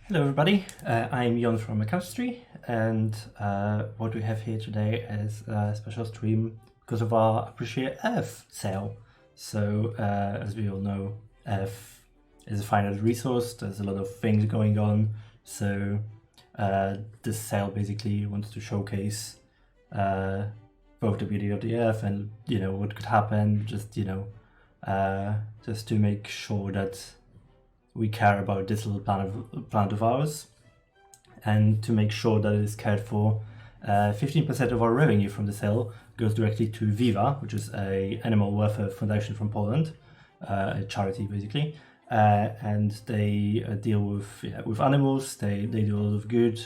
Hello everybody, I'm Jon from Accountry, and what we have here today is a special stream because of our Appreciate Earth sale. So as we all know, Earth is a finite resource, there's a lot of things going on, so this sale basically wants to showcase both the beauty of the Earth and what could happen, just just to make sure that we care about this little planet of ours, and to make sure that it is cared for. 15% of our revenue from the sale goes directly to Viva, which is a animal welfare foundation from Poland, a charity basically, and they deal with animals. They do a lot of good.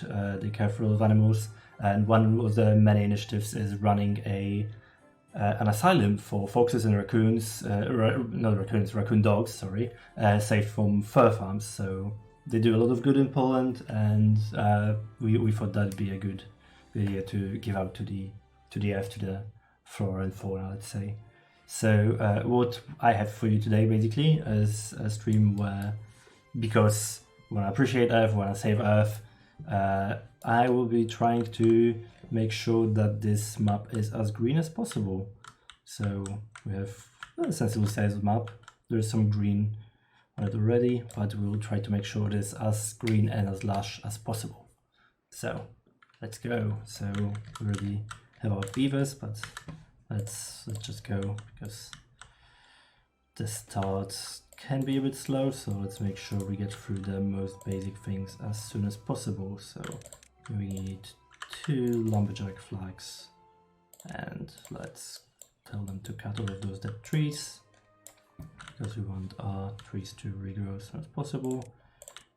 They care for a lot of animals, and one of the many initiatives is running an asylum for foxes and raccoons, not raccoons, raccoon dogs, sorry, saved from fur farms. So they do a lot of good in Poland, and we thought that'd be a good idea to give out to the earth, to the flora and fauna, let's say. So what I have for you today basically is a stream where, because when I appreciate Earth, when I save Earth, I will be trying to make sure that this map is as green as possible. So we have a sensible size map. There's some green on it already, but we'll try to make sure it is as green and as lush as possible. So let's go. So we already have our beavers, but let's just go, because the start can be a bit slow, so let's make sure we get through the most basic things as soon as possible. So we need 2 lumberjack flags, and let's tell them to cut all of those dead trees, because we want our trees to regrow as soon as possible.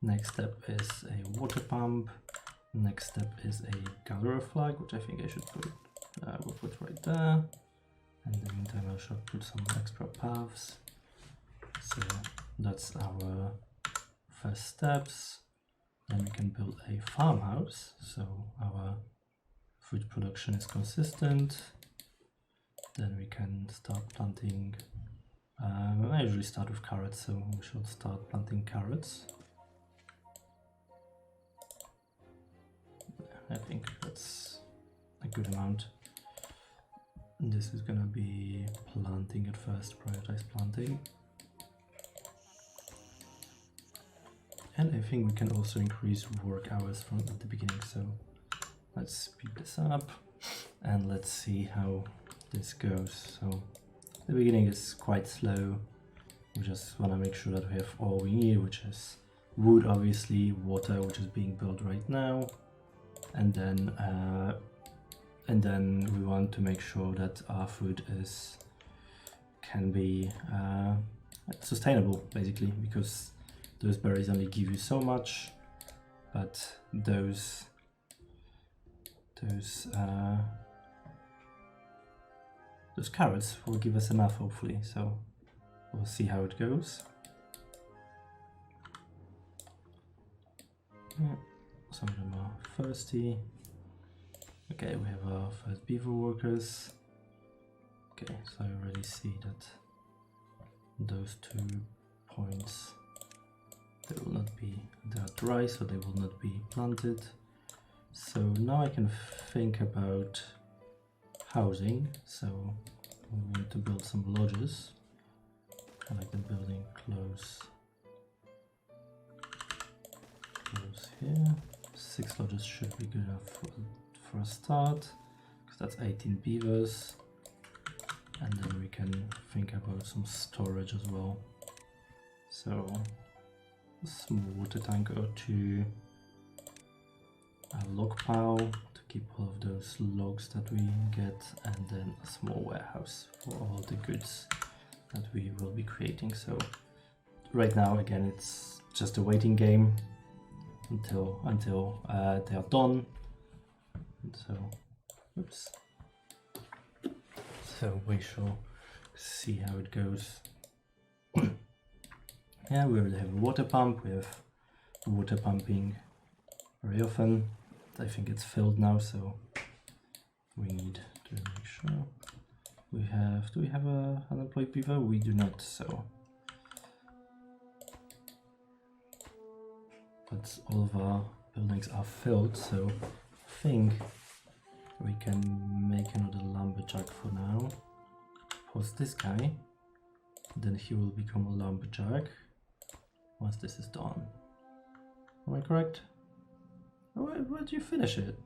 Next step is a water pump. Next step is a gatherer flag, which I think I should put, we'll put right there. And in the meantime I should put some extra paths. So that's our first steps. Then we can build a farmhouse, so our food production is consistent. Then we can start planting. I usually start with carrots, so we should start planting carrots. I think that's a good amount. This is gonna be planting at first, prioritize planting. And I think we can also increase work hours from at the beginning, so let's speed this up and let's see how this goes. So the beginning is quite slow. We just want to make sure that we have all we need, which is wood, obviously, water, which is being built right now, and then we want to make sure that our food can be sustainable, basically, because those berries only give you so much, but those carrots will give us enough, hopefully. So we'll see how it goes. Yeah, some of them are thirsty. Okay, we have our first beaver workers. Okay, so I already see that those 2 points, they will not be, they are dry, so they will not be planted. So now I can think about housing. So we want to build some lodges. I like them building close here. 6 lodges should be good enough for a start, because that's 18 beavers. And then we can think about some storage as well. So a small water tank or 2, a log pile to keep all of those logs that we get, and then a small warehouse for all the goods that we will be creating. So right now, again, it's just a waiting game until they are done. And so, oops. So we shall see how it goes. Yeah, we already have a water pump. We have water pumping very often. I think it's filled now, so we need to make sure we have. Do we have a unemployed beaver? We do not. So but all of our buildings are filled, so I think we can make another lumberjack for now. Post this guy, then he will become a lumberjack once this is done. Am I correct? Where did you finish it?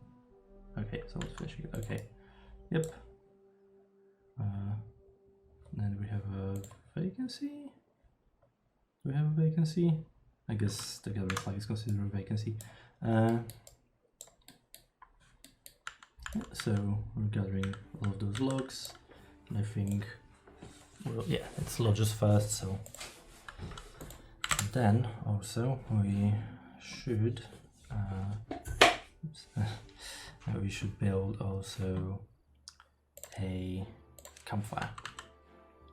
Okay, someone's finishing it. Okay, yep. Then we have a vacancy. Do we have a vacancy? I guess the gallery flag is considered a vacancy. So we're gathering all of those logs, and I think, well, yeah, it's lodges first. So then also we should we should build also a campfire.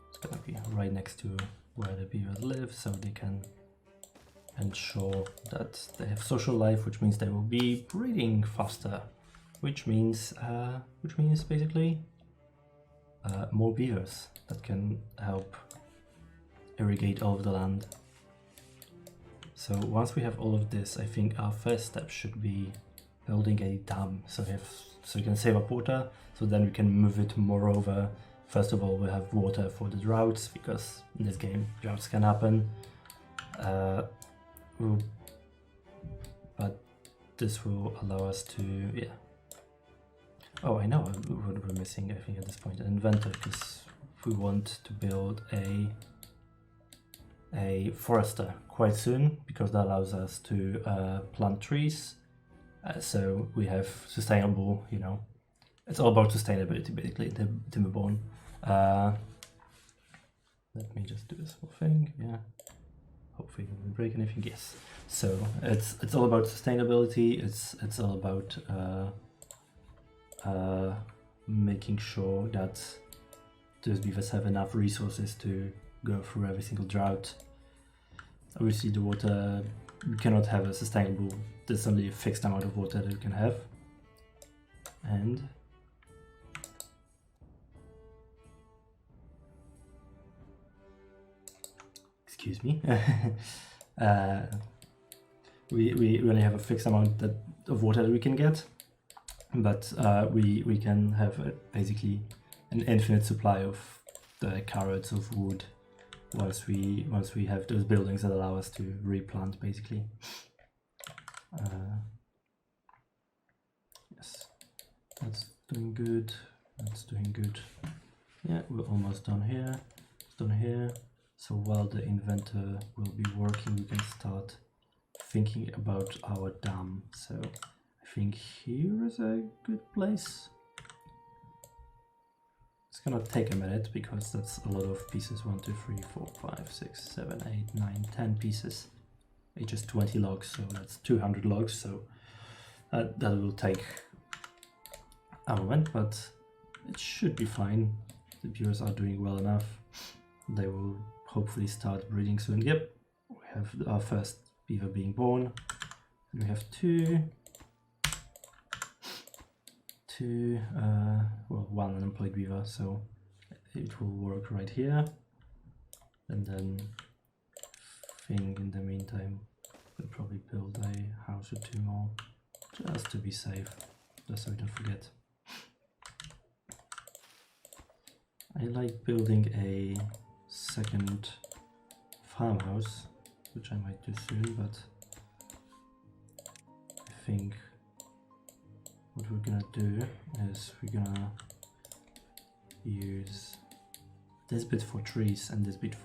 It's gonna be right next to where the beavers live, so they can ensure that they have social life, which means they will be breeding faster, which means basically more beavers that can help irrigate all of the land. So once we have all of this, I think our first step should be building a dam, so we can save up water, so then we can move it more over. First of all, we'll have water for the droughts, because in this game droughts can happen. But this will allow us to, yeah. Oh, I know what we're missing, I think, at this point, an inventor, because we want to build a forester quite soon, because that allows us to plant trees. So we have sustainable, you know, it's all about sustainability, basically, the Timberborn. Let me just do this whole thing, yeah. Hopefully it won't break anything, yes. So it's all about sustainability, it's all about making sure that those beavers have enough resources to go through every single drought. Obviously the water, we cannot have a sustainable, there's only a fixed amount of water that we can have. And excuse me, we only have a fixed amount of water that we can get, but we can have basically an infinite supply of the carrots of wood once we have those buildings that allow us to replant, basically. Yes, that's doing good. That's doing good. Yeah, we're almost done here. It's done here. So while the inventor will be working, we can start thinking about our dam. So I think here is a good place. It's gonna take a minute because that's a lot of pieces. 1, 2, 3, 4, 5, 6, 7, 8, 9, 10 pieces. It's just 20 logs, so that's 200 logs. So that will take a moment, but it should be fine. The beavers are doing well enough. They will hopefully start breeding soon. Yep, we have our first beaver being born. And we have one unemployed beaver, so it will work right here. And then I think in the meantime we'll probably build a house or 2 more just to be safe, just so we don't forget. I like building a second farmhouse, which I might do soon, but I think what we're gonna do is we're gonna use this bit for trees and this bit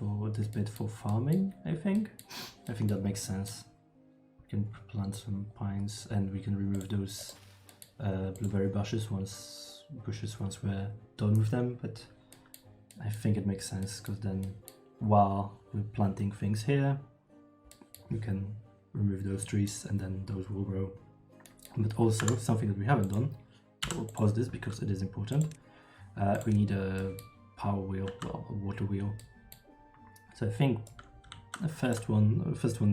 for farming. I think that makes sense. We can plant some pines and we can remove those blueberry bushes once we're done with them, but I think it makes sense, because then while we're planting things here, we can remove those trees and then those will grow. But also, something that we haven't done, I will pause this because it is important, we need a power wheel, well, a water wheel. So I think the first one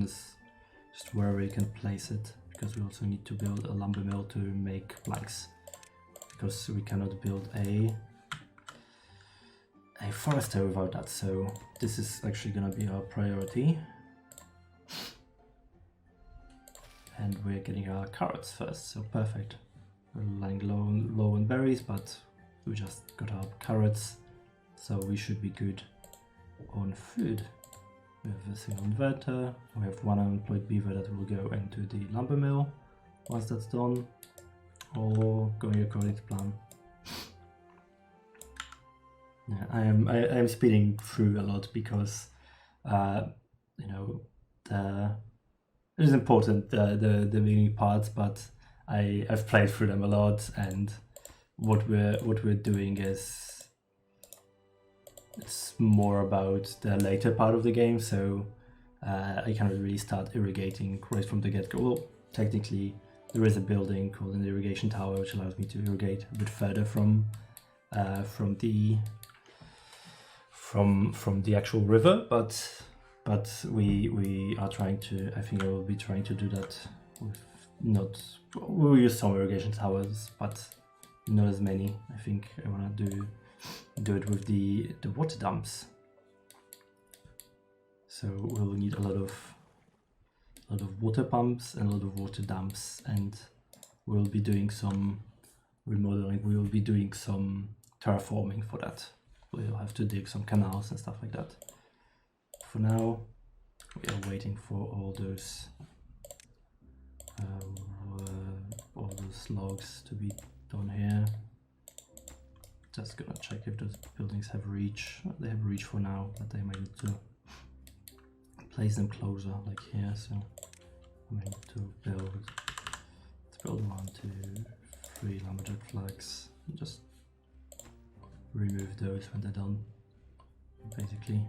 is just wherever you can place it, because we also need to build a lumber mill to make planks, because we cannot build a forester without that, so this is actually gonna be our priority. and we're getting our carrots first, so perfect. We're lying low on berries, but we just got our carrots, so we should be good on food. We have a single inverter, we have one unemployed beaver that will go into the lumber mill once that's done, all going according to plan. Yeah, I am speeding through a lot because you know, it is important, the beginning parts, but I've played through them a lot, and what we're doing is it's more about the later part of the game, so I cannot really start irrigating right from the get-go. Well, technically there is a building called an irrigation tower which allows me to irrigate a bit further from the actual river, but we are trying to, I think I will be trying to do that with we'll use some irrigation towers, but not as many. I think I want to do it with the water dumps. So we'll need a lot of water pumps and a lot of water dumps, and we'll be doing some remodeling. We will be doing some terraforming for that. We'll have to dig some canals and stuff like that. For now, we are waiting for all those logs to be done here. Just gonna check if those buildings have reach. They have reach for now, but they might need to place them closer, like here. So I might need to build 1, 2, 3 lumberjack flags. Just remove those when they're done, basically.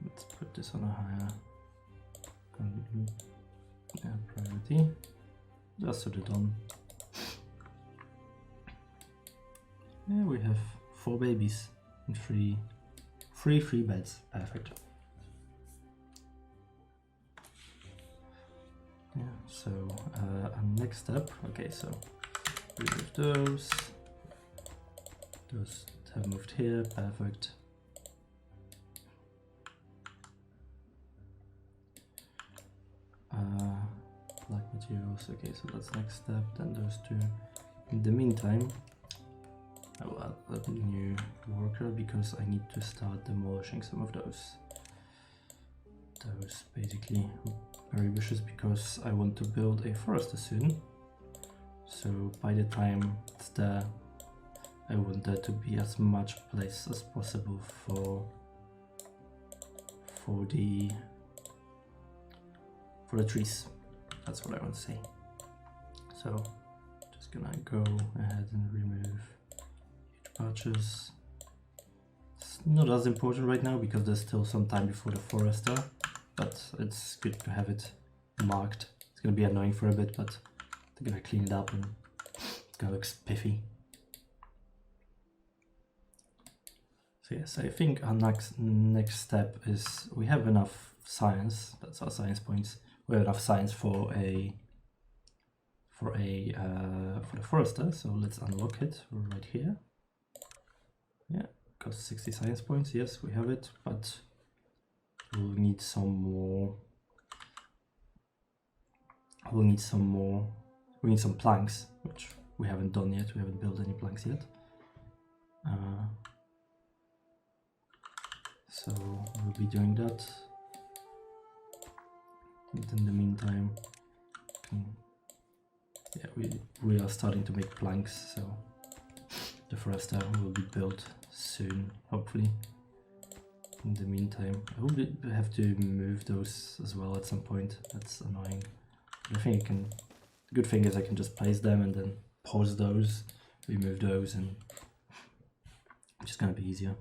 Let's put this on a higher priority, just so they're done. Yeah, we have 4 babies and 3 free beds. Perfect. Yeah, so our next step, okay, so remove those. Those have moved here, perfect. Black materials, okay, so that's next step, then those 2. In the meantime, I will add a new worker because I need to start demolishing some of those basically berry bushes, because I want to build a forester soon. So by the time it's there, I want there to be as much place as possible for the trees. That's what I want to say. So just gonna go ahead and remove huge patches. It's not as important right now because there's still some time before the forester, but it's good to have it marked. It's gonna be annoying for a bit, but they're gonna clean it up and it's gonna look spiffy. So yes, I think our next step is we have enough science. That's our science points. We have enough science for the forester. So let's unlock it right here. Yeah, costs 60 science points. Yes, we have it, but we'll need some more. We need some planks, which we haven't done yet. We haven't built any planks yet. So we'll be doing that. And in the meantime, yeah, we are starting to make planks, so the forester will be built soon, hopefully. In the meantime, I will have to move those as well at some point. That's annoying. But I think I can. The good thing is I can just place them and then pause those, remove those, and it's just gonna be easier.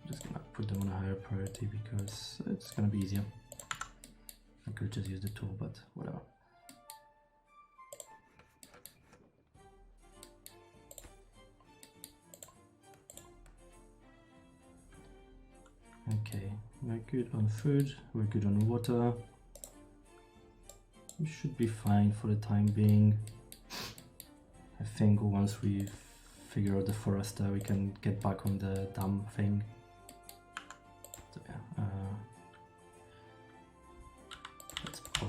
Just gonna put them on a higher priority because it's gonna be easier. I could just use the tool, but whatever. Okay, we're good on food, we're good on water. We should be fine for the time being. I think once we figure out the forester, we can get back on the dam thing.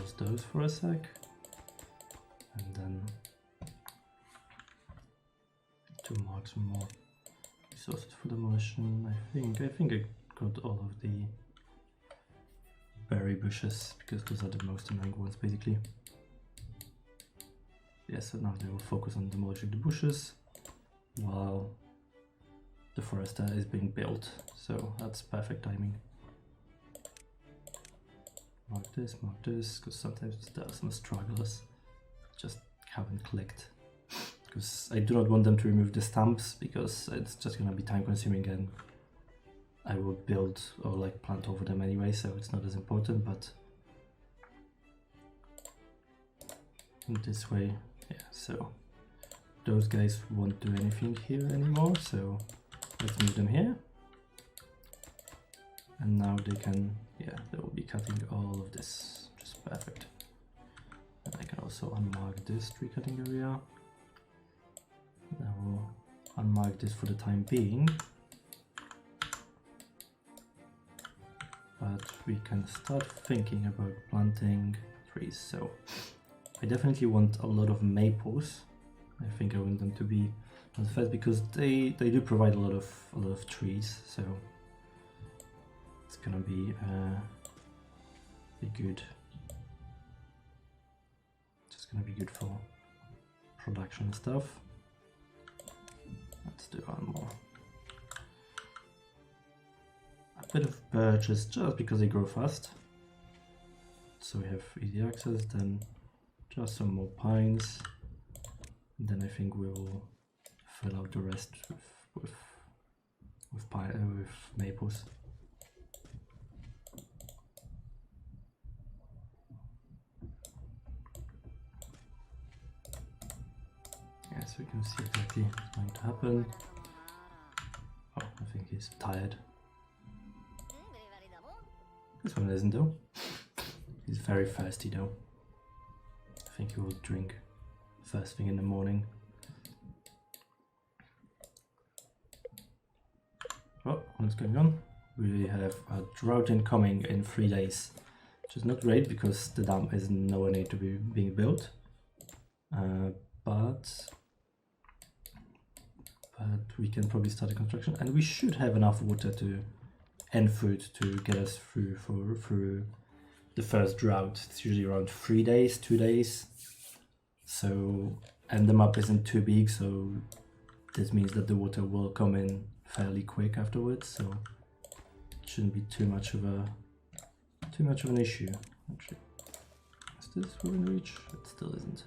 close those for a sec, and then to mark some more resources for demolition. I think I got all of the berry bushes because those are the most annoying ones basically. Yeah, so now they will focus on demolishing the bushes while the forester is being built, so that's perfect timing. Mark this, because sometimes there are some stragglers just haven't clicked. Because I do not want them to remove the stumps, because it's just gonna be time consuming and I will build or like plant over them anyway, so it's not as important, but in this way, yeah, so those guys won't do anything here anymore, so let's move them here. And now they can, yeah, they will be cutting all of this, just perfect. And I can also unmark this tree cutting area. I will unmark this for the time being. But we can start thinking about planting trees. So I definitely want a lot of maples. I think I want them to be on the first because they do provide a lot of trees. So it's gonna be good. Just gonna be good for production stuff. Let's do one more. A bit of birches just because they grow fast. So we have easy access, then just some more pines. Then I think we will fill out the rest with maples. Yeah, so we can see exactly what's going to happen. Oh, I think he's tired. This one isn't though. He's very thirsty though. I think he will drink first thing in the morning. Oh, what's going on? We have a drought incoming in 3 days, which is not great because the dam is nowhere near to be being built. But we can probably start the construction, and we should have enough water and food to get us through the first drought. It's usually around 3 days, 2 days. So, and the map isn't too big, so this means that the water will come in fairly quick afterwards. So it shouldn't be too much of an issue. Actually, is this within reach? It still isn't.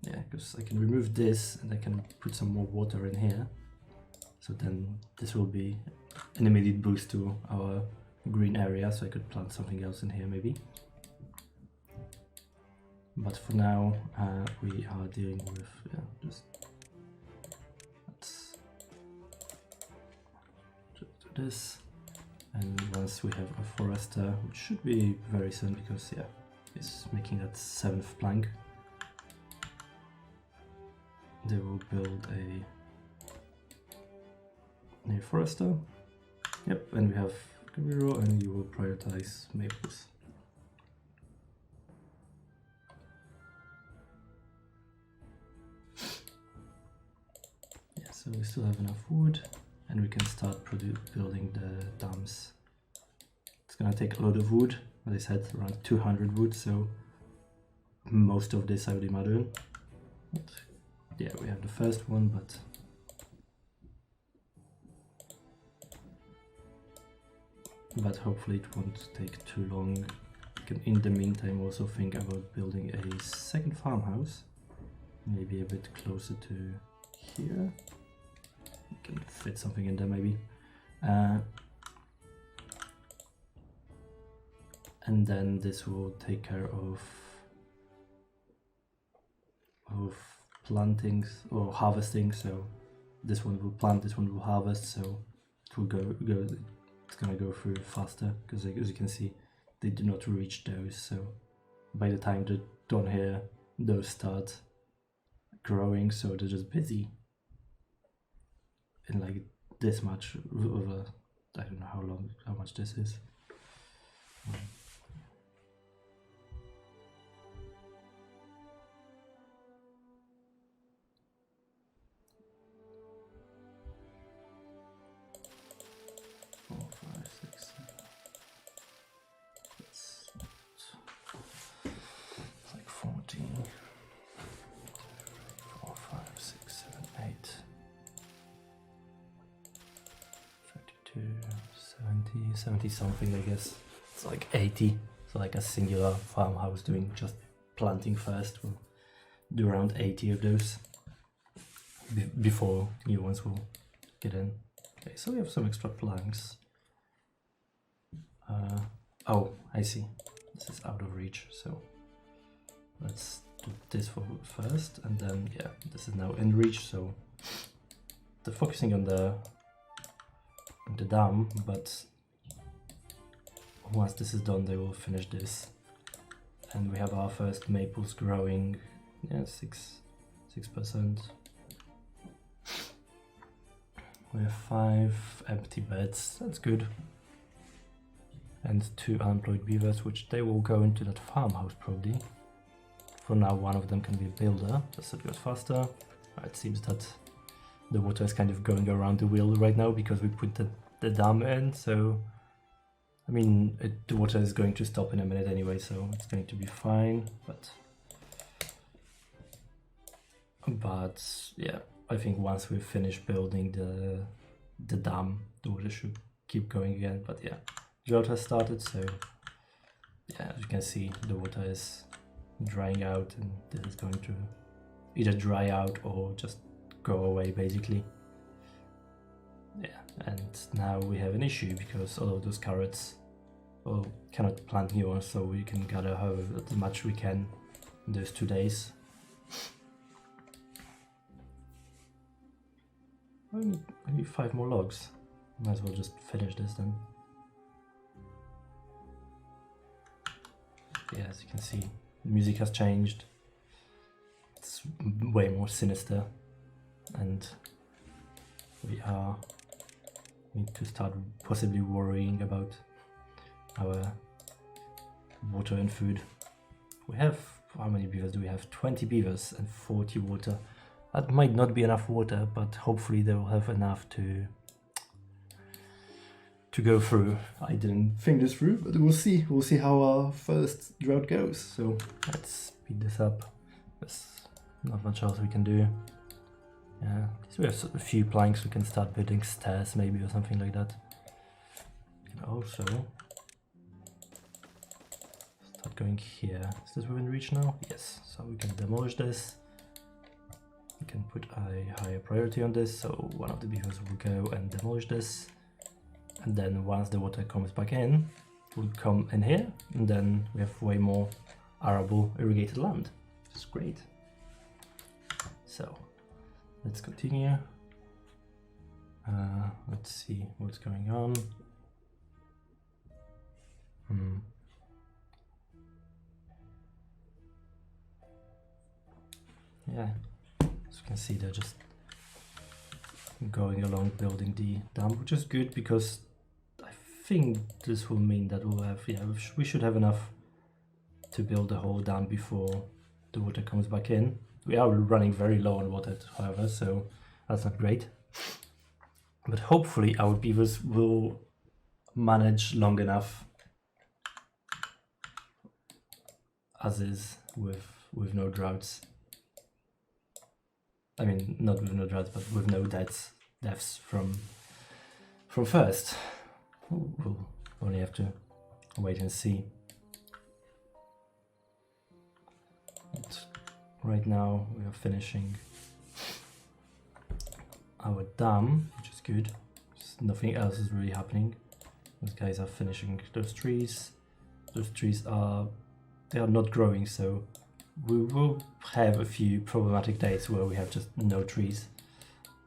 Yeah, because I can remove this and I can put some more water in here. So then this will be an immediate boost to our green area, so I could plant something else in here maybe. But for now, we are dealing with, yeah, just let's do this. And once we have a forester, which should be very soon because, yeah, he's making that 7th plank, they will build a new forester. Yep, and we have Camiro, and you will prioritize maples. Yeah, so we still have enough wood, and we can start building the dams. It's gonna take a lot of wood, as I said, around 200 wood, so most of this I would imagine. But yeah, we have the first one, but hopefully it won't take too long. You can in the meantime also think about building a second farmhouse, maybe a bit closer to here. You can fit something in there maybe. And then this will take care of plantings or harvesting. So this one will plant, this one will harvest, so it will it's gonna go through faster because, as you can see, they do not reach those. So by the time they're done here, those start growing, so they're just busy in like this much over, I don't know how much this is. 70 something, I guess. It's like 80. So like a singular farmhouse doing just planting first will do around 80 of those before new ones will get in. Okay, so we have some extra planks. Oh, I see. This is out of reach, so let's do this for first, and then yeah, this is now in reach, so they're focusing on the dam, but once this is done they will finish this. And we have our first maples growing, yeah, 6%. We have 5 empty beds, that's good. And 2 unemployed beavers, which they will go into that farmhouse probably. For now, one of them can be a builder, just so it goes faster. It seems that the water is kind of going around the wheel right now because we put the dam in, so I mean, the water is going to stop in a minute anyway, so it's going to be fine, but yeah, I think once we finish building the dam, the water should keep going again. But yeah, drought has started, so yeah, as you can see, the water is drying out, and this is going to either dry out or just go away basically. Yeah, and now we have an issue because all of those carrots, well, cannot plant new ones, so we can gather however much we can in those 2 days. I need 5 more logs. Might as well just finish this then. Yeah, as you can see, the music has changed. It's way more sinister, and we need to start possibly worrying about our water and food. We have, how many beavers do we have? 20 beavers and 40 water. That might not be enough water, but hopefully they will have enough to go through. I didn't think this through, but we'll see. We'll see how our first drought goes. So let's speed this up. There's not much else we can do. Yeah, so we have a few planks. We can start building stairs maybe or something like that. We can also start going here. Is this within reach now? Yes. So we can demolish this. We can put a higher priority on this, so one of the beavers will go and demolish this. And then once the water comes back in, it will come in here, and then we have way more arable irrigated land, which is great. So let's continue. Let's see what's going on. Yeah, as you can see, they're just going along building the dam, which is good because I think this will mean that we'll have, yeah, we should have enough to build the whole dam before the water comes back in. We are running very low on water, however, so that's not great. But hopefully our beavers will manage long enough as is with no droughts. I mean, not with no droughts, but with no deaths from first. We'll only have to wait and see. But right now we are finishing our dam, which is good. Nothing else is really happening. Those guys are finishing those trees. Those trees are not growing, so we will have a few problematic days where we have just no trees.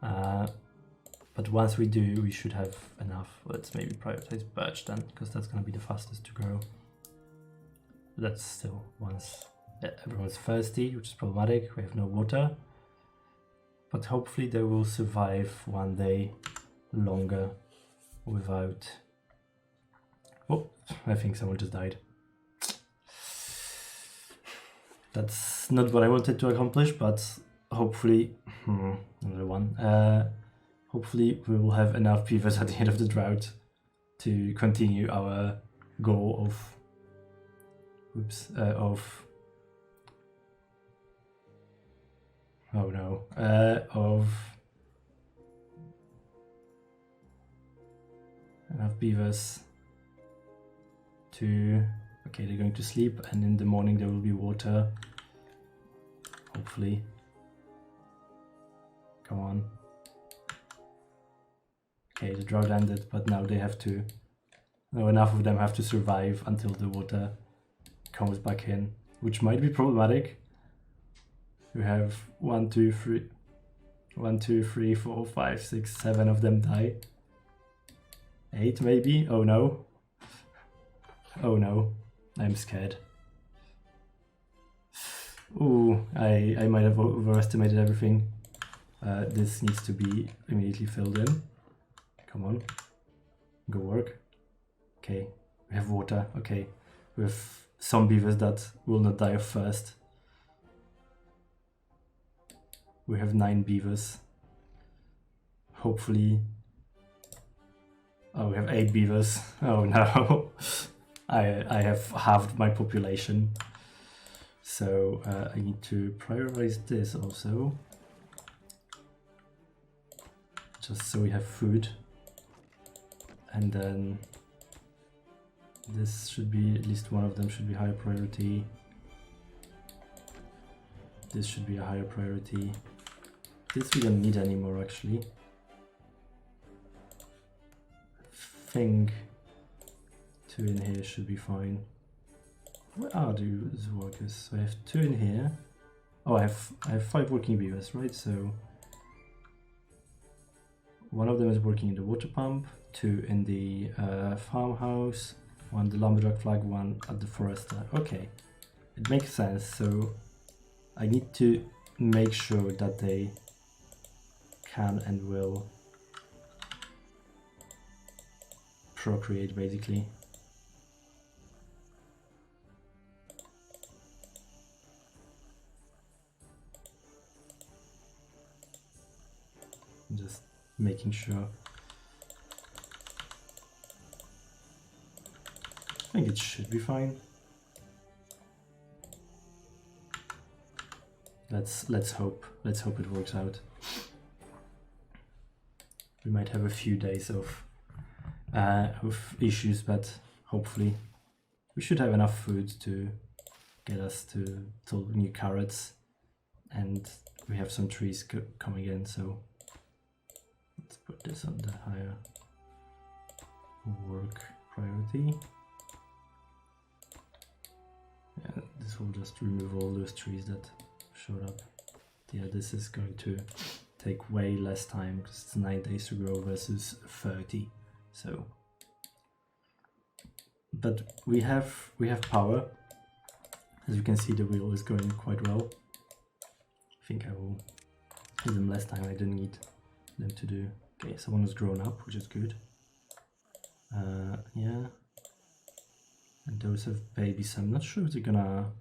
But once we do, we should have enough. Let's maybe prioritize birch then, because that's going to be the fastest to grow. But that's still once everyone's thirsty, which is problematic. We have no water. But hopefully they will survive one day longer without... Oh, I think someone just died. That's not what I wanted to accomplish, but hopefully... another one. Hopefully we will have enough beavers at the end of the drought to continue our goal of... Oh no. Enough beavers to... Okay, they're going to sleep, and in the morning there will be water. Hopefully. Come on. Okay, the drought ended, but now they have to... No, enough of them have to survive until the water comes back in, which might be problematic. We have 1, 2, 3, 4, 5, 6, 7 of them die. 8 maybe? Oh no. Oh no. I'm scared. Ooh, I might have overestimated everything. This needs to be immediately filled in. Come on. Go work. Okay, we have water. Okay, we have some beavers that will not die of thirst. We have 9 beavers. Hopefully... Oh, we have 8 beavers. Oh no. I have halved my population. So I need to prioritize this also. Just so we have food. And then this should be, at least one of them should be higher priority. This should be a higher priority. This we don't need anymore actually. I think 2 in here should be fine. Where are these workers? So I have 2 in here. Oh, I have 5 working beavers, right? So one of them is working in the water pump, 2 in the farmhouse, 1 the lumberjack flag, 1 at the forester. Okay, it makes sense. So I need to make sure that they can and will procreate basically. Just making sure. I think it should be fine. Let's hope it works out. We might have a few days of issues, but hopefully we should have enough food to get us to new carrots, and we have some trees coming in, so let's put this on the higher work priority. Yeah, this will just remove all those trees that showed up. Yeah, this is going to take way less time because it's 9 days to grow versus 30. So, but we have power. As you can see, the wheel is going quite well. I think I will give them less time. I didn't need them to do. Okay, someone has grown up, which is good. Yeah, and those have babies. So I'm not sure if they're gonna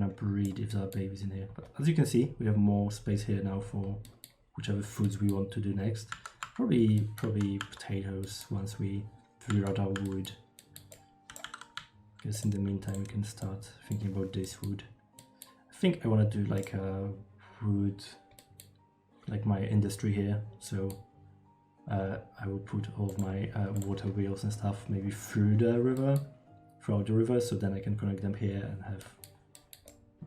breed if there are babies in here. But as you can see, we have more space here now for whichever foods we want to do next. Probably potatoes once we figure out our wood. I guess in the meantime we can start thinking about this wood. I think I want to do like a wood, like my industry here. So I will put all of my water wheels and stuff maybe throughout the river, so then I can connect them here and have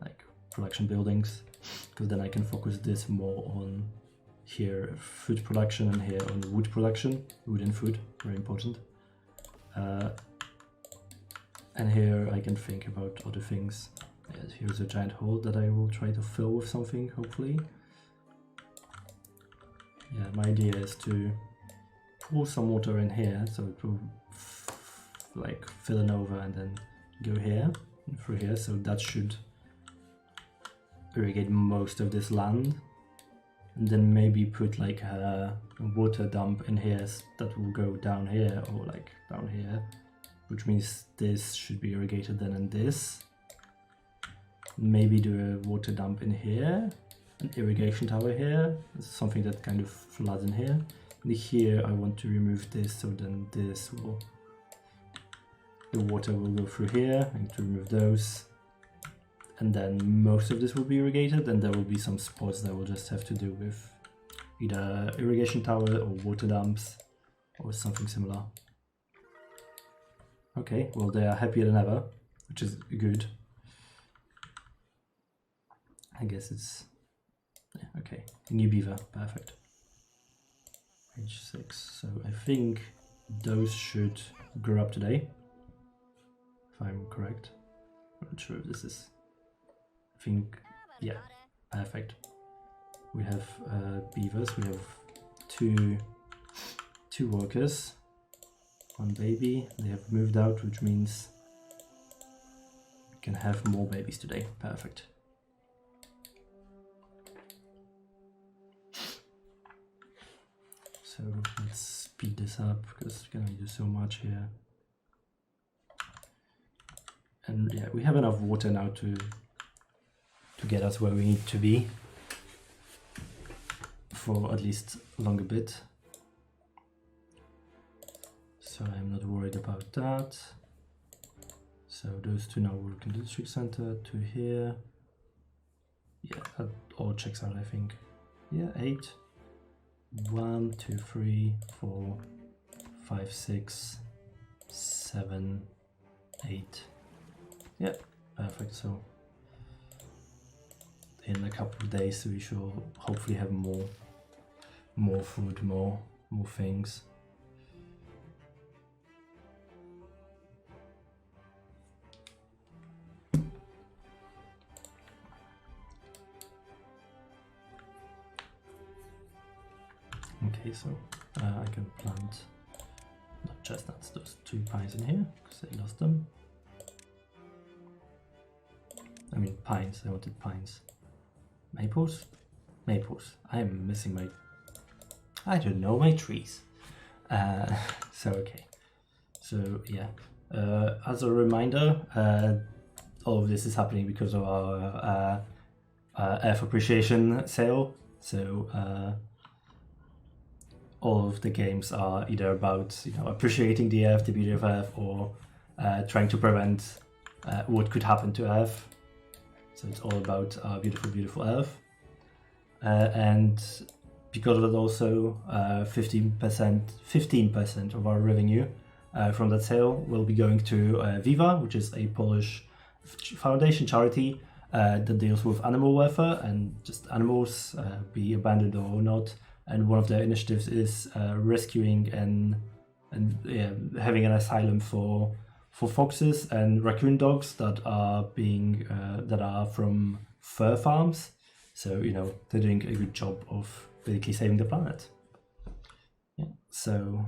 like production buildings, because then I can focus this more on here food production and here on wood production, wood and food, very important. And here I can think about other things. Yes, here's a giant hole that I will try to fill with something, hopefully. Yeah, my idea is to pour some water in here, so it will like fill it over and then go here and through here, so that should irrigate most of this land. And then maybe put like a water dump in here that will go down here or like down here, which means this should be irrigated then in this. Maybe do a water dump in here, an irrigation tower here, something that kind of floods in here. And here I want to remove this, so then this will, the water will go through here. I need to remove those. And then most of this will be irrigated, and there will be some spots that we'll just have to do with either irrigation tower or water dumps. or something similar. Okay, well they are happier than ever, which is good. I guess it's, yeah, okay, new beaver, perfect. Page 6, so I think those should grow up today, if I'm correct. I'm not sure if this is, I think, yeah, perfect. We have beavers, we have two workers, one baby. They have moved out, which means we can have more babies today, perfect. So let's speed this up because we can only do so much here. And yeah, we have enough water now to get us where we need to be for at least a longer bit. So I'm not worried about that. So those two now work in the district center, two here. Yeah, that all checks out, I think. Yeah, 8. 1, 2, 3, 4, 5, 6, 7, 8. Yeah, perfect. So in a couple of days we should hopefully have more food, more things. Okay, so I can plant not chestnuts, those 2 pines in here because I lost them. I mean pines, I wanted pines. Maples? Maples. I'm missing my, I don't know, my trees. So okay. So yeah, as a reminder, all of this is happening because of our Earth appreciation sale. So all of the games are either about, you know, appreciating the Earth, the beauty of Earth, or trying to prevent what could happen to Earth. So it's all about our beautiful, beautiful Earth. And because of that also, 15% of our revenue from that sale will be going to Viva, which is a Polish foundation charity that deals with animal welfare and just animals, be abandoned or not. And one of their initiatives is rescuing and having an asylum for foxes and raccoon dogs that are being that are from fur farms. So, you know, they're doing a good job of basically saving the planet. Yeah. So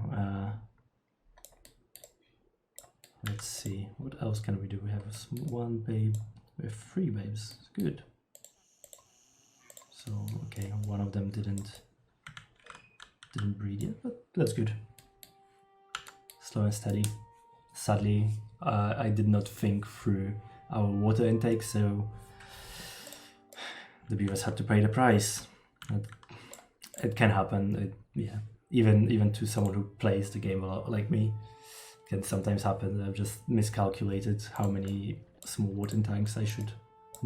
let's see, what else can we do? We have one babe, we have 3 babes. Good. So okay, one of them didn't breed yet, but that's good. Slow and steady. Sadly, I did not think through our water intake, so the beavers had to pay the price. It can happen. Yeah, even to someone who plays the game a lot like me, it can sometimes happen. I've just miscalculated how many small watering tanks I should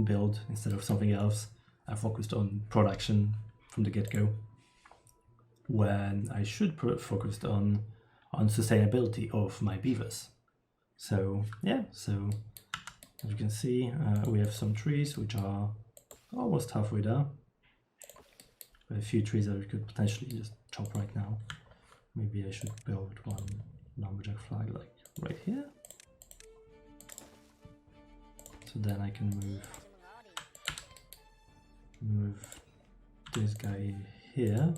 build instead of something else. I focused on production from the get-go, when I should focused on sustainability of my beavers. So yeah, so as you can see, we have some trees which are almost halfway there. A few trees that we could potentially just chop right now. Maybe I should build one lumberjack flag like right here. So then I can move this guy here.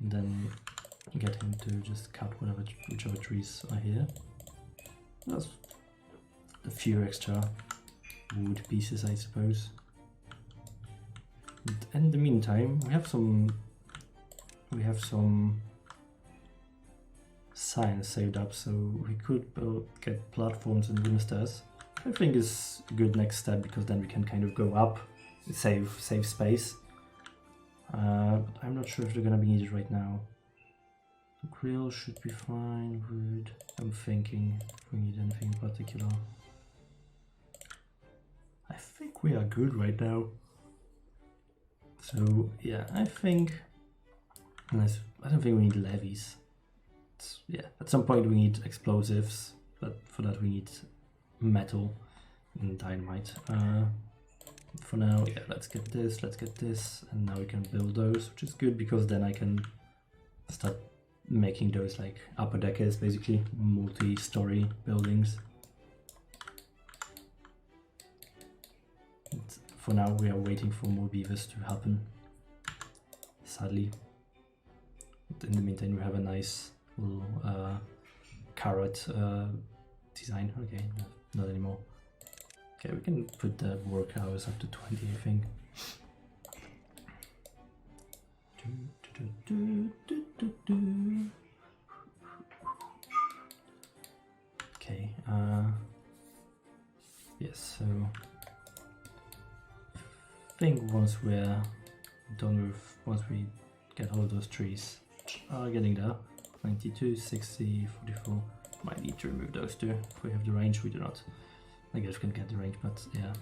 And then get him to just cut whichever trees are here. That's a few extra wood pieces, I suppose. And in the meantime, we have some science saved up, so we could get platforms and wooden stairs. I think is a good next step, because then we can kind of go up, save space. But I'm not sure if they're gonna be needed right now. The grill should be fine. Wood. I'm thinking if we need anything in particular. I think we are good right now. So yeah, I think, unless I don't think we need levees. yeah, at some point we need explosives, but for that we need metal and dynamite. For now, yeah, let's get this, and now we can build those, which is good because then I can start making those like upper deckers, basically multi-story buildings. And for now, we are waiting for more beavers to happen, sadly. But in the meantime, we have a nice little carrot design. Okay, no, not anymore. Okay, we can put the work hours up to 20, I think. Okay, yes, so I think once we're done with, once we get all those trees, which are getting there, 92, 60, 44, might need to remove those two. If we have the range, we do not. I guess we can get the range, but yeah.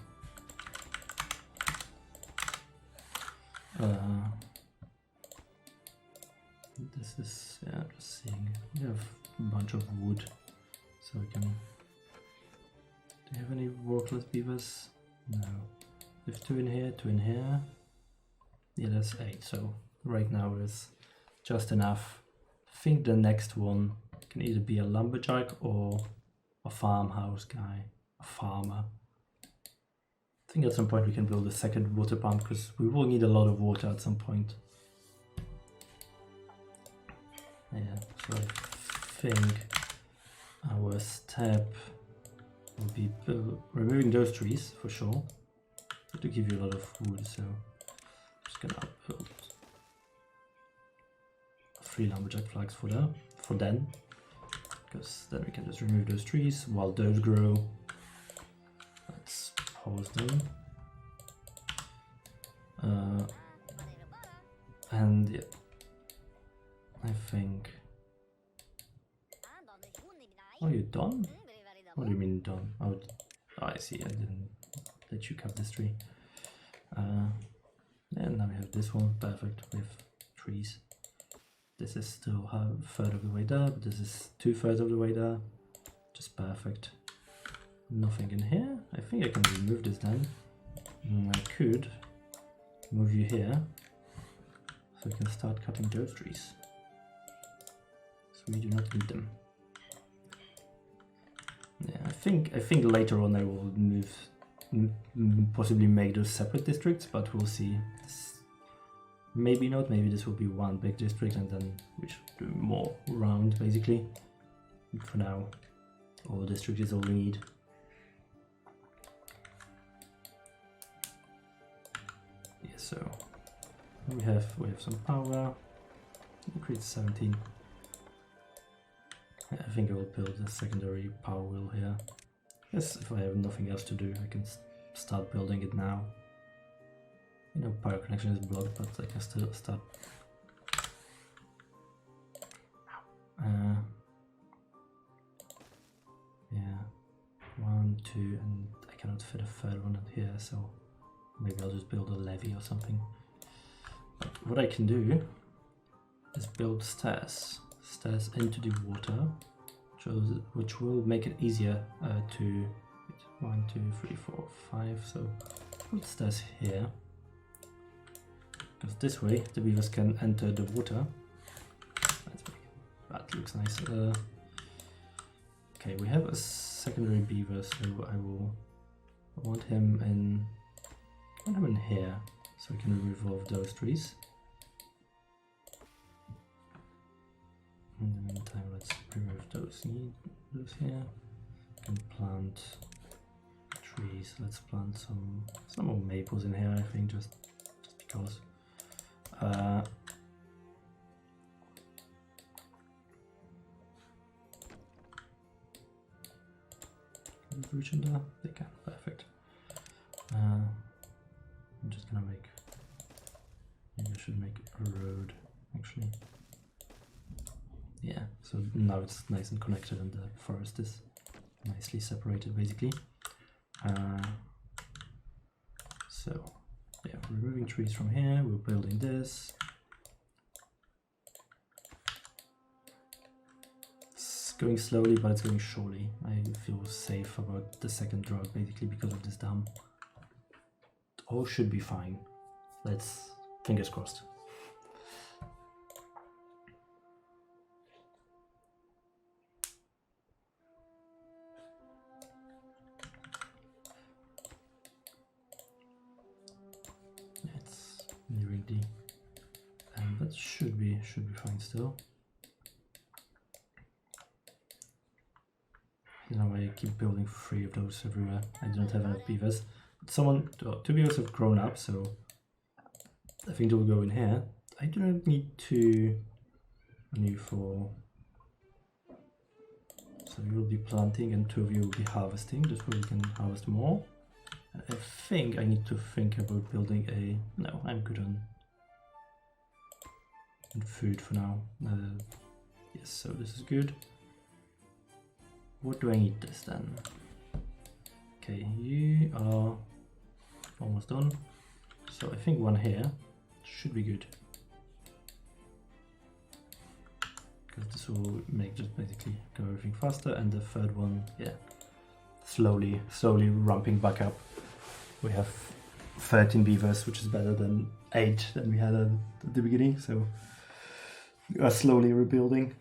This is, yeah, just seeing. We have a bunch of wood, so we can. Do you have any workless beavers? No. We have 2 in here, 2 in here. Yeah, that's 8. So right now is just enough. I think the next one can either be a lumberjack or a farmhouse guy, a farmer. I think at some point we can build a second water pump because we will need a lot of water at some point. Yeah, so I think our step will be removing those trees for sure, to give you a lot of wood. So I'm just gonna build 3 lumberjack flags for then, because then we can just remove those trees while those grow. Let's pause them. And yeah, I think. Oh, you done? What do you mean done? Oh, I see. I didn't let you cut this tree. And now we have this one. Perfect with trees. This is still a third of the way there, but this is 2/3 of the way there. Just perfect. Nothing in here. I think I can remove this then. I could move you here, so we can start cutting those trees. So we do not need them. Yeah, I think later on I will move, possibly make those separate districts, but we'll see. Maybe not. Maybe this will be one big district, and then we should do more around, basically. For now, all district is all we need. Yeah, so we have some power. Increase 17. I think I will build a secondary power wheel here. Yes, if I have nothing else to do, I can start building it now. You know, power connection is blocked, but I can still start. Yeah, 1, 2, and I cannot fit a third one in here, so maybe I'll just build a levee or something. But what I can do is build stairs into the water, which will make it easier to 1, 2, 3, 4, 5. So put stairs here, because this way the beavers can enter the water. That looks nice. Okay, we have a secondary beaver, so I want him in here, so we can remove all of those trees. In the meantime, let's remove those here. We can plant trees. Let's plant some more maples in here, I think, just because. Can they reach in there? They can. Perfect. I'm just gonna maybe I should make a road, actually. Yeah, so now it's nice and connected, and the forest is nicely separated, basically. So yeah, removing trees from here, we're building this. going slowly, but it's going surely. I feel safe about the second drought, basically, because of this dam. All should be fine. Let's... fingers crossed. It's nearing the end, but should be fine still. Now I keep building 3 of those everywhere. I don't have enough beavers. Someone, 2 beavers have grown up, so I think they'll go in here. I do not need to renew for... So you will be planting and 2 of you will be harvesting, just so we can harvest more. And I think I need to think about building a... No, I'm good on food for now. Yes, so this is good. What do I need this then? Okay, you are almost done. So I think 1 here should be good. Because this will make just basically go everything faster, and the 3rd one, yeah, slowly ramping back up. We have 13 beavers, which is better than 8 that we had at the beginning, so we are slowly rebuilding.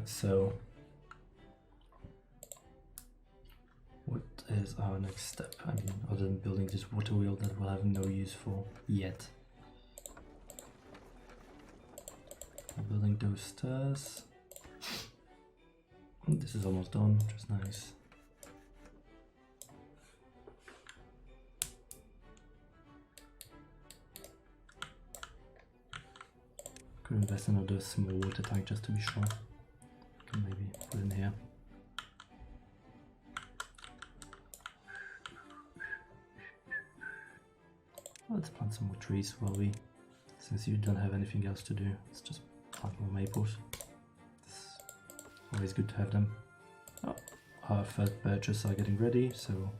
So what is our next step? I mean, other than building this water wheel that we'll have no use for yet. I'm building those stairs. This is almost done, which is nice. Could invest in another small water tank just to be sure. Can maybe put in here. Let's plant some more trees while we, since you don't have anything else to do, let's just plant more maples. It's always good to have them. Oh, our 3rd birches are getting ready, so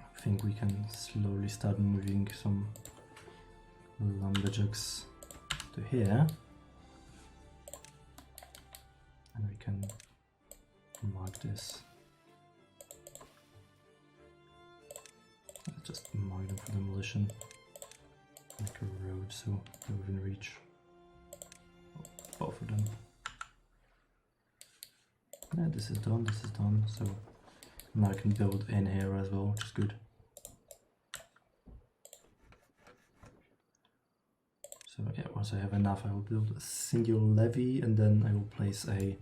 I think we can slowly start moving some lumberjacks to here, and we can mark this. Let's just mark them for demolition. Make a road so they're within reach. Both of them. Yeah, this is done, so now I can build in here as well, which is good. So yeah, once I have enough, I will build a single levee, and then I will place a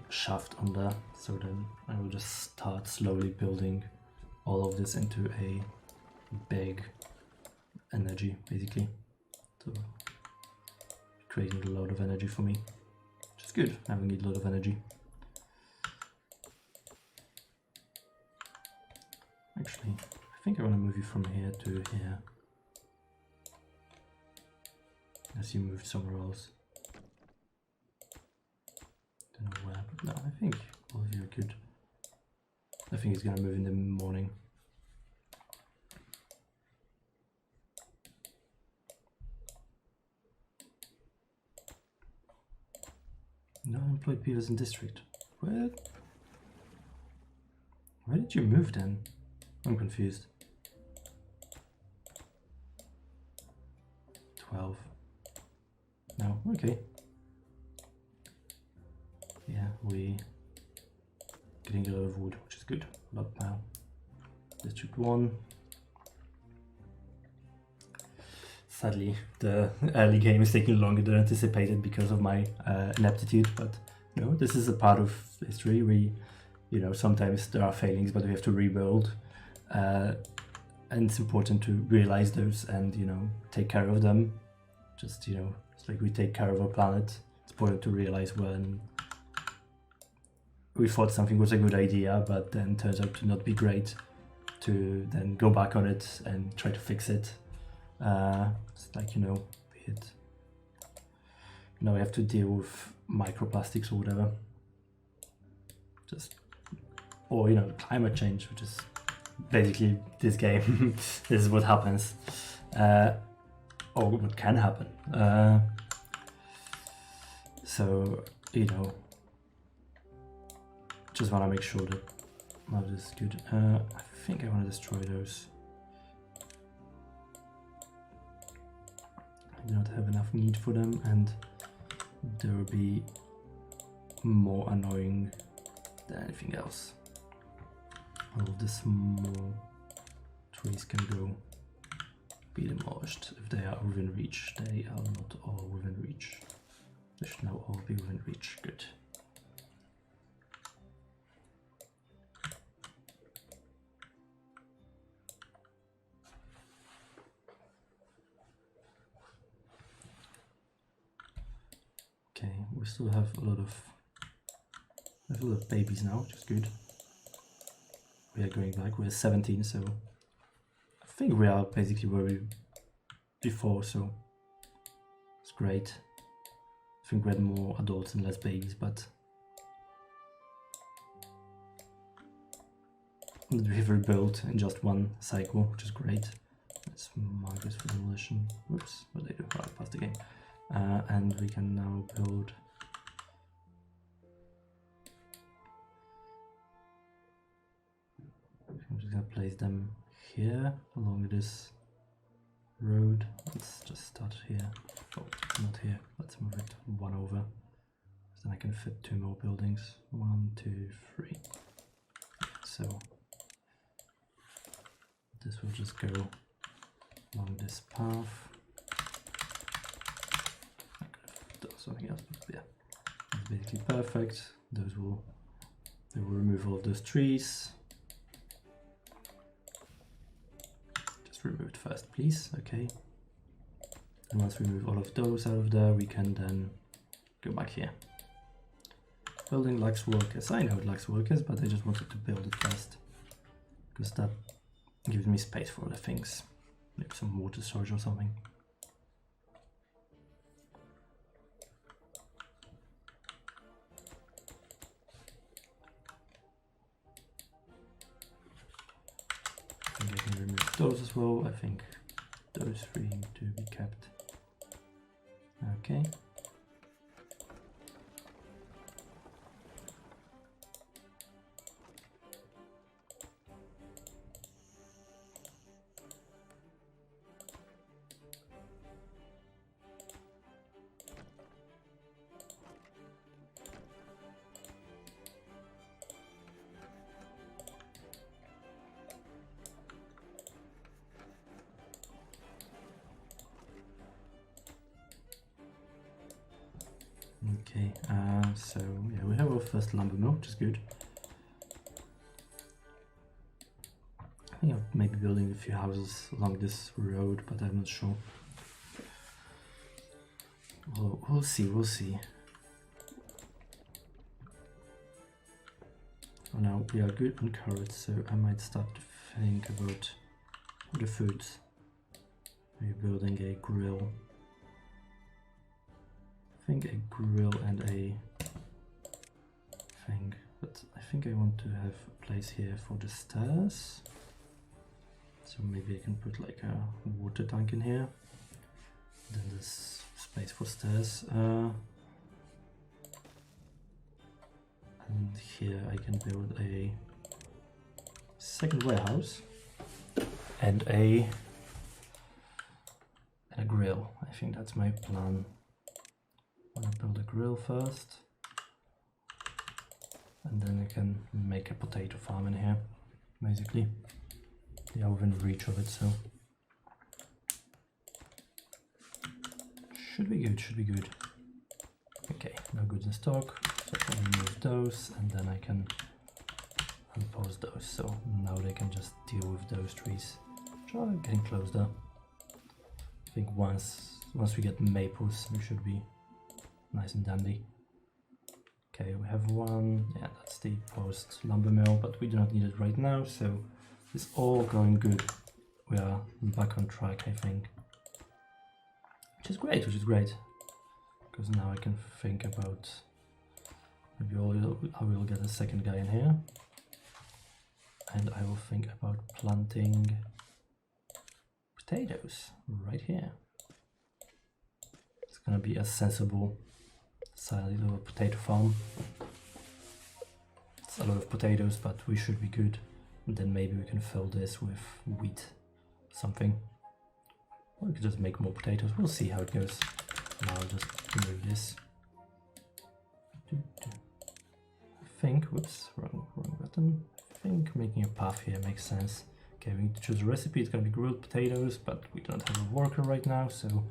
shaft under. So then I will just start slowly building all of this into a big energy, basically. So creating a lot of energy for me, which is good, having a lot of energy. Actually, I think I want to move you from here to here. As you moved somewhere else. Don't know where, but no, I think all of you are good. I think he's gonna move in the morning. No unemployed beavers in district. Where did you move then? I'm confused. 12. No, okay. Yeah, we getting a lot of wood, which is good. Lot now. District 1. Sadly, the early game is taking longer than anticipated because of my ineptitude, but you know, this is a part of history. We, you know, sometimes there are failings, but we have to rebuild, and it's important to realize those and, you know, take care of them. Just, you know, it's like we take care of our planet. It's important to realize when we thought something was a good idea, but then turns out to not be great, to then go back on it and try to fix it. It's like, you know, we have to deal with microplastics or whatever. Or, you know, climate change, which is basically this game. This is what happens. Or what can happen. So, you know, just want to make sure that this is good. I think I want to destroy those. I do not have enough need for them, and they will be more annoying than anything else. All of the small trees can go be demolished if they are within reach. They are not all within reach. They should now all be within reach. Good. Okay, we still have a lot of babies now, which is good. We are going back. We're 17, so I think we are basically where we before, so it's great. I think we had more adults and less babies, but we've rebuilt in just one cycle, which is great. Let's mark this for demolition. Whoops, what did I do? Right, past the game. And we can now build. I'm just gonna place them here along this road. Let's just start here. Oh, not here. Let's move it one over. So then I can fit 2 more buildings. 1, 2, 3. So this will just go along this path. I could have done something else, but yeah, it's basically perfect. They will remove all of those trees. Remove it first, please. Okay, and once we move all of those out of there, we can then go back here. Building lacks workers. I know it lacks workers, but I just wanted to build it first because that gives me space for other things, like some water storage or something. I think I can remove those as well. I think those 3 need to be kept. Okay. Okay, so yeah, we have our first lumber mill, which is good. I think I'll maybe building a few houses along this road, but I'm not sure. We'll see, we'll see. For now, we are good on carrots, so I might start to think about other foods. Maybe building a grill. I think a grill and a thing, but I think I want to have a place here for the stairs. So maybe I can put like a water tank in here. Then there's space for stairs. And here I can build a second warehouse and a grill. I think that's my plan. I'm gonna build a grill first, and then I can make a potato farm in here, basically. They are within reach of it, so should be good, should be good. Okay, no goods in stock, so I can remove those, and then I can unpause those, so now they can just deal with those trees, which are getting closer. I think once we get maples, we should be nice and dandy. Okay, we have one. Yeah, that's the post lumber mill, but we do not need it right now, so It's all going good. We are back on track, I think. Which is great, because now I can think about, maybe I will get a second guy in here, and I will think about planting potatoes right here. It's gonna be a sensible sized little potato farm. It's a lot of potatoes, but we should be good. And then maybe we can fill this with wheat, something. Or we could just make more potatoes. We'll see how it goes. Now I'll just remove this. I think, whoops, wrong button. I think making a path here makes sense. Okay, we need to choose a recipe. It's gonna be grilled potatoes, but we don't have a worker right now, so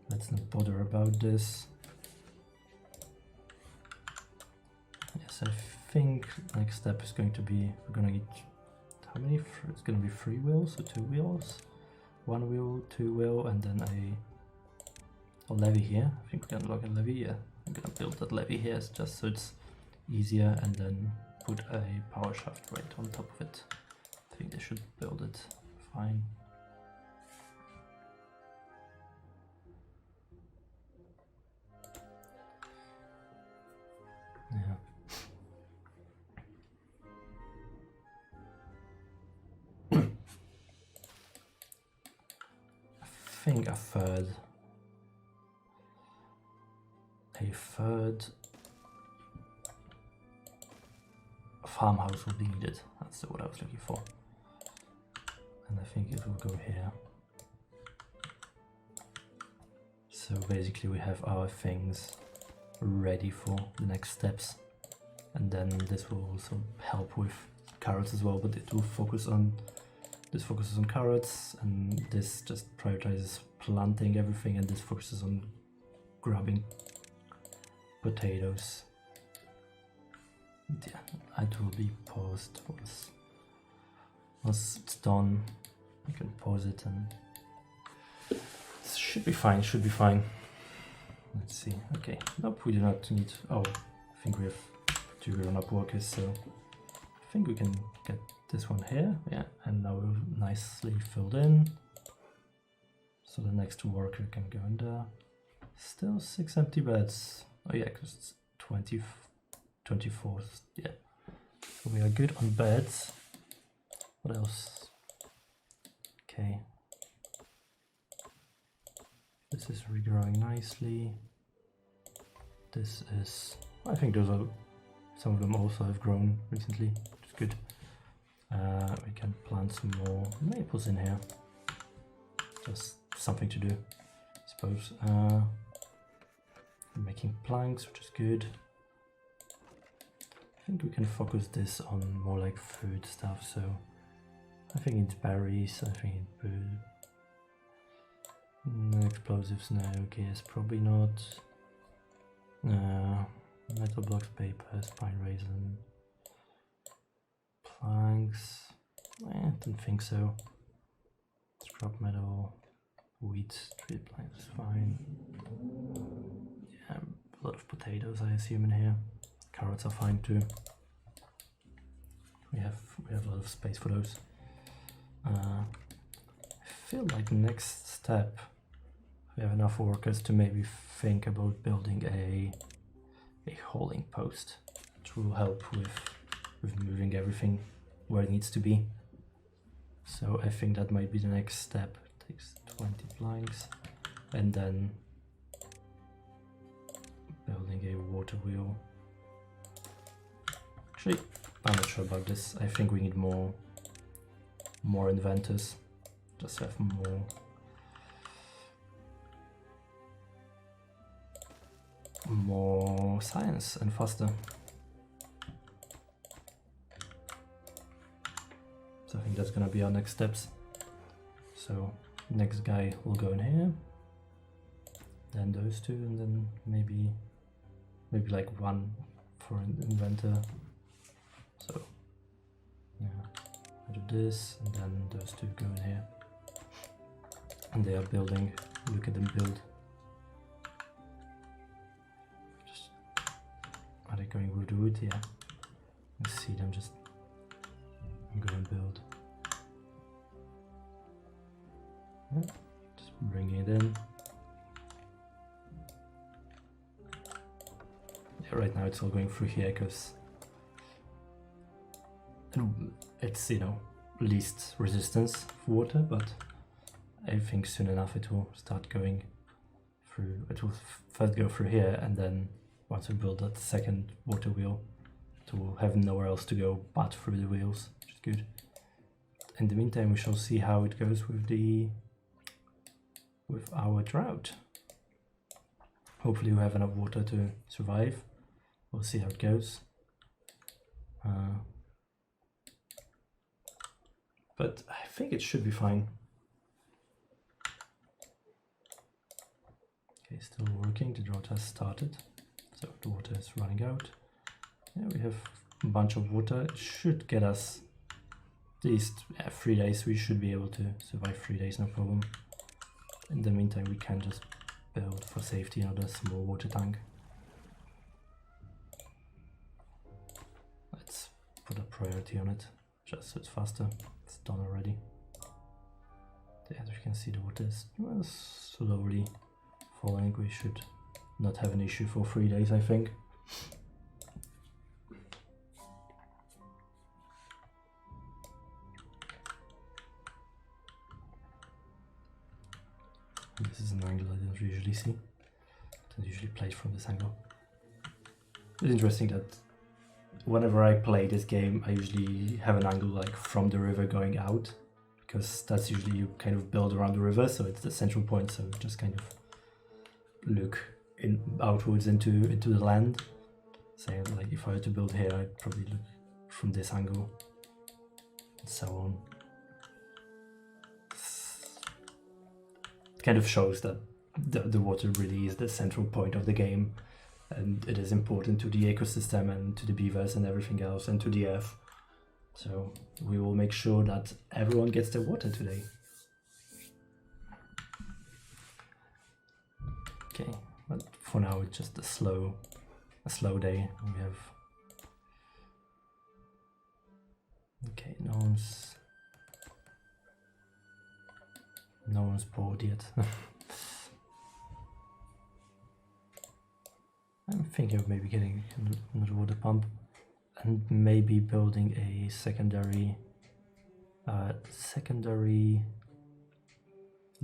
let's not bother about this. Yes, I think next step is going to be, we're gonna get, how many? It's gonna be 3 wheels, so 2 wheels. 1 wheel, 2 wheel, and then a levee here. I think we can unlock a levee, yeah. I'm gonna build that levee here just so it's easier, and then put a power shaft right on top of it. I think they should build it fine. Yeah. I think a third farmhouse will be needed. That's what I was looking for. And I think it will go here. So basically we have our things ready for the next steps. And then this will also help with carrots as well, but it will focus on, this focuses on carrots, and this just prioritizes planting everything, and this focuses on grabbing potatoes. Yeah, it will be paused once it's done. You can pause it and it should be fine, Let's see, okay, nope, we do not need, oh, I think we have 2 grown-up workers, so I think we can get this one here, yeah, and now we're nicely filled in. So the next worker can go in there. Still 6 empty beds. Oh yeah, because it's 24th, yeah. So we are good on beds. What else? Okay. This is regrowing nicely. This is, I think those are, some of them also have grown recently, which is good. We can plant some more maples in here. Just something to do, I suppose. Making planks, which is good. I think we can focus this on more like food stuff, so I think it's berries, I think it's explosives, no, gas probably not. Metal blocks, papers, pine raisin, planks, I don't think so. Scrap metal, wheat, tree planks is fine. Yeah, a lot of potatoes I assume in here. Carrots are fine too. We have a lot of space for those. I feel like next step we have enough workers to maybe think about building a hauling post, which will help with moving everything where it needs to be. So I think that might be the next step. It takes 20 planks, and then building a water wheel. Actually, I'm not sure about this. I think we need more inventors. Just have more science and faster. So I think that's gonna be our next steps. So next guy will go in here, then those two, and then maybe like one for an inventor. So yeah, I do this, and then those two go in here, and they are building. Look at them build. Just, are they going wood to wood? Yeah, I see them just go and build. Just bring it in. Yeah, right now it's all going through here because it's, you know, least resistance for water, but I think soon enough it will start going through. It will first go through here, and then once we build that second water wheel, it will have nowhere else to go but through the wheels, which is good. In the meantime, we shall see how it goes with our drought. Hopefully we have enough water to survive. We'll see how it goes. But I think it should be fine. Okay, still working. The drought has started, so the water is running out. Yeah, we have a bunch of water. It should get us at least 3 days. We should be able to survive 3 days, no problem. In the meantime, we can just build for safety another small water tank. Let's put a priority on it, just so it's faster. It's done already. As you can see, the water is slowly falling. We should not have an issue for 3 days, I think. This is an angle I don't usually see. I don't usually play it from this angle. It's interesting that whenever I play this game, I usually have an angle like from the river going out, because that's usually you kind of build around the river, so it's the central point, so just kind of look outwards into the land. So like if I were to build here, I'd probably look from this angle and so on. It kind of shows that the water really is the central point of the game, and it is important to the ecosystem and to the beavers and everything else and to the earth. So we will make sure that everyone gets their water today. Okay, but for now it's just a slow day. We have, okay, no one's bored yet. I'm thinking of maybe getting another water pump and maybe building a secondary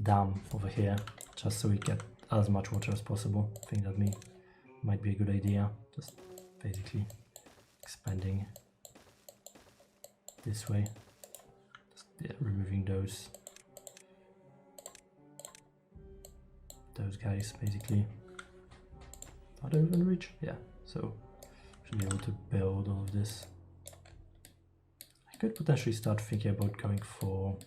dam over here, just so we get as much water as possible. I think that might be a good idea. Just basically expanding this way, just, yeah, removing those guys basically. Are they within reach? Yeah, so should be able to build all of this. I could potentially start thinking about going for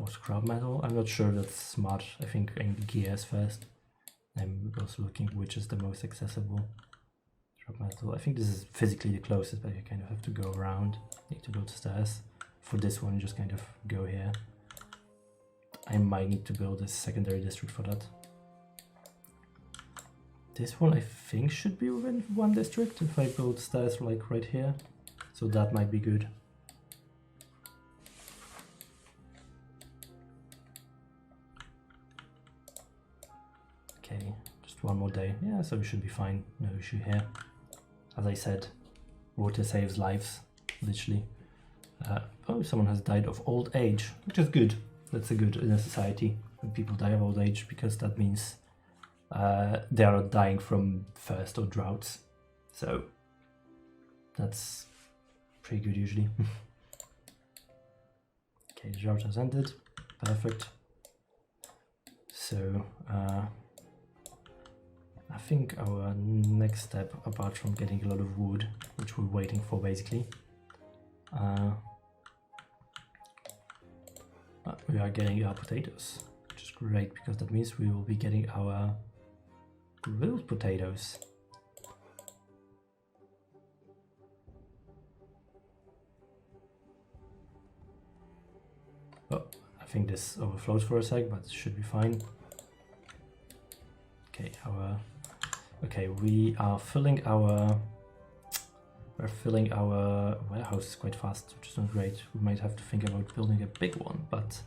scrap metal. I'm not sure that's smart. I think I need gears first. I'm also looking which is the most accessible. Scrap metal. I think this is physically the closest, but you kind of have to go around. Need to build stairs. For this one, just kind of go here. I might need to build a secondary district for that. This one I think should be within one district if I build stairs like right here, so that might be good. Okay, just one more day. Yeah, so we should be fine, no issue here. As I said, water saves lives, literally. Oh, someone has died of old age, which is good. That's a good in a society when people die of old age, because that means they are not dying from thirst or droughts, so that's pretty good usually. Okay, the drought has ended, perfect. So I think our next step, apart from getting a lot of wood, which we're waiting for basically, we are getting our potatoes, which is great because that means we will be getting our grilled potatoes. Oh, I think this overflows for a sec, but it should be fine. Okay, we are filling our warehouse quite fast, which is not great. We might have to think about building a big one, but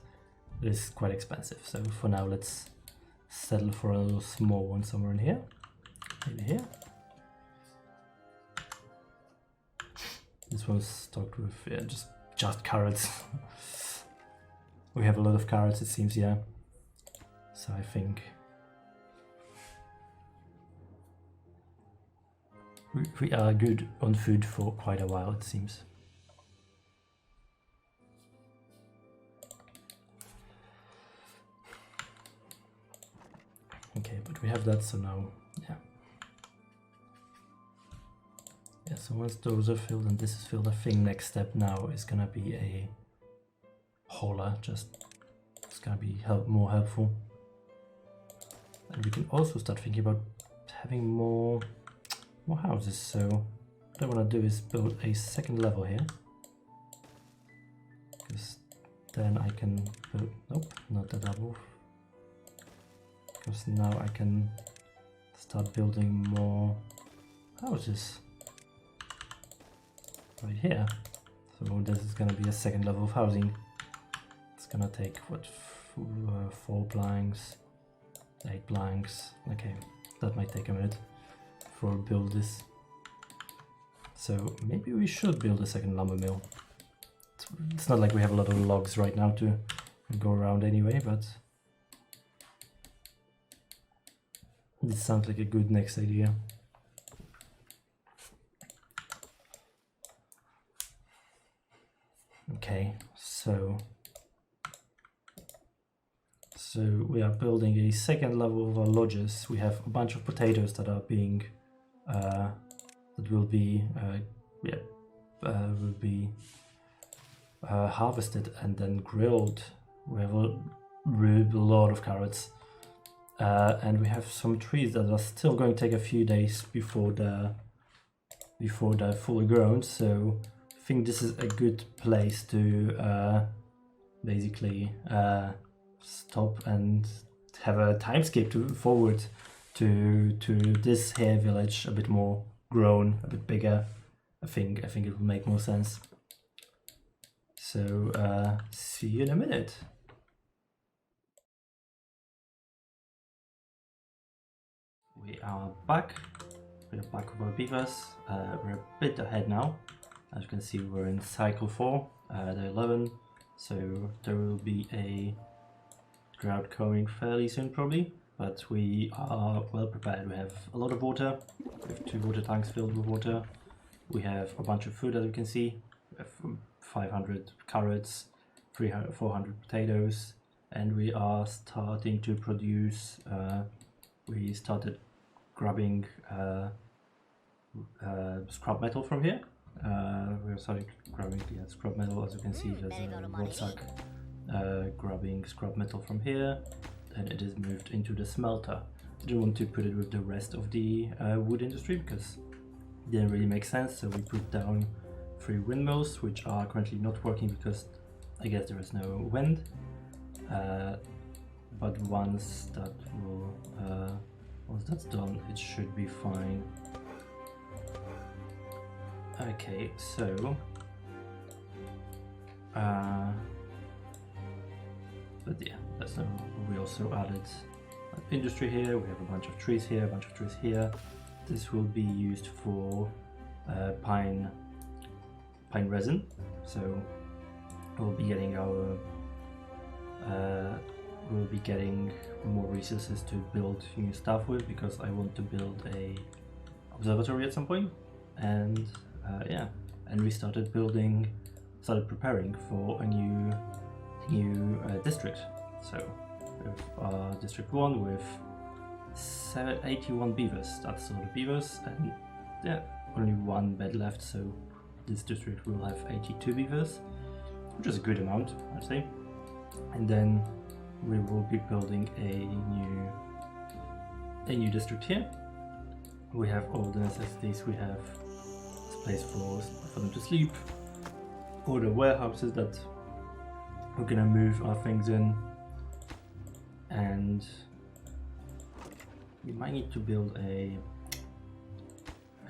is quite expensive. So for now, let's settle for a little small one somewhere in here, maybe here. This one's stocked with just carrots. We have a lot of carrots, it seems, yeah. So I think we are good on food for quite a while, it seems. Okay, but we have that, so now, yeah. Yeah, so once those are filled and this is filled, I think next step now is gonna be a hauler, it's gonna be more helpful. And we can also start thinking about having more houses. So what I want to do is build a second level here, because then I can build, nope, not the double, because now I can start building more houses right here. So this is going to be a second level of housing. It's going to take what, 4 planks, 8 planks. Okay, that might take a minute for build this. So maybe we should build a second lumber mill. It's not like we have a lot of logs right now to go around anyway, but this sounds like a good next idea. Okay, so we are building a second level of our lodges. We have a bunch of potatoes that are being that will be harvested and then grilled. We have a lot of carrots, and we have some trees that are still going to take a few days before they're fully grown. So I think this is a good place to basically stop and have a time skip forward to this here village, a bit more grown, a bit bigger. I think it will make more sense. So see you in a minute. We are back. We're back with our beavers. We're a bit ahead now. As you can see, we're in cycle 4, day 11. So there will be a drought coming fairly soon probably, but we are well prepared. We have a lot of water. We have 2 water tanks filled with water. We have a bunch of food, as you can see. We have 500 carrots, 400 potatoes, and we are starting to produce. We started grabbing scrap metal from here. We're starting grabbing scrap metal, as you can see. There's a rucksack grabbing scrap metal from here, and it is moved into the smelter. I didn't want to put it with the rest of the wood industry because it didn't really make sense, so we put down 3 windmills, which are currently not working because I guess there is no wind. But once that's done, it should be fine. Okay, so but yeah, that's no. We also added industry here. We have a bunch of trees here, a bunch of trees here. This will be used for pine resin. So we'll be getting more resources to build new stuff with, because I want to build a observatory at some point, and yeah, and we started preparing for a new district. So with district 1 with 81 beavers. That's a lot of beavers, and yeah, only 1 bed left. So this district will have 82 beavers, which is a good amount, I'd say. And then we will be building a new district here. We have all the necessities. We have a place for them to sleep, all the warehouses that we're gonna move our things in, and we might need to build a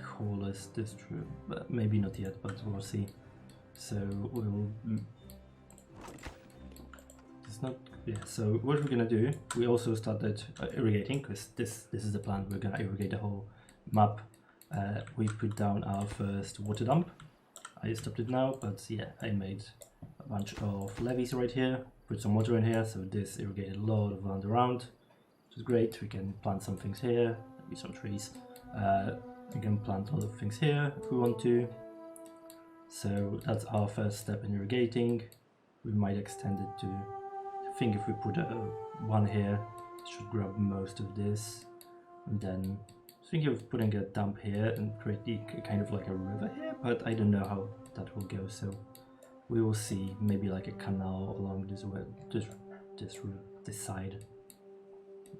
haulers district, but maybe not yet, but we'll see. So we'll it's not. Yeah. So what we're gonna do? We also started irrigating because this is the plan. We're gonna irrigate the whole map. We put down our first water dump. I stopped it now, but yeah, I made a bunch of levees right here. Put some water in here, so this irrigated a lot of land around, which is great. We can plant some things here, maybe some trees. We can plant a lot of things here if we want to. So that's our first step in irrigating. We might extend it to, I think if we put one here, it should grab most of this. And then thinking of putting a dump here and create kind of like a river here, but I don't know how that will go, so we will see. Maybe like a canal along this way, this side.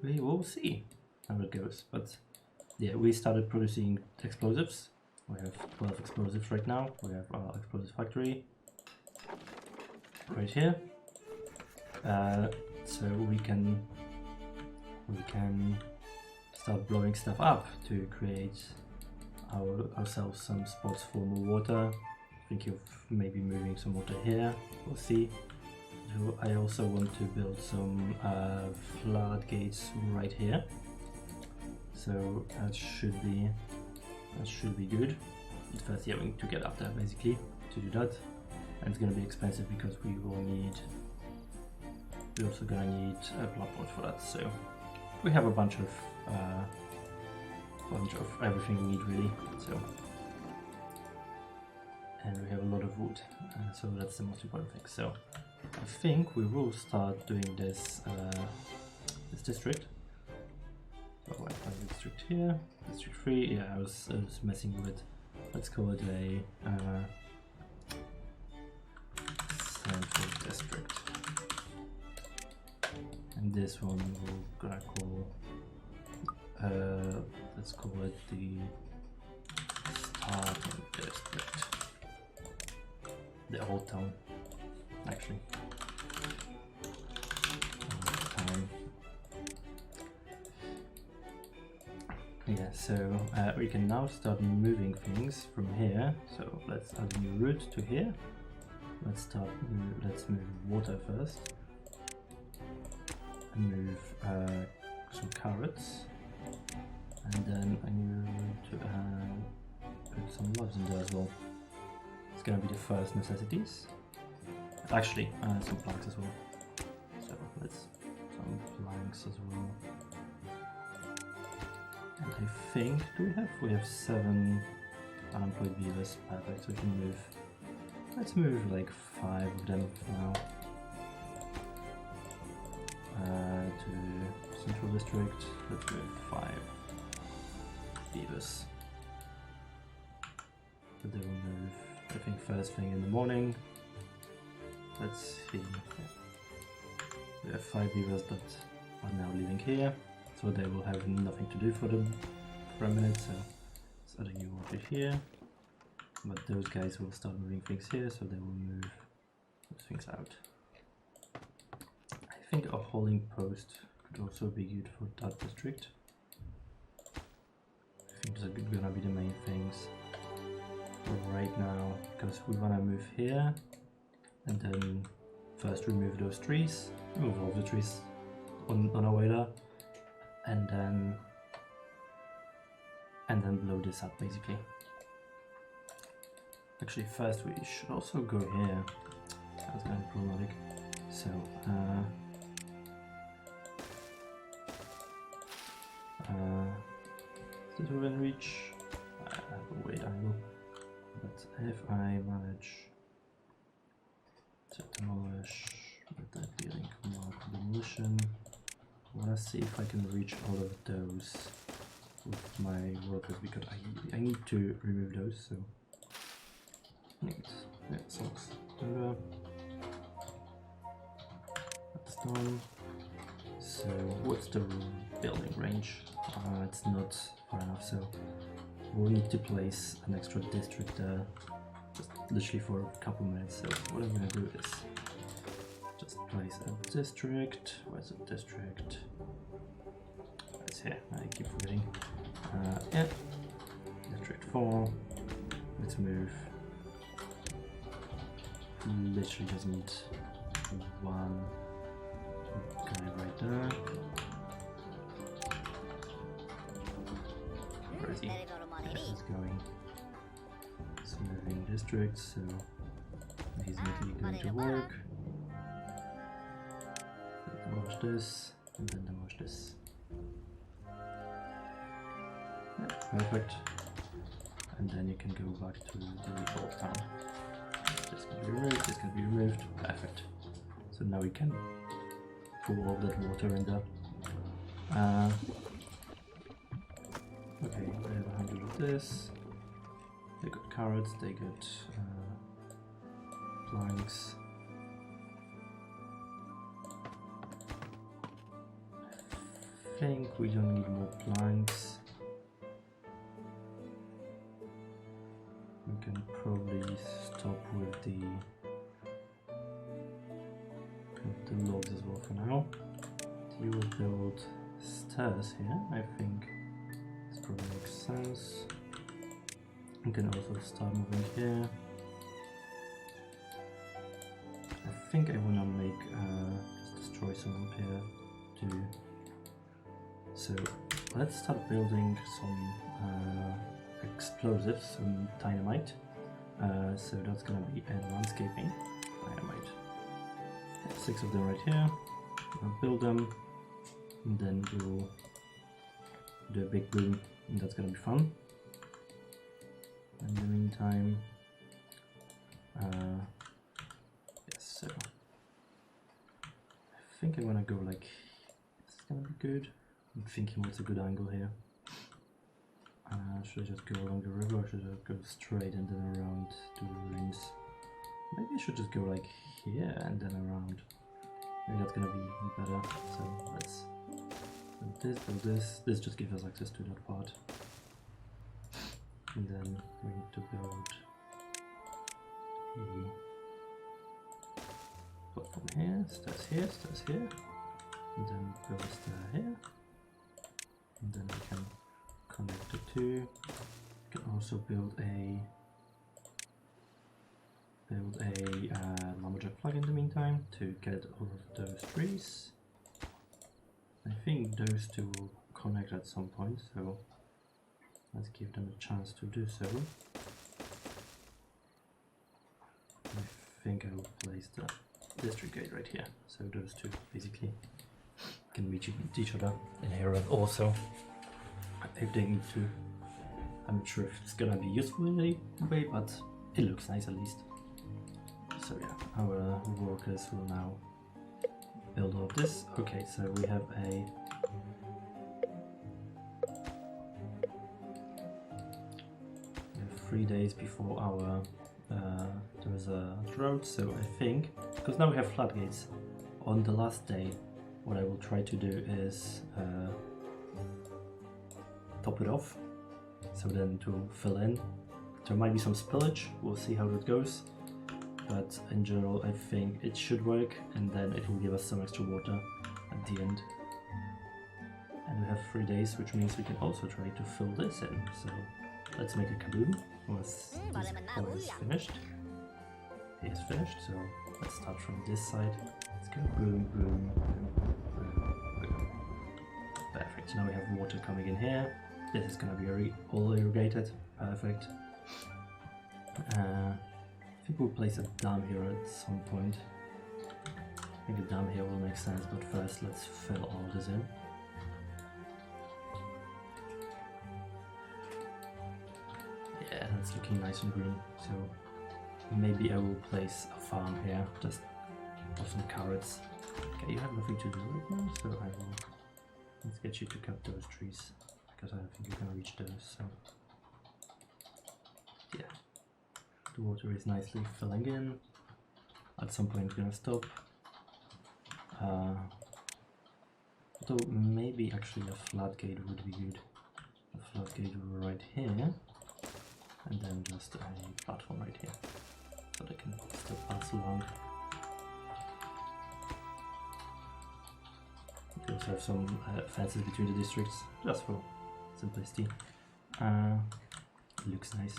We will see how it goes, but yeah, we started producing explosives. We have 12 explosives right now. We have our explosive factory right here, so we can start blowing stuff up to create ourselves some spots for more water. Thinking of maybe moving some water here. We'll see. So I also want to build some floodgates right here. So that should be good. But first, yeah, we need to get up there basically to do that, and it's gonna be expensive because we're also gonna need a platform for that. So we have a bunch of everything we need really. So, and we have a lot of wood, so that's the most important thing. So I think we will start doing this this district. So I have district here, district 3. Yeah, I was messing with. Let's call it a central district, and this one we're gonna call. Let's call it the starting district. The old town, actually. Old town. Yeah, so we can now start moving things from here. So let's add a new route to here. Let's move water first. And move some carrots. And then I need to put some loves in there as well. It's gonna be the first necessities. Actually, some planks as well. So let's some planks as well. And I think we have 7 unemployed beavers. Perfect. So we can move. Let's move like 5 of them for now. To central district. Let's move 5 beavers. So they will move, I think, first thing in the morning. Let's see. We have 5 beavers that are now living here, so they will have nothing to do for them for a minute. So let's add a new water here. But those guys will start moving things here, so they will move those things out. I think a holding post could also be good for that district. I think those are gonna be the main things for right now, because we wanna move here, and then first remove those trees, remove all the trees on our way there, and then blow this up basically. Actually, first we should also go here. That's kind of problematic. So, is this within reach? I have a weight angle. But if I manage to demolish with that dealing command demolition, I want to see if I can reach all of those with my workers, because I need to remove those. So. Yeah, socks. That's done. So what's the building range? It's not far enough, so we'll need to place an extra district there, just literally for a couple minutes. So what I'm gonna do is just place a district. Where's the district? It's here. I keep forgetting. Yeah, district 4. Let's move. Literally just need one district, so he's immediately going to work. Demolish this, and then demolish this. Yeah, perfect. And then you can go back to the default town. This can be removed, this can be removed. Perfect. So now we can pour all that water in there. Okay, they have 100 of this. They got carrots, they got planks. I think we don't need more planks. We can probably stop with the logs as well for now. You will build stairs here, I think this probably makes sense. You can also start moving here. I think I want to make just destroy some up here too. So let's start building some explosives, some dynamite. So that's gonna be a landscaping dynamite. 6 of them right here. We'll build them, and then we'll do a big boom, and that's gonna be fun. In the meantime, yes, so I think I wanna go like this is gonna be good. I'm thinking what's a good angle here. Should I just go along the river, or should I go straight and then around to the ruins? Maybe I should just go like here and then around. Maybe that's gonna be better. So let's build this, build this. This just gives us access to that part. And then we need to build the platform here, stairs here, stairs here. And then build a stair here. And then we can connect the two. We can also build a lumberjack plug in the meantime to get all of those trees. I think those two will connect at some point, so let's give them a chance to do so. I think I will place the district gate right here, so those two basically can reach each other in here also. If they need to. I'm not sure if it's gonna be useful in any way, but it looks nice at least. So yeah, our workers will now build all of this. Okay, so we have 3 days before our there is a drought, so I think, because now we have floodgates, on the last day what I will try to do is top it off, so then to fill in. There might be some spillage, we'll see how that goes, but in general I think it should work, and then it will give us some extra water at the end. And we have 3 days, which means we can also try to fill this in. So let's make a kaboom once this part is finished. It is finished, so let's start from this side. Let's go boom, boom, boom, boom, boom. Perfect, so now we have water coming in here. This is gonna be all irrigated. Perfect. I think we'll place a dam here at some point. I think a dam here will make sense, but first let's fill all this in. Yeah, that's looking nice and green. So maybe I will place a farm here, just for some carrots. Okay, you have nothing to do right now, so I will. Let's get you to cut those trees, because I don't think you're gonna reach those. So yeah, the water is nicely filling in. At some point it's gonna stop. Though maybe actually a floodgate would be good. A floodgate right here, and then just a platform right here, so they can still pass along. We also have some fences between the districts, just for simplicity. It looks nice.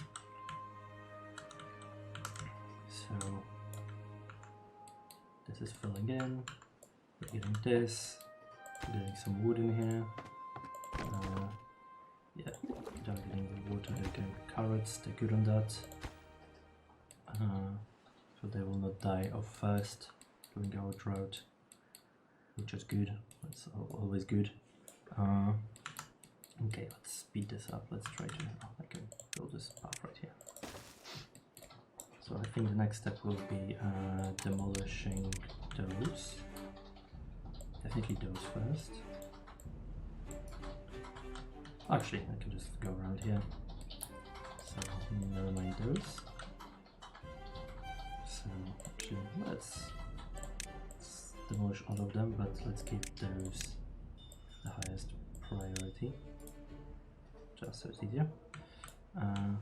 So this is filling in. We're getting this. We're getting some wood in here. Yeah, without getting the water, they're getting carrots. They're good on that. so they will not die of thirst during our drought, which is good. That's always good. Okay, let's speed this up. Let's try to. Oh, I can build this path right here. So I think the next step will be demolishing those. Definitely those first. Actually, I can just go around here. So never mind those. So actually, let's demolish all of them, but let's keep those the highest priority, just so it's easier. And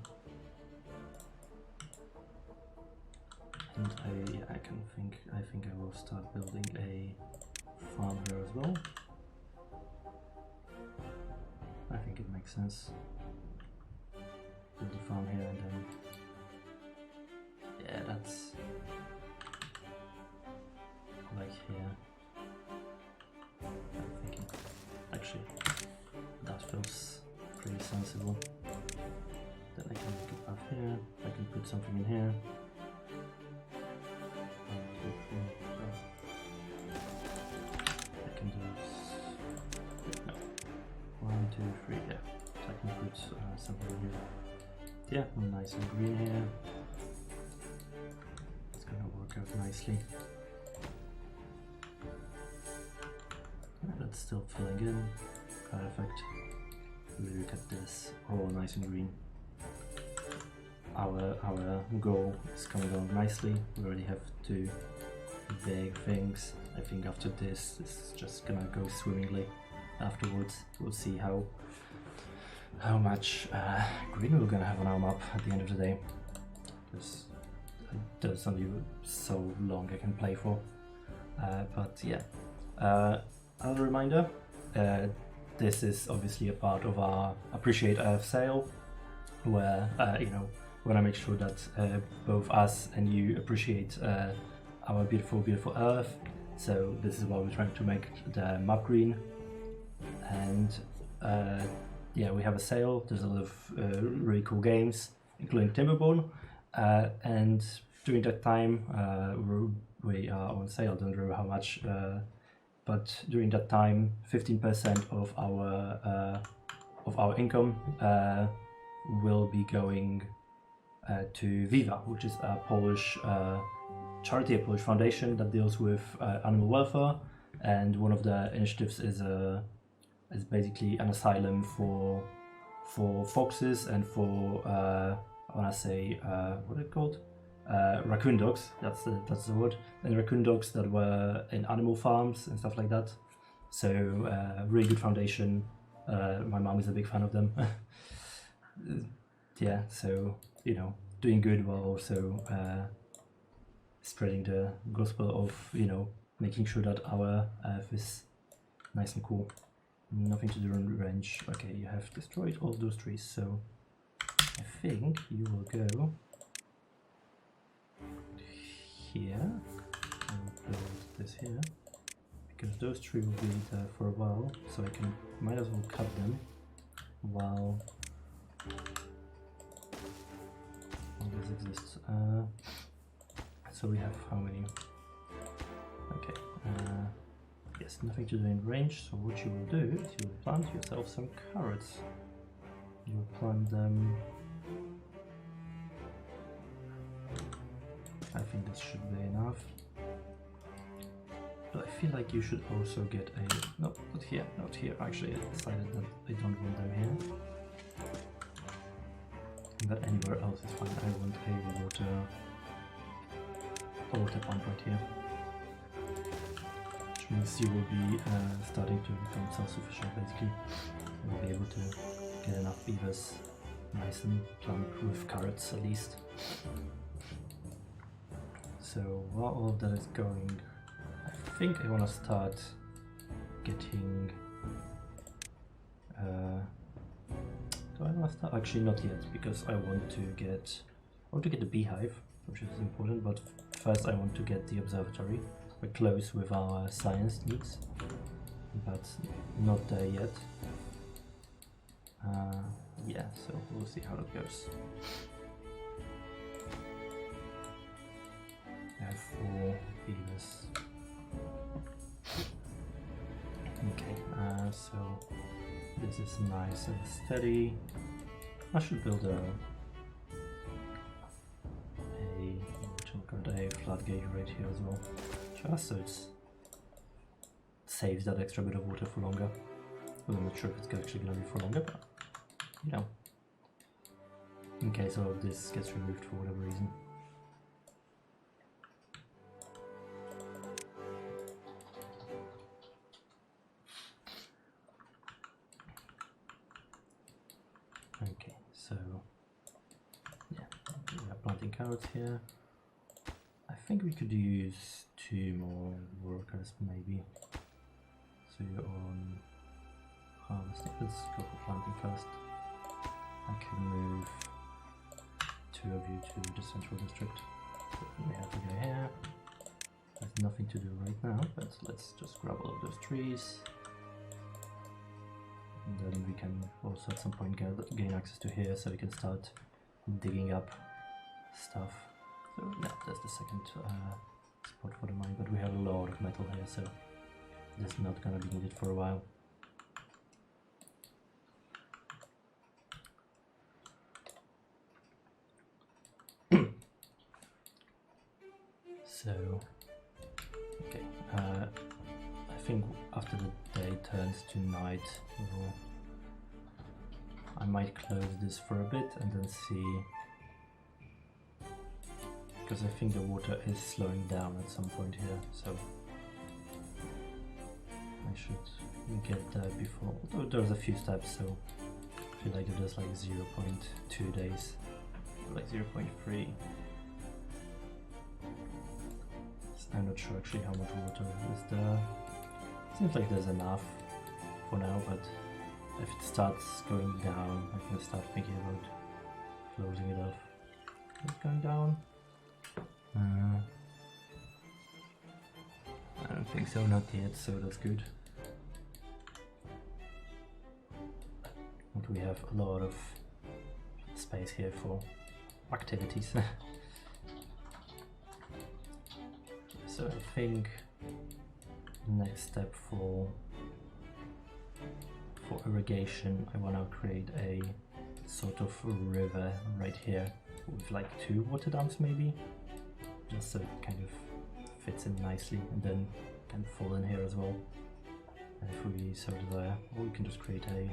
I think I will start building a farm here as well. I think it makes sense. Build a farm here and then, yeah, that's like here. I'm thinking, actually, that feels pretty sensible. Then I can make a path here. I can put something in here. 1, 2, 3. I can do no. 1, 2, 3. Yeah. So I can put something in here. Yeah, nice and green here. It's gonna work out nicely. That's still filling in. Perfect. Look at this. Oh, nice and green. Our goal is coming along nicely. We already have 2 big things. I think after this, it's just gonna go swimmingly. Afterwards, we'll see how much green we're gonna have on our map at the end of the day. Because there's only so long I can play for. But yeah. Another reminder, this is obviously a part of our Appreciate Earth sale, where you know, we're gonna make sure that both us and you appreciate our beautiful, beautiful Earth. So this is why we're trying to make the map green, and yeah, we have a sale. There's a lot of really cool games, including Timberborn, and during that time we are on sale. I don't remember how much. But during that time, 15% of our income will be going to Viva, which is a Polish charity, a Polish foundation that deals with animal welfare. And one of the initiatives is basically an asylum for foxes and for I wanna say what are they called? Raccoon dogs, that's the word, and raccoon dogs that were in animal farms and stuff like that. So really good foundation. My mom is a big fan of them. Yeah, so you know, doing good while also spreading the gospel of, you know, making sure that our earth is nice and cool. Nothing to do on range. Okay, you have destroyed all those trees, so I think you will go here. I will build this here because those trees will be there for a while, so I can might as well cut them while this exists. So we have how many? Okay. Yes, nothing to do in range. So what you will do is you will plant yourself some carrots. You will plant them. I think this should be enough. But I feel like you should also get a... No, not here, not here. Actually, I decided that I don't want them here. But anywhere else is fine. I want a water pump right here. Which means you will be starting to become self-sufficient basically. You'll be able to get enough beavers nice and plump with carrots at least. So while all of that is going, I think I want to start getting... do I want to start? Actually not yet, because I want to get the beehive, which is important, but first I want to get the observatory. We're close with our science needs, but not there yet. Yeah, so we'll see how it goes. beavers. Okay, so this is nice and steady. I should build a floodgate right here as well, just so it saves that extra bit of water for longer. Well, I'm not sure if it's actually going to be for longer, but you know, in case all of this gets removed for whatever reason. Okay, so yeah, we are planting carrots here. I think we could use 2 more workers maybe. So you're on harvesting. Let's go for planting first. I can move 2 of you to the central district. So we have to go here. There's nothing to do right now, but let's just grab all of those trees. And then we can also at some point gain access to here, so we can start digging up stuff. So yeah, that's the second spot for the mine, but we have a lot of metal here, so this is not gonna be needed for a while. So, okay, I think after the day turns to night, I might close this for a bit and then see, because I think the water is slowing down at some point here, so I should get that before, although there's a few steps, so I feel like there's like 0.2 days, or like 0.3. I'm not sure actually how much water is there. Seems like there's enough for now, but if it starts going down, I can start thinking about closing it off. It's going down. I don't think so, not yet, so that's good. But we have a lot of space here for activities. So I think next step for irrigation, I want to create a sort of river right here with like 2 water dams maybe, just so it kind of fits in nicely, and then can fall in here as well. And if we so desire, or we can just create a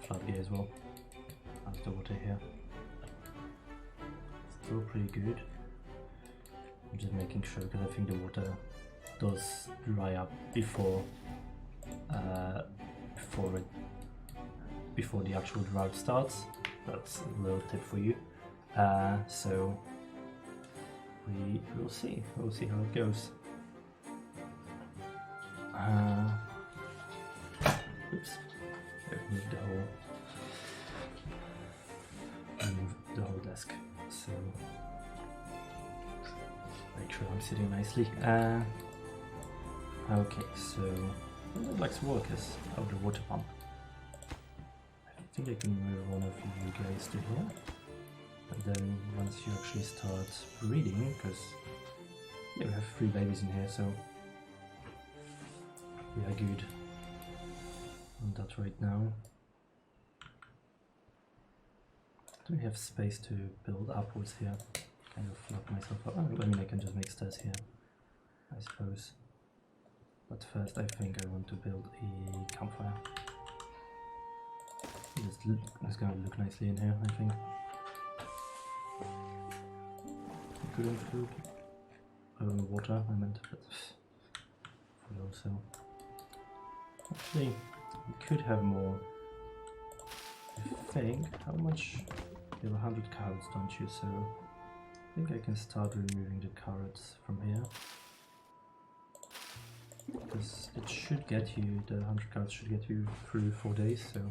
floodgate as well as the water here. Still pretty good. I'm just making sure, because I think the water does dry up before the actual drought starts. That's a little tip for you. So we'll see. We'll see how it goes. Oops. I've moved the whole desk. So make sure I'm sitting nicely. Okay, so what I'd like to work is the water pump. I think I can move one of you guys to here. And then once you actually start breeding, because yeah, we have 3 babies in here, so we are good on that right now. Do we have space to build upwards here? Kind of lock myself up. I mean, I can just make stairs here, I suppose. But first, I think I want to build a campfire. It's gonna look nicely in here, I think. Good on food. Water, I meant, but food also. Actually, we could have more. I think, how much? You have 100 carrots, don't you? So I think I can start removing the carrots from here. Because it should get you, the 100 carrots should get you through 4 days, so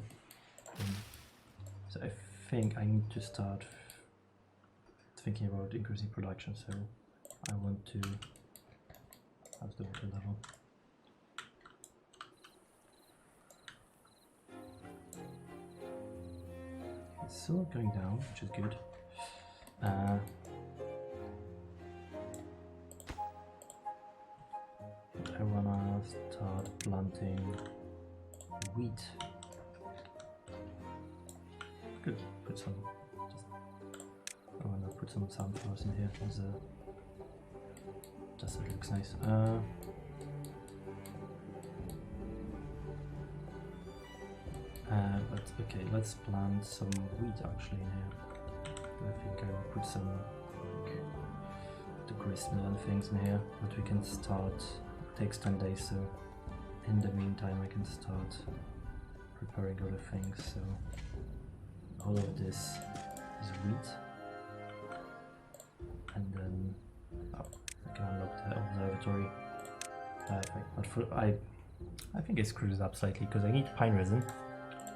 I think I need to start thinking about increasing production, so I want to have the water level. It's still going down, which is good. I wanna start planting wheat. Could put some. I wanna put some sunflowers in here as a. Just so it looks nice. But okay, let's plant some wheat actually in here. I think I will put some like, the gristmill and things in here, but we can start. It takes 10 days, so in the meantime I can start preparing other things. So all of this is wheat, and then I can unlock the observatory. Perfect. But for I think it screws up slightly because I need pine resin.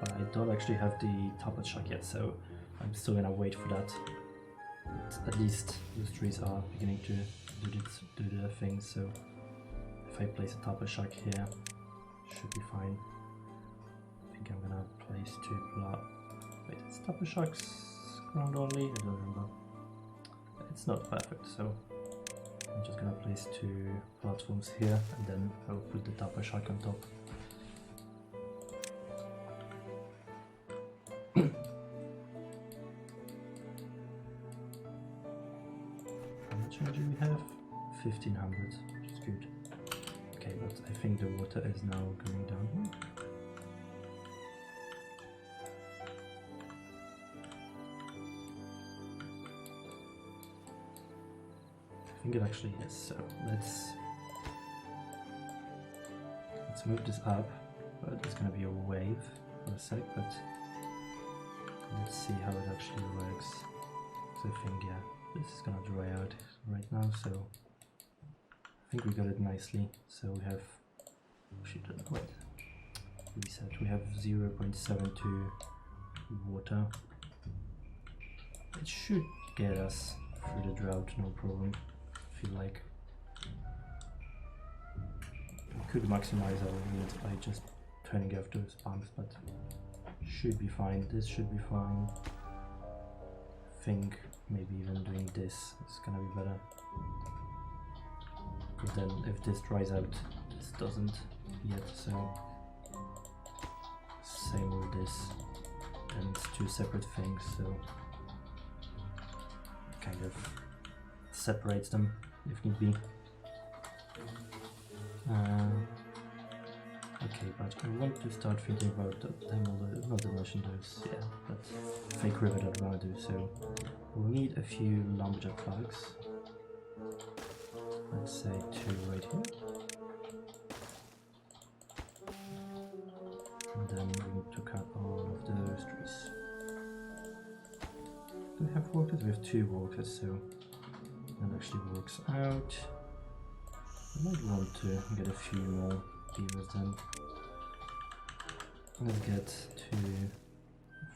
But I don't actually have the top shack yet, so I'm still gonna wait for that. But at least those trees are beginning to do their thing, so if I place a top shack here, should be fine. I think I'm gonna place two wait, it's top shacks ground only? I don't remember. It's not perfect, so I'm just gonna place two platforms here and then I'll put the top shack on top. How much energy we have? 1500, which is good. Okay, but I think the water is now going down here. I think it actually is, so let's move this up, but it's gonna be a wave for a sec, but let's see how it actually works. So I think, yeah, this is gonna dry out right now, so I think we got it nicely. So we have, wait, reset, we have 0.72 water. It should get us through the drought, no problem. I feel like we could maximize our needs by just turning off those pumps, but should be fine. This should be fine. I think maybe even doing this is gonna be better. But then if this dries out, this doesn't yet, so same with this. And it's two separate things, so kind of separates them if need be. Okay, but I want to start thinking about not demolition those, yeah, but fake river that I want to do, so we'll need a few lumberjack flags. Let's say two right here. And then we need to cut all of those trees. Do we have walkers? We have two walkers, so that actually works out. I might want to get a few more beavers then. Let's get to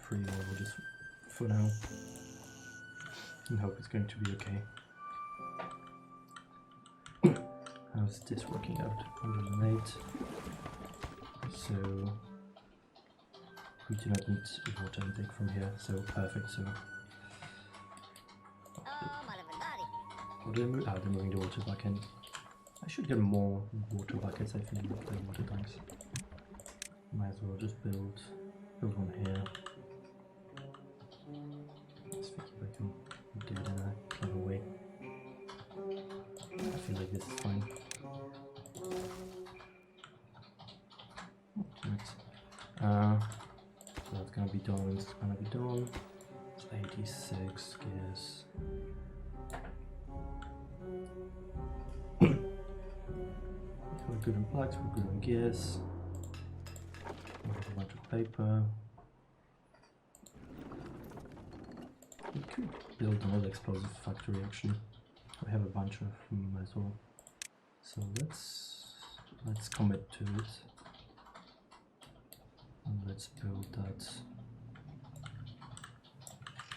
3 more just for now. And hope it's going to be okay. How's this working out? 108. So we do not need water intake from here, so perfect. So they're moving the water back in. I should get more water buckets, I think, like water tanks. Might as well just build one here. Let's think if I can do it in a clever way. I feel like this is fine. So that's gonna be done, it's gonna be done. It's 86 gears. We're good on blacks, we're good on gears. We have a bunch of paper. We could build another explosive factory actually. We have a bunch of them as well. So let's commit to it. And let's build that.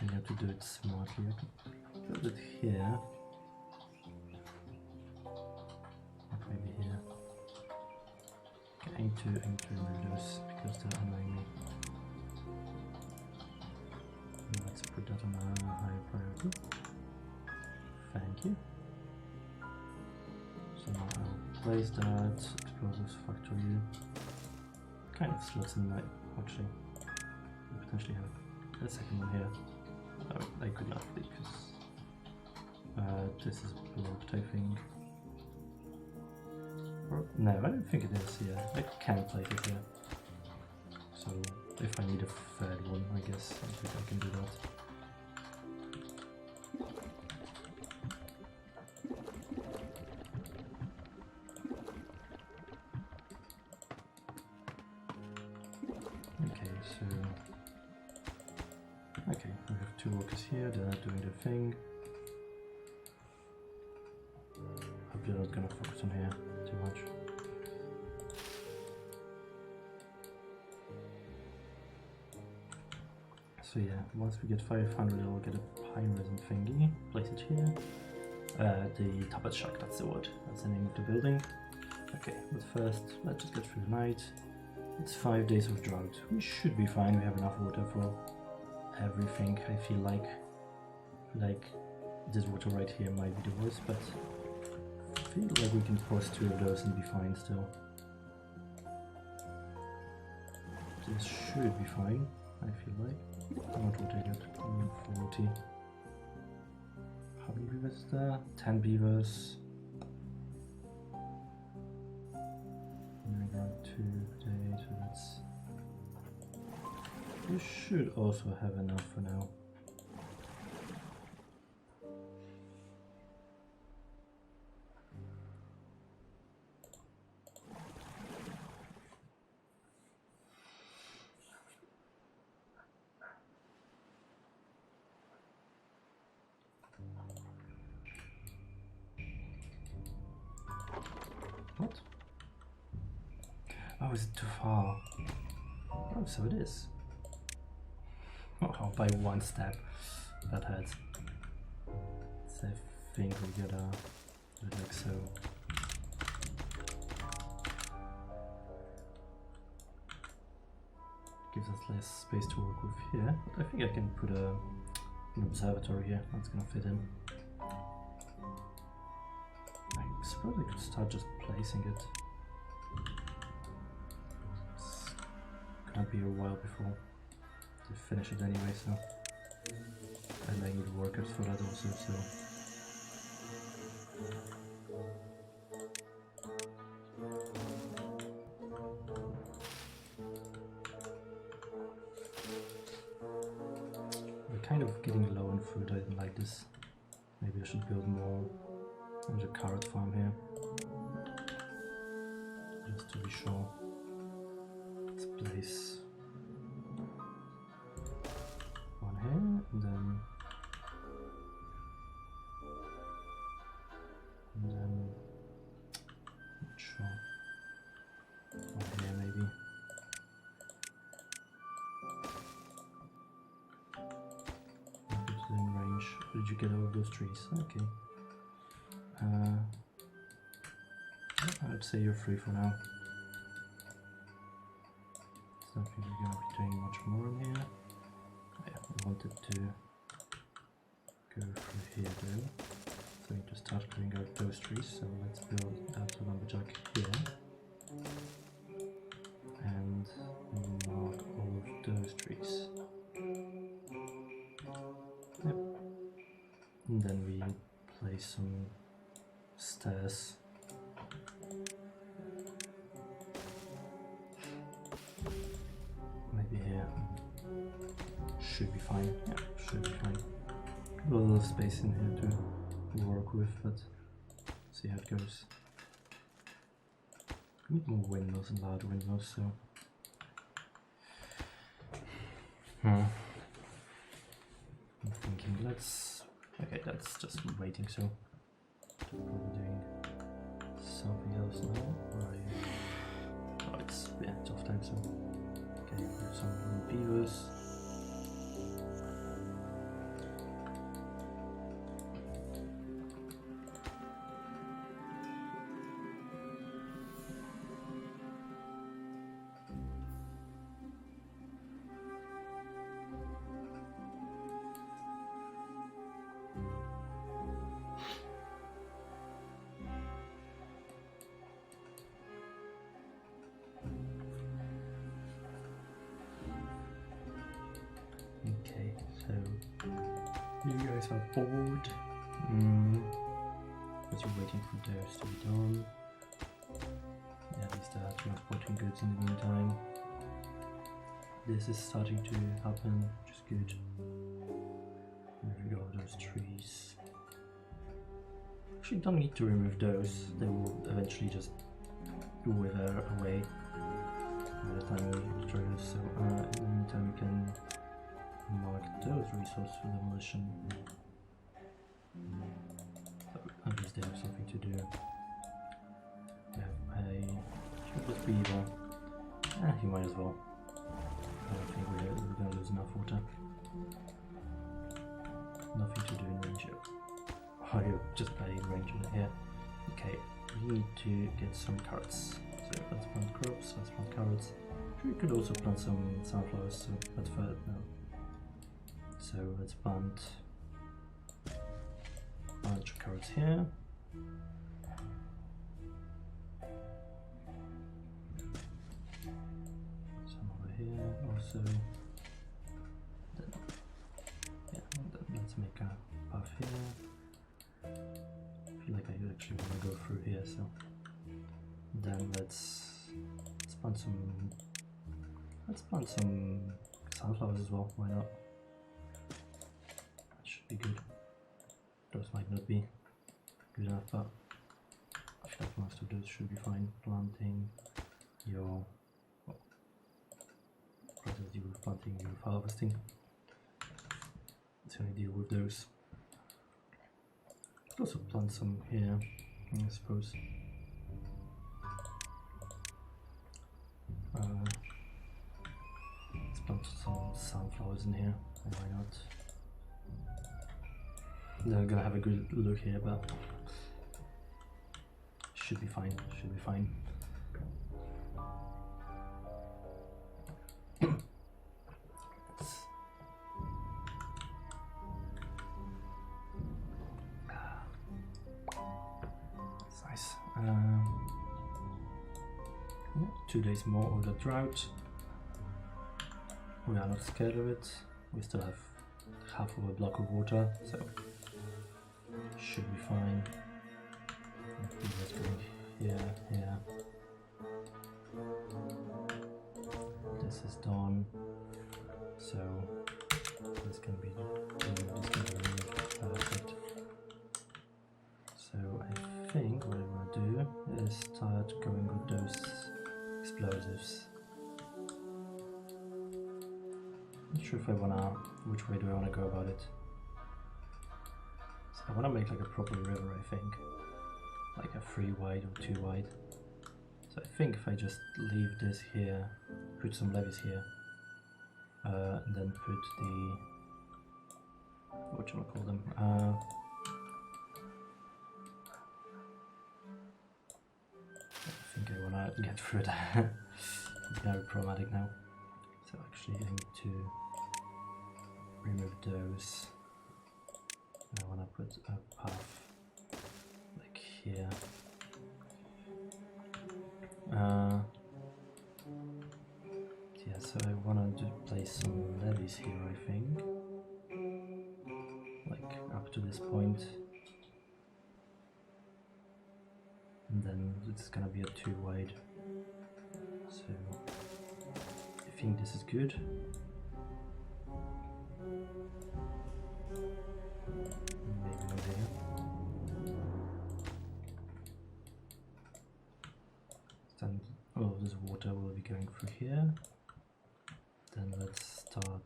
We have to do it smartly. I can build it here. Maybe here. I need to remove those because they're annoying me. Let's put that on a higher priority. Thank you. So now I'll place that explosives factory. Kind of slots in my actually. I potentially have a second one here. I could not because this is blocked, I think. Or, no, I don't think it is. Yeah, I can place it here. So if I need a third one, I guess I think I can do that. Okay, we have two workers here, they're not doing their thing. Hope they're not gonna focus on here too much. So yeah, once we get 500 I'll get a pine resin thingy, place it here. The Tapas Shack, that's the word, that's the name of the building. Okay, but first, let's just get through the night. It's 5 days of drought. We should be fine, we have enough water for everything. I feel like this water right here might be the worst, but I feel like we can post 2 of those and be fine still. This should be fine, I feel like. Not what I got, 40. How many beavers is there? 10 beavers. Around 2 days, so that's... You should also have enough for now. What? Oh, is it too far? Oh, so it is. Oh, by 1 step. That hurts. So I think we gotta do it like so. Gives us less space to work with here. But I think I can put an observatory here. That's gonna fit in. I suppose I could start just placing it. It's gonna be a while before to finish it anyway, so and I need workers for that also, so we're kind of getting low on food. I didn't like this. Maybe I should build more. There's a carrot farm here, just to be sure. Let's place one here, and then not sure, one here maybe. Maybe it's in range. Did you get all of those trees? Okay. I'd say you're free for now. Don't think we're gonna be doing much more in here. Yeah, we wanted to go through here though. So we just start clearing out those trees, so let's build out a lumberjack here. And mark all of those trees. Yep. And then we place some stairs. Maybe here. Should be fine. Yeah, should be fine. A lot of space in here to work with, but see how it goes. Need more windows and large windows, so. I'm thinking let's. Okay, that's just waiting, so. Probably doing something else now. Where are you? Oh, it's off time, so. Okay, we have some beavers. board. Because we're waiting for those to be done. Yeah, at least they're transporting goods in the meantime. This is starting to happen, which is good. Remove all those trees. Actually, don't need to remove those. They will eventually just wither away by the time we destroy those. So in the meantime, we can mark those resources for demolition. So at least they have something to do. We have a shootless beaver. He might as well. I don't think we're going to lose enough water. Nothing to do in range. Oh, you're just playing range in here. Okay, we need to get some carrots. So let's plant crops, let's plant carrots. We could also plant some sunflowers, so that's fair now. So let's plant a bunch of carrots here. Some over here also. Then, yeah, then let's make a path here. I feel like I actually want to go through here, so then let's plant some sunflowers as well, why not? That should be good. Those might not be good enough, but I feel like most of those should be fine. Planting your process deal with planting, deal with harvesting. Let's only deal with those. Also plant some here, I suppose. Let's plant some sunflowers in here, why not? They're gonna have a good look here, but should be fine, should be fine. Nice. 2 days more of the drought. We are not scared of it. We still have half of a block of water, so should be fine. Beavers going here, here. This is done, so this can be removed. Perfect. So I think what I want to do is start going with those explosives. Not sure if I wanna, which way do I wanna go about it. So I wanna make like a proper river, I think. Like a 3 wide or 2 wide. So I think if I just leave this here, put some levees here, and then put the, whatchamacall them, I think I wanna get through that. It's very problematic now. So actually I need to remove those. I want to put a path like here. Yeah, so I want to place some levees here, I think. Like up to this point. And then it's gonna be a 2 wide. So I think this is good. Maybe not here. Then all of this water will be going through here. Then let's start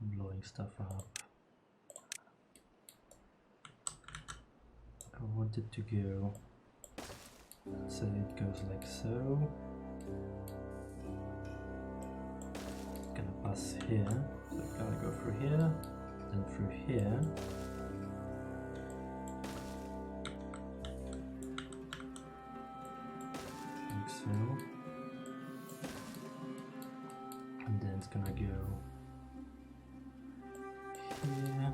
blowing stuff up. I want it to go, so it goes like so. It's gonna pass here, so it's gonna go through here, then through here. Like so. And then it's gonna go here.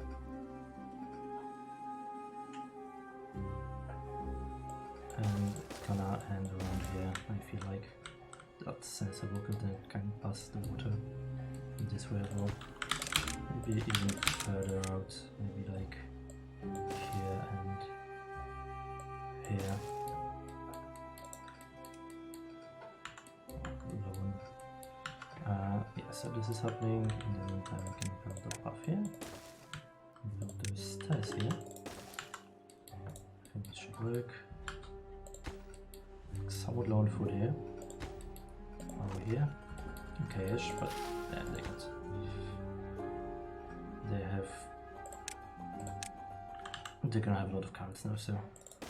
And it's gonna end around here. I feel like that's sensible because then it can pass the water this way as well. Maybe even further out, maybe like here and here. Yeah, so this is happening. In the meantime, we can build a path here. Build those stairs here. I think this should work. Somewhat low on food here. Over here. Okay-ish, but yeah, they're gonna have a lot of carrots now, so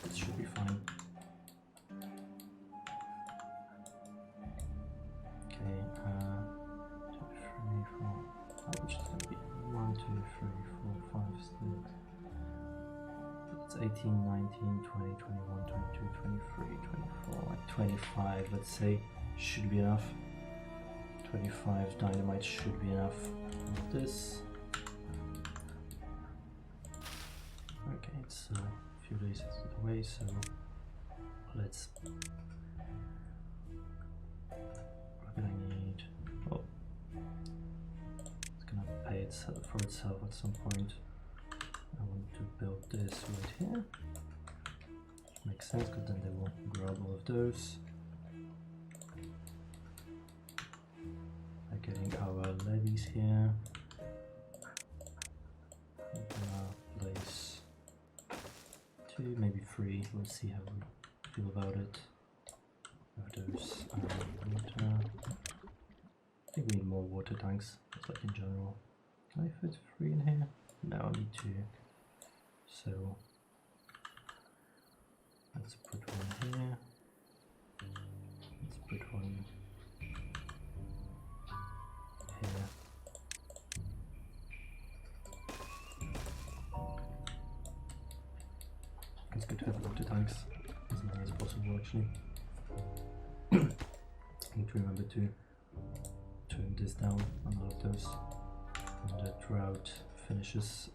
this should be fine. Okay, 2, 3, 4, which is gonna be 1, 2, 3, 4, 5, 6. It's 18, 19, 20, 21, 22, 23, 24, like 25, let's say, should be enough. 25 dynamite should be enough. This. Okay, it's a few days away, so let's. We're gonna need. Oh, it's gonna pay itself for itself at some point. I want to build this right here. Makes sense, because then they will grab all of those. By getting our levees here. We're gonna place 2, maybe 3. Let's see how we feel about it. Of those water. I think we need more water tanks, just like in general. Can I fit 3 in here? No, I need 2. So let's put 1 here. Let's put 1 here. It's good to have water tanks, as many as possible actually. I need to remember to turn this down on all of those when the drought finishes.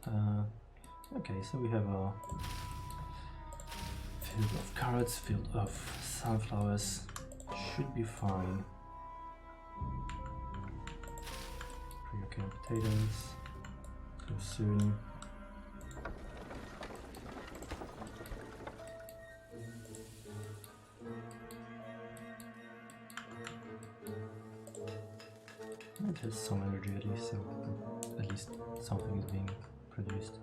Okay, so we have a field of carrots, field of sunflowers, should be fine. Okay, potatoes, so soon. It has some energy at least, so at least something is being produced.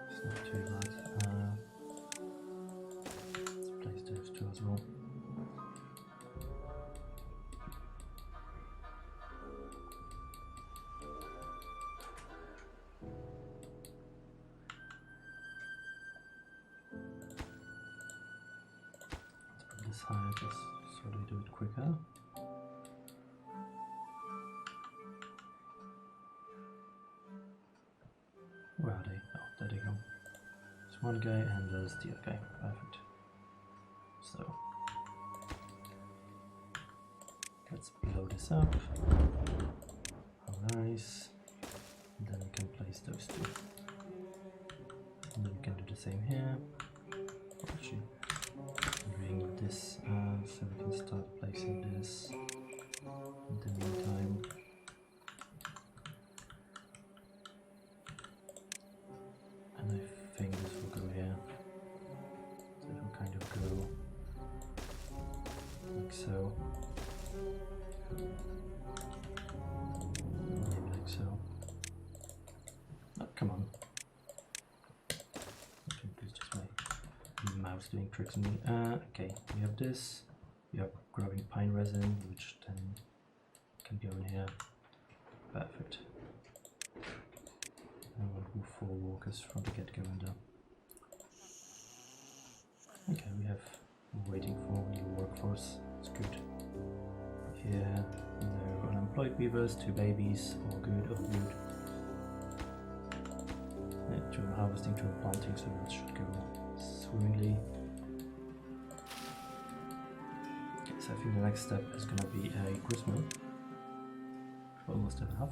It's not too bad. Let's place those 2 as well. This higher just so they do it quicker. Where are they? Oh, there they go. There's one guy and there's the other guy. Perfect. So let's blow this up. How nice. And then we can place those 2. And then we can do the same here. Actually, doing this so we can start placing this in the meantime. And I think this will go here. So it will kind of go like so. Maybe like so. Oh, come on. I think it's just my mouse doing tricks on me. Okay, we have this. We are grabbing pine resin, which then can go in here. Perfect. And we'll move 4 walkers from the get-go and okay, we have waiting for new workforce. It's good. Here, no unemployed beavers, 2 babies, all good, all good. Yeah, 2 harvesting, 2 planting, so that should go swimmingly. Okay, so I think the next step is going to be a grist mill. Almost enough.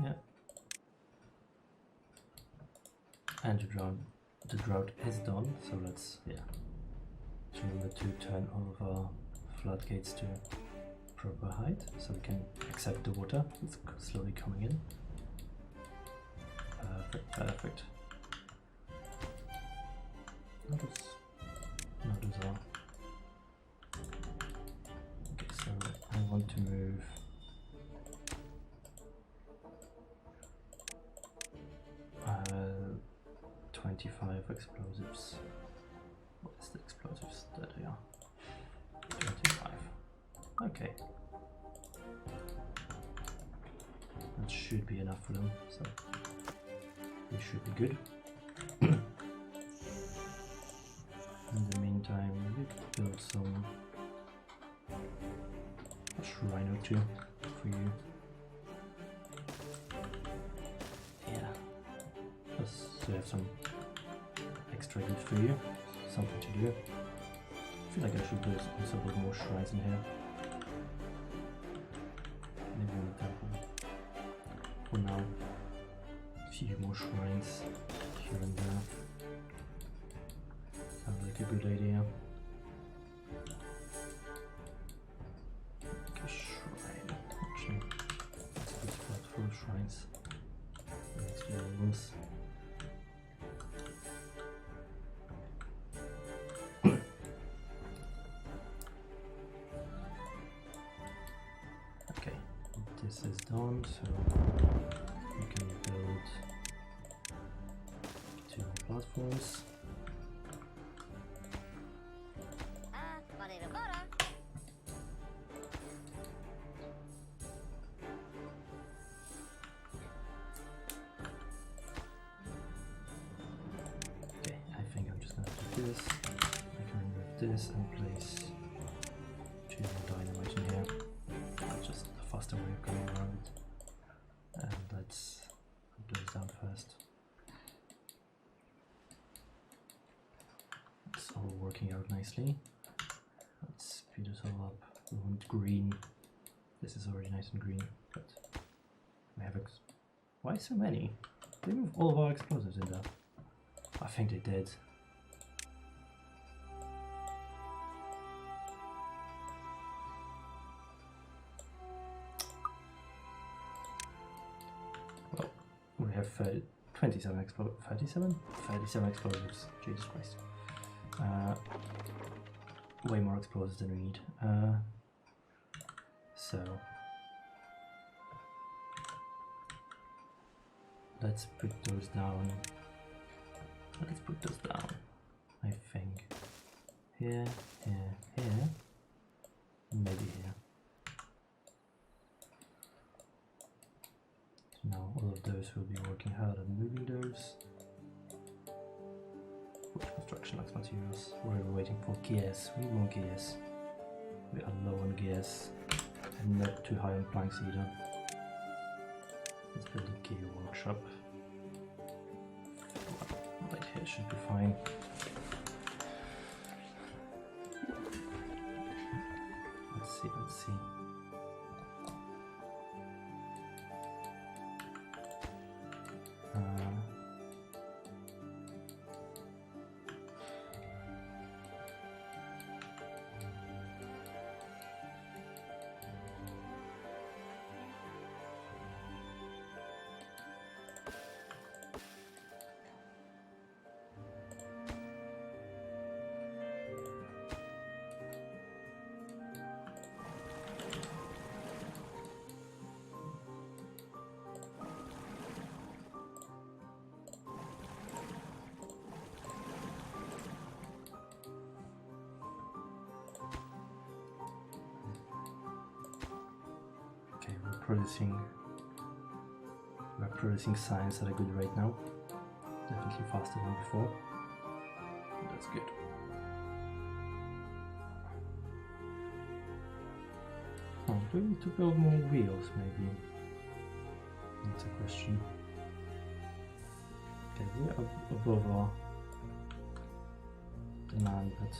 Yeah. And the drought is done, so let's remember to turn all of our floodgates to proper height so we can accept the water. It's slowly coming in. Perfect. Those are. Okay, so I want to move 25 explosives. What is the explosives? There they are. 25. Okay. That should be enough for them, so they should be good. In the meantime, we could build a shrine or two for you. Yeah. Just to have some extra good for you. Something to do. I feel like I should also build more shrines in here. Maybe in the temple. For now, a few more shrines here and there. Sounds like a good idea. Like a shrine. Actually, let's put platform shrines next to the ones. Okay, this is done, so we can build 2 more platforms. This and place 2 more dynamite in here. That's just a faster way of going around it. And let's put those down first. It's all working out nicely. Let's speed this all up. We want green. This is already nice and green, but we have why so many? Did we move all of our explosives in there? I think they did. We have 37 explosives. Jesus Christ. Way more explosives than we need. So let's put those down. Let's put those down. I think here, maybe here. Now all of those will be working hard on moving those. Which construction lacks materials? What are we waiting for? Gears. We need more gears. We are low on gears. And not too high on planks either. Let's build a gear workshop. Right here should be fine. Let's see. We're producing science at a good rate now. Definitely faster than before. That's good. Oh, do we need to build more wheels maybe? That's a question. Okay, we're above our demand, but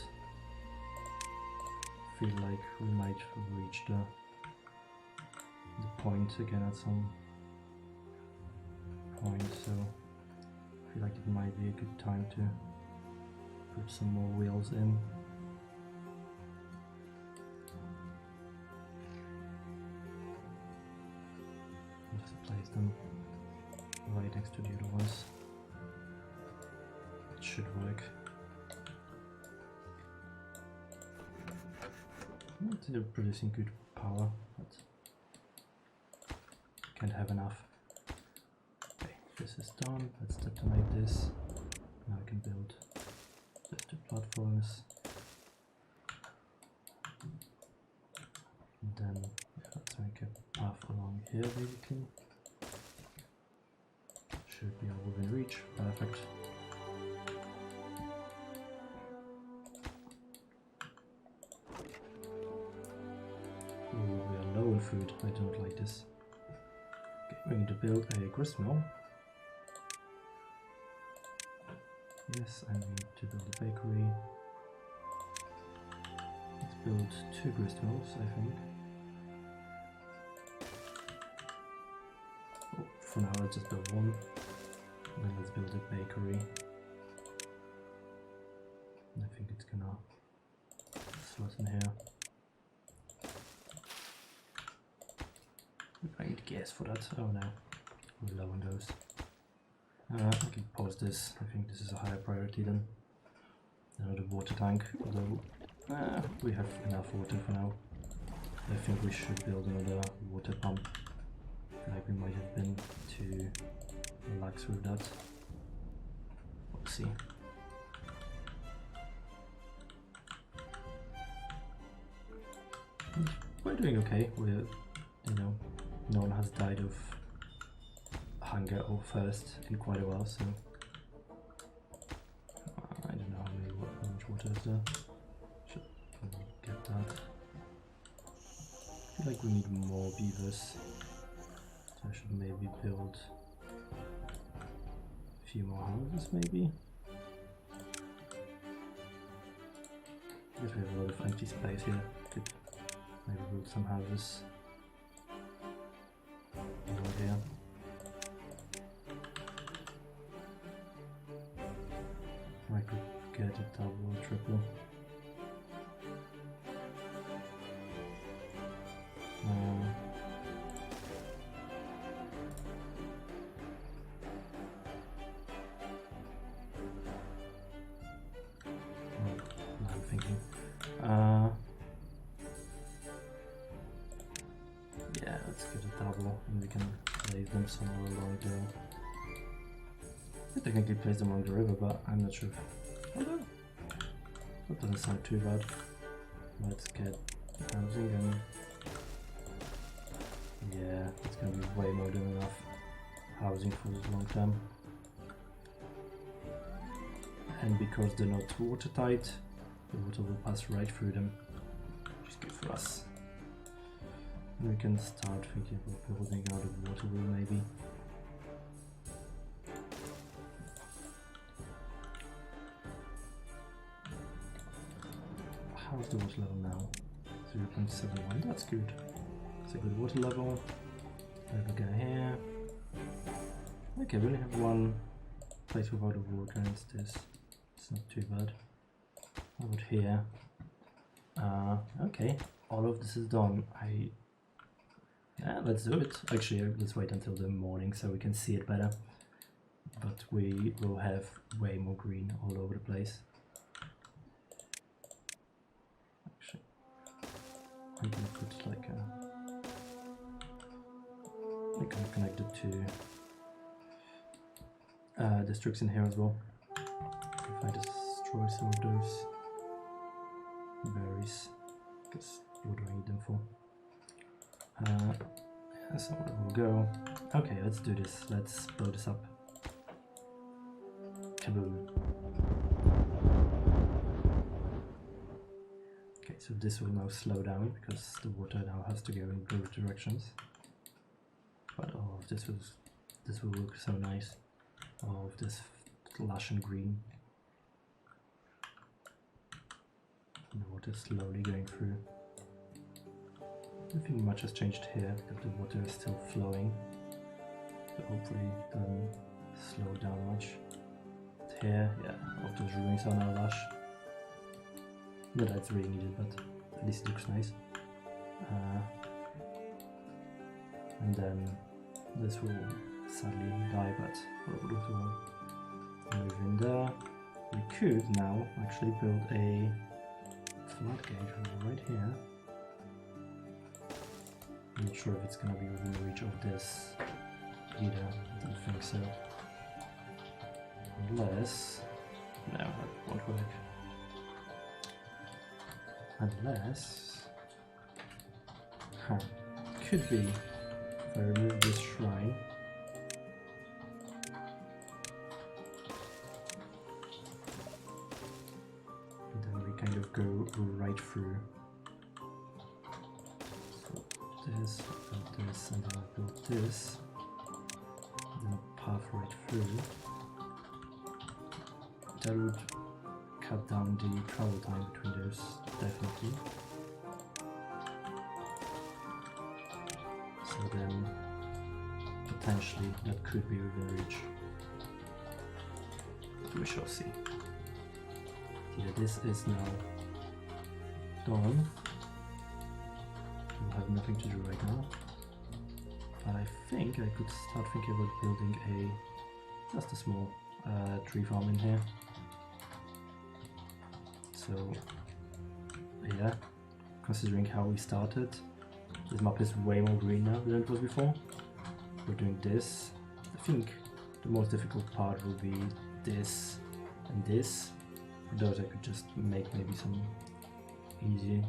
I feel like we might reach the point again at some point, so I feel like it might be a good time to put some more wheels in. Just place them right next to the other ones. It should work. They're producing good power, but can't have enough. Okay, this is done. Let's detonate this. Now I can build the two platforms. And then let's make a path along here basically. Should be all within reach. Perfect. Ooh, we are low on food. I don't like this. Okay, we need to build a grist mill. Yes, I need to build a bakery. Let's build 2 grist mills, I think. Oh, for now, let's just build 1. And then let's build a bakery. And I think it's gonna slot in here. I need gas for that. Oh no, we're low on those. I can pause this. I think this is a higher priority than the water tank, although we have enough water for now. I think we should build another water pump. Like we might have been too lax with that. We'll see. We're doing okay. We're, you know, no one has died of hunger or thirst in quite a while, so I don't know how much water is there. Should probably get that. I feel like we need more beavers, so I should maybe build a few more houses maybe. I guess we have a lot of empty space here. Could maybe build some houses over here. I could get a double or triple. I'm thinking. Yeah, let's get a double and we can place them somewhere along the... I technically place them along the river, but I'm not sure. Although, that doesn't sound too bad. Let's get housing and... Yeah, it's gonna be way more than enough housing for the long term. And because they're not watertight, the water will pass right through them, which is good for us. And we can start thinking about building out a water wheel maybe. How's the water level now? 0.71, that's good. It's a good water level. There we go here. Okay, we only have one place without a water, and it's this. It's not too bad. How about here? Okay, all of this is done. Yeah, let's do it. Actually, let's wait until the morning so we can see it better. But we will have way more green all over the place. Actually, I'm gonna put like a... I'm gonna connect it to Destructible in here as well. If I destroy some of those berries, because what do I need them for? Yeah, so we'll go. Okay, let's do this. Let's blow this up. Kaboom. Okay, so this will now slow down because the water now has to go in both directions. But all of this will look so nice. All of this lush and green. And the water is slowly going through. Nothing much has changed here because the water is still flowing. So hopefully it doesn't slow down much. here, yeah, of those ruins are now lush. Not that it's really needed, but at least it looks nice. And then this will sadly die, but we'll move in there. We could now actually build a floodgate right here. I'm not sure if it's gonna be within the reach of this either. I don't think so. Unless... no, that won't work. Unless... could be if I remove this shrine. And then we kind of go right through. This, and then I build this, and then a path right through. That would cut down the travel time between those, definitely. So then, potentially, that could be within reach. But we shall see. Yeah, this is now done. Have nothing to do right now, but I think I could start thinking about building just a small tree farm in here. So yeah, considering how we started, this map is way more green now than it was before. We're doing this. I think the most difficult part will be this and this. For those I could just make maybe some easy.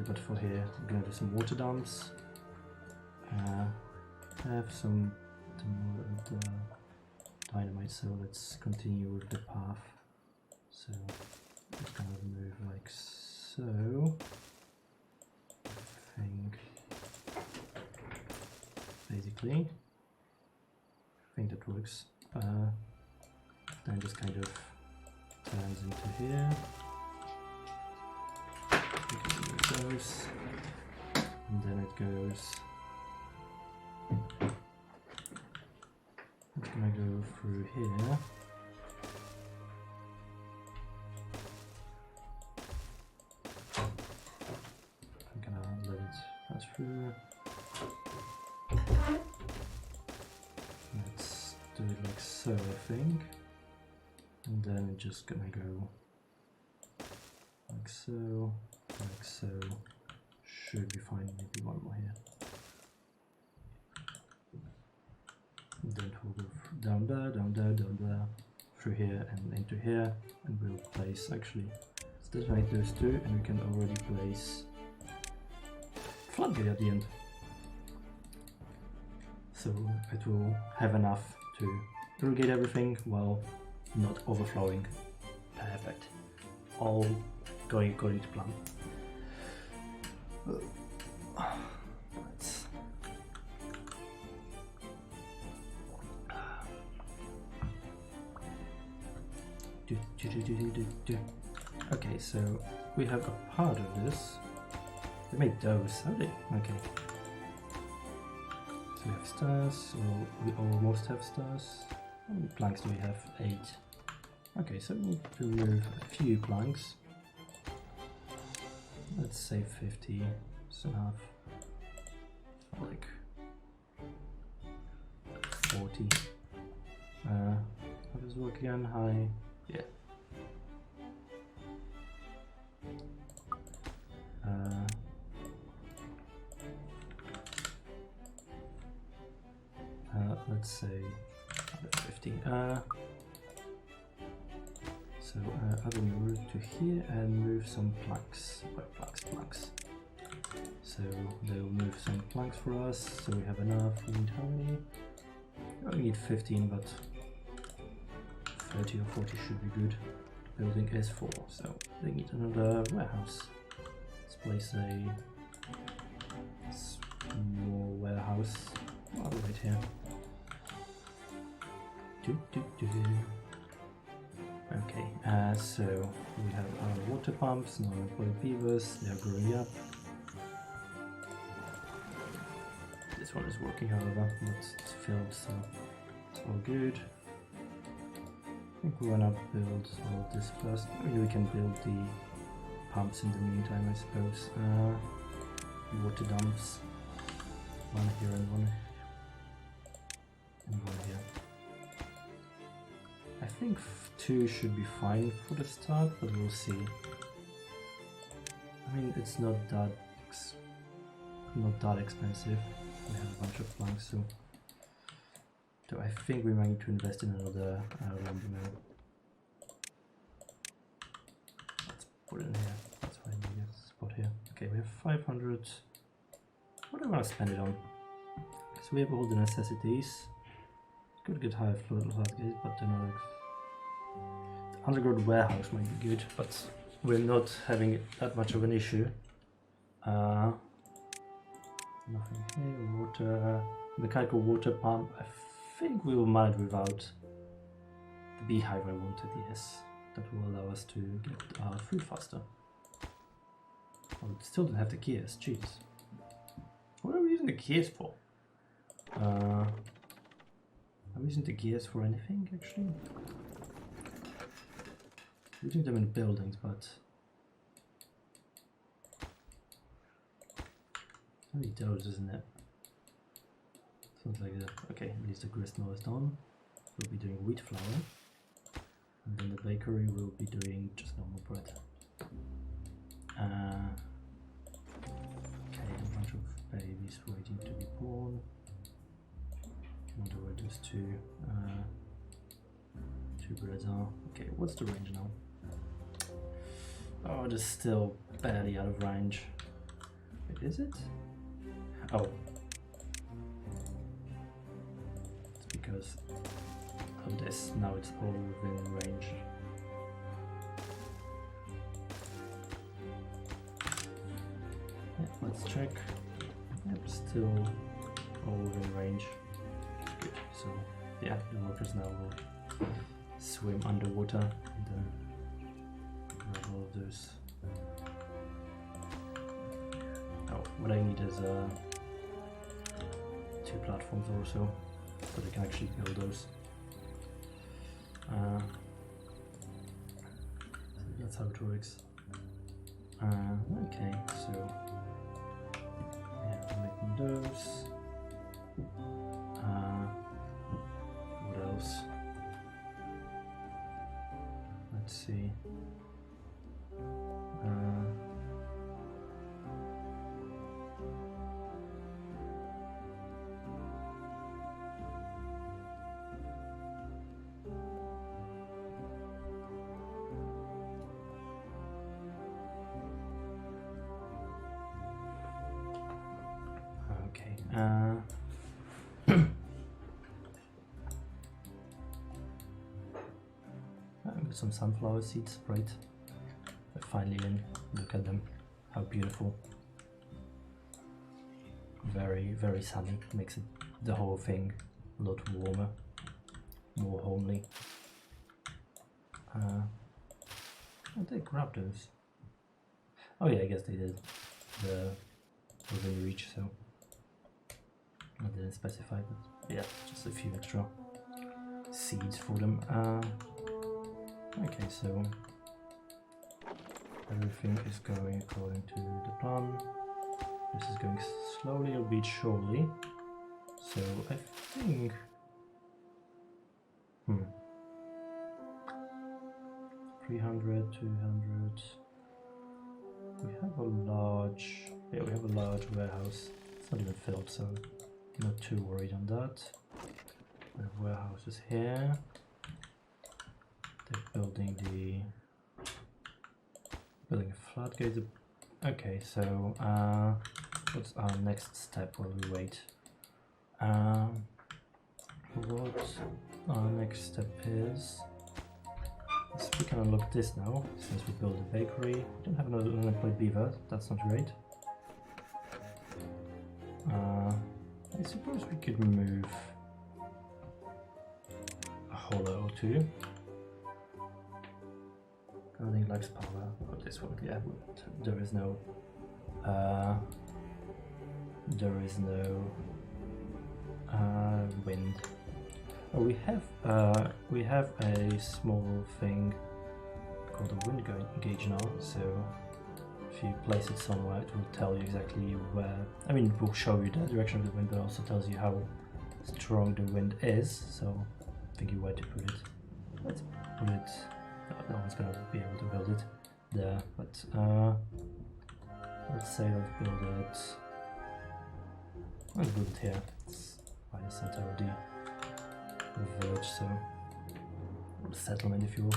But for here, we're gonna do some water dumps. Have some dynamite, so let's continue with the path. So it's gonna move like so. I think basically, I think that works. Then just kind of turns into here. Goes, and then it goes. It's gonna go through here. I'm gonna let it pass through. Let's do it like so, I think, and then it's just gonna go like so. Like so, should be fine. Maybe one more here. And then we'll go down there, down there, down there, through here and into here, and we'll place actually. Let's detonate those two, and we can already place floodgate at the end. So it will have enough to irrigate everything while not overflowing. Perfect. All going according to plan. Let's okay, so we have a part of this. They made those, have they? Okay. So we have stars, or we almost have stars. How many planks do we have? 8. Okay, so we need to remove a few planks. Let's say 50, so enough. Like 40. How does it work again? High, yeah. Let's say 50. So I will move to here and move some planks. Planks. So they'll move some planks for us. So we have enough. We need how many? We only need 15, but 30 or 40 should be good. Building is 4, so they need another warehouse. Let's place a small warehouse right here. Okay, so we have our water pumps, now for the beavers, they are growing up. This one is working, however, not filled, so it's all good. think we wanna build all this first. Maybe we can build the pumps in the meantime, I suppose. Water dumps. One here and one here. I think 2 should be fine for the start, but we'll see. I mean, it's not that expensive. We have a bunch of planks, so I think we might need to invest in another lumber mill. Let's put it in here. That's why I need a spot here. Okay, we have 500. What do I want to spend it on? So we have all the necessities. Could get higher floodgates, but they're not. The underground warehouse might be good, but we're not having that much of an issue. Nothing here. Water, mechanical water pump. I think we will manage without the beehive I wanted. Yes, that will allow us to get our food faster. Oh, we still don't have the gears. Jeez, what are we using the gears for? Are we using the gears for anything actually? We're using them in buildings, but only those, isn't it? Something like that. Okay, at least the grist mill is done. We'll be doing wheat flour, and then the bakery will be doing just normal bread. Okay, a bunch of babies waiting to be born. I wonder where those two breads are. Okay, what's the range now? Oh, it is still barely out of range. Wait, is it? Oh. It's because of this. Now it's all within range. Yeah, let's check. Yep, still all within range. Good. So, yeah, the workers now will swim underwater and grab all of those. Oh, what I need is 2 platforms or so I can actually build those. That's how it works. Okay, so yeah, we're making those. What else? Let's see. Okay. I've got some sunflower seeds, right? They're finally in. Look at them. How beautiful. Very, very sunny. Makes it, the whole thing a lot warmer, more homely. Did they grab those? Oh yeah, I guess they did. The within reach, so I didn't specify, but yeah, just a few extra seeds for them. Okay, so everything is going according to the plan. This is going slowly, albeit surely. So I think 300, 200. We have a large, we have a large warehouse. It's not even filled, so I'm not too worried on that. We have warehouses here. They're building a floodgate. Okay, so what's our next step while we wait? What our next step is? We can unlock this now, since we built a bakery. We don't have another unemployed beaver, that's not great. I suppose we could move a hollow or two. Everything likes power. Oh, this one, yeah, there is no wind. We have a small thing called a wind gauge now, so if you place it somewhere it will tell you exactly where, I mean it will show you the direction of the wind, but also tells you how strong the wind is, so thinking where to put it. Let's put it, no one's gonna be able to build it there, but let's say let's build it here. It's by the center of the village, so settlement if you will.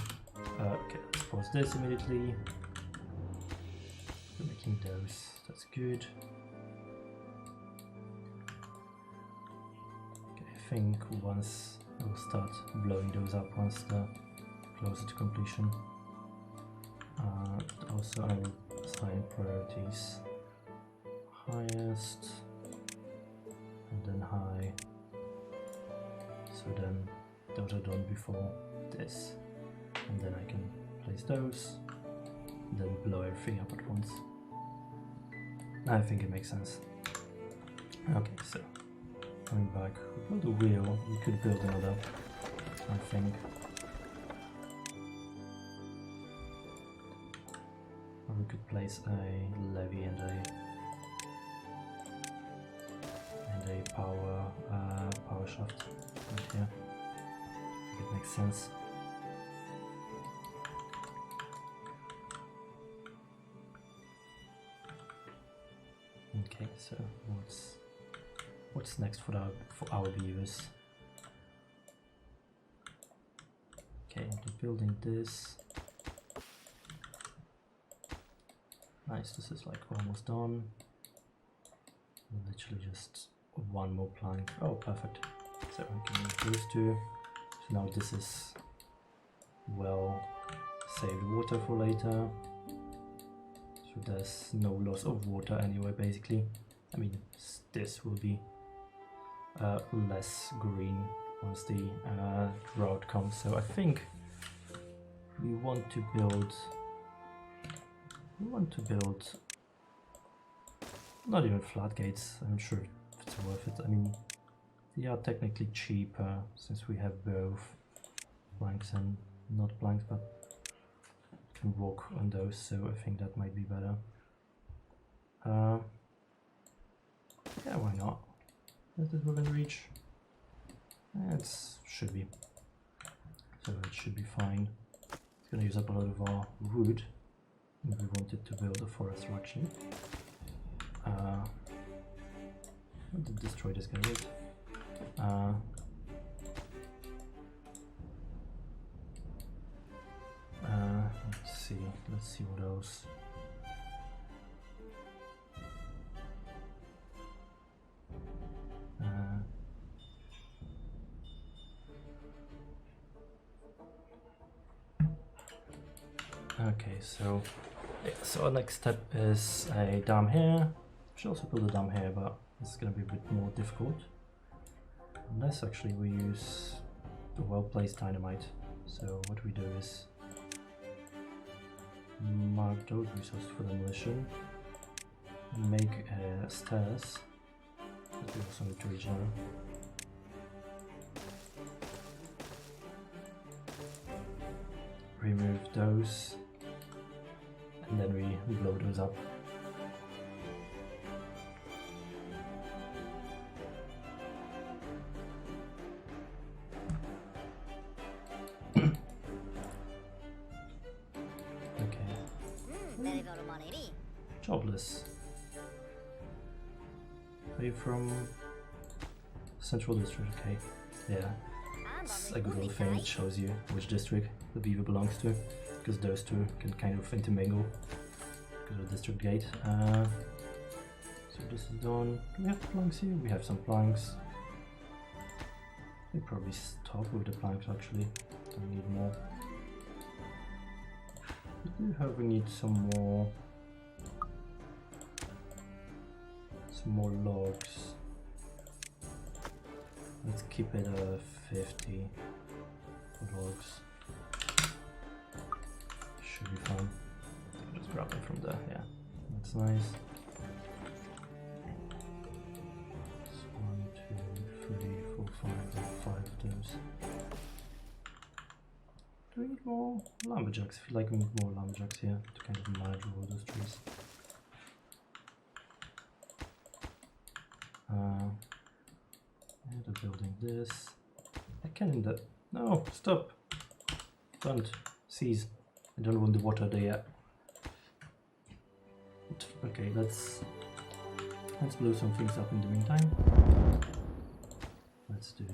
Okay, let's pause this immediately. We're making those, that's good. Okay, I think once we'll start blowing those up once they're closer to completion. Also I will assign priorities. Highest and then high. So then those are done before this. And then I can place those, then blow everything up at once. I think it makes sense. Okay, so coming back, we build a wheel, we could build another, I think. Or we could place a levee and a power shaft right here. It makes sense. Okay, so what's next for our beavers? Okay, they're building this. Nice, this is like almost done. Literally just one more plank. Oh, perfect. So I can use those two. So now this is well saved water for later. So there's no loss of water anyway, basically. I mean, this will be less green once the drought comes. So I think we want to build not even floodgates. I'm sure it's worth it. I mean, they are technically cheaper since we have both planks and not planks, but can walk on those, so I think that might be better. Yeah, why not? Is this within reach? It should be. So it should be fine. It's gonna use up a lot of our wood. We wanted to build a forest actually. What did destroy this guy with? Let's see what else. Okay, so our next step is a dam here. We should also build a dam here, but it's gonna be a bit more difficult. Unless actually we use the well-placed dynamite. So what we do is mark those resources for demolition, make stairs that we also need to reach now. Remove those, and then we blow those up. Jobless. Are you from Central District? Okay, yeah. It's a good old thing, it shows you which district the beaver belongs to, because those two can kind of intermingle because of the district gate. So this is done. Do we have planks here? We have some planks. We probably stop with the planks actually. Don't need more. We need some more logs. Let's keep it 50 logs. Should be fine. Just grab them from there. Yeah, that's nice. 1, 2, 3, 4, 5. 5 of those. Do we need more lumberjacks? I feel like we need more lumberjacks here to kind of manage all those trees. And I'm building this. I can end up. No, stop! Don't cease. I don't want the water there yet. Okay, let's blow some things up in the meantime. Let's do.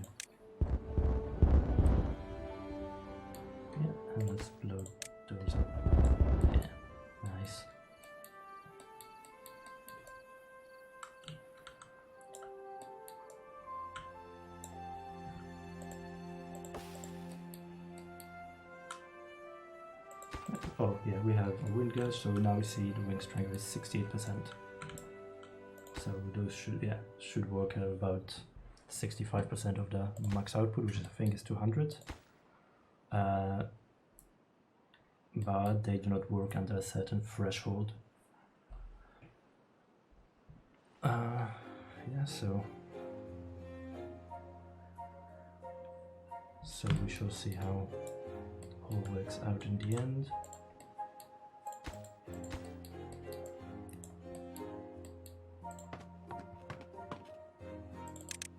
Yeah, and let's blow those up. Yeah, nice. Oh yeah, we have a wind gauge, so now we see the wind strength is 68%. So those should work at about 65% of the max output, which I think is 200. But they do not work under a certain threshold. Yeah, so we shall see how it all works out in the end.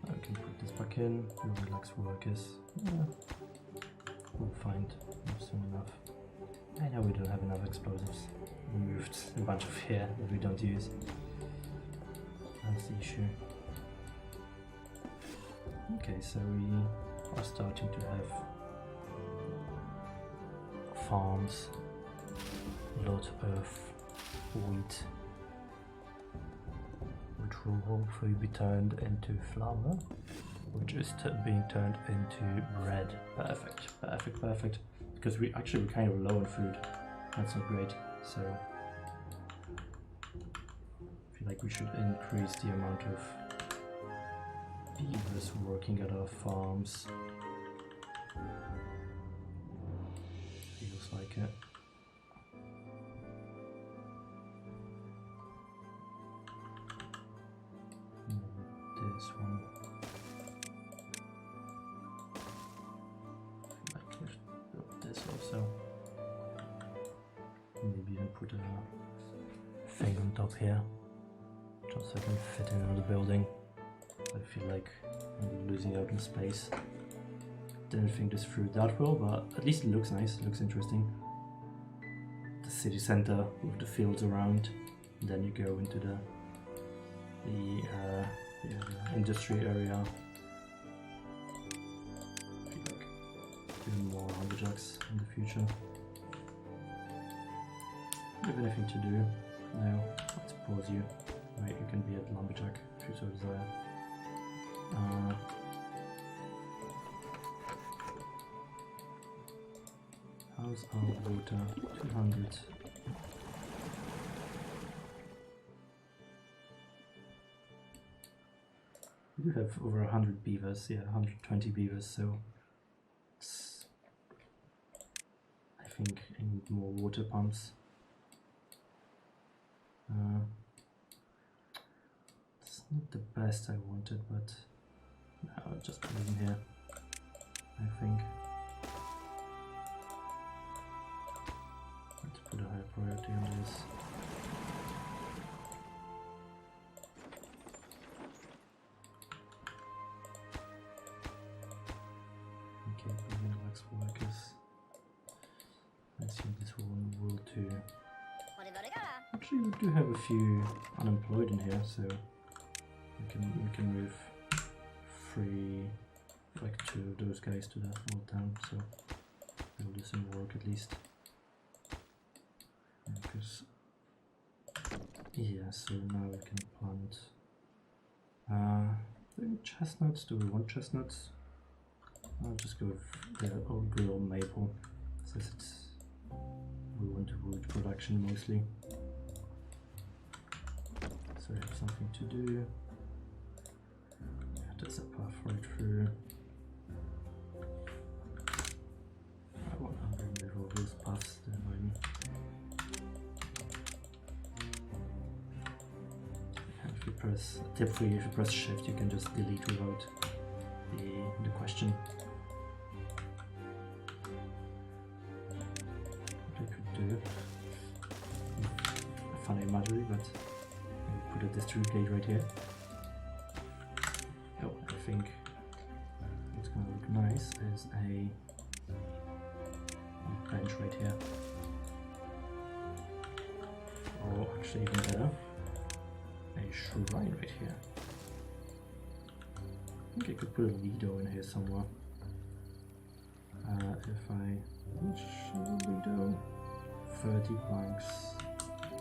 I can put this back in. We'll relax workers. Yeah, we'll find soon enough. I know we don't have enough explosives. We moved a bunch of here that we don't use. That's the issue. Okay, so we are starting to have farms, a lot of wheat, which will hopefully be turned into flour, which is being turned into bread. Perfect, perfect, perfect. Because we're kind of low on food. That's not great. So I feel like we should increase the amount of beavers working at our farms. Feels like it. This one. Also, maybe even put a thing on top here, just so I can fit in another building. I feel like I'm losing out in space. Didn't think this through that well, but at least it looks nice, it looks interesting. The city center with the fields around, and then you go into the industry area. Even more lumberjacks in the future. Do you have anything to do? No. Let's pause you. Right, you can be a lumberjack if you so desire. How's our water? 200. We do have over 100 beavers, yeah, 120 beavers, so I think I need more water pumps. It's not the best I wanted, but no, I'll just put it in here, I think. Let's put a high priority on this. Okay, building wax workers. I assume this one will too. Actually, we do have a few unemployed in here, so we can move like 2 of those guys to that old town, so they'll do some work at least. Because yeah, so now we can plant. Chestnuts. Do we want chestnuts? I'll just go with the old good old maple, since we want wood production mostly. So I have something to do. Yeah, there's a path right through. I want to remove all those paths that annoy me. And if you press, tip for you, if you press shift, you can just delete without the question. do a funny imagery, but I'll put a distribute gauge right here. Oh, I think what's going to look nice is a bench right here. Or actually even better, a shrine right here. I think I could put a Lido in here somewhere. If I... which Lido? 30 planks.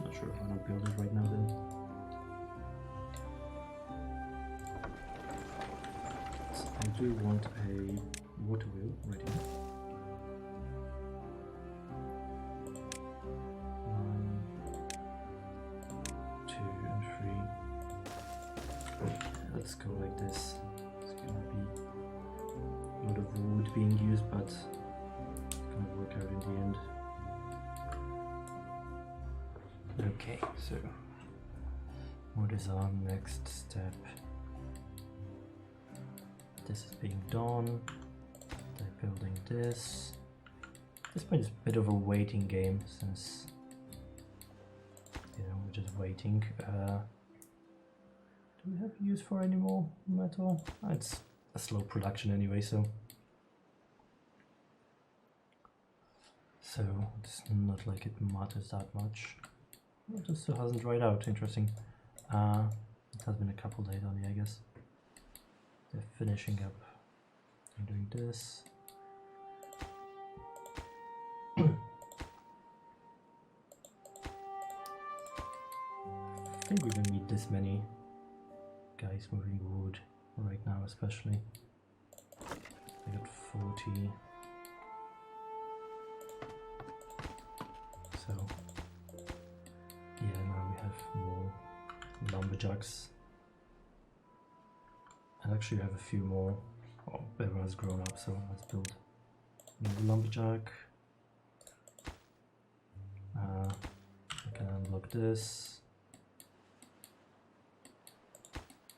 Not sure if I want to build it right now then. So I do want a water wheel right here. 1, 2 and 3. Let's go like this. It's gonna be a lot of wood being used, but it's gonna work out in the end. Okay, so what is our next step? This is being done. They're building this. This point is a bit of a waiting game since, you know, we're just waiting. Do we have use for any more metal? It's a slow production anyway, so it's not like it matters that much. It just still hasn't dried out. Interesting. It has been a couple days only, I guess. They're finishing up and doing this. I think we don't need this many guys moving wood right now, especially. I got 40. So yeah, now we have more lumberjacks. And actually we have a few more. Oh, everyone's grown up, so let's build another lumberjack. I can unlock this.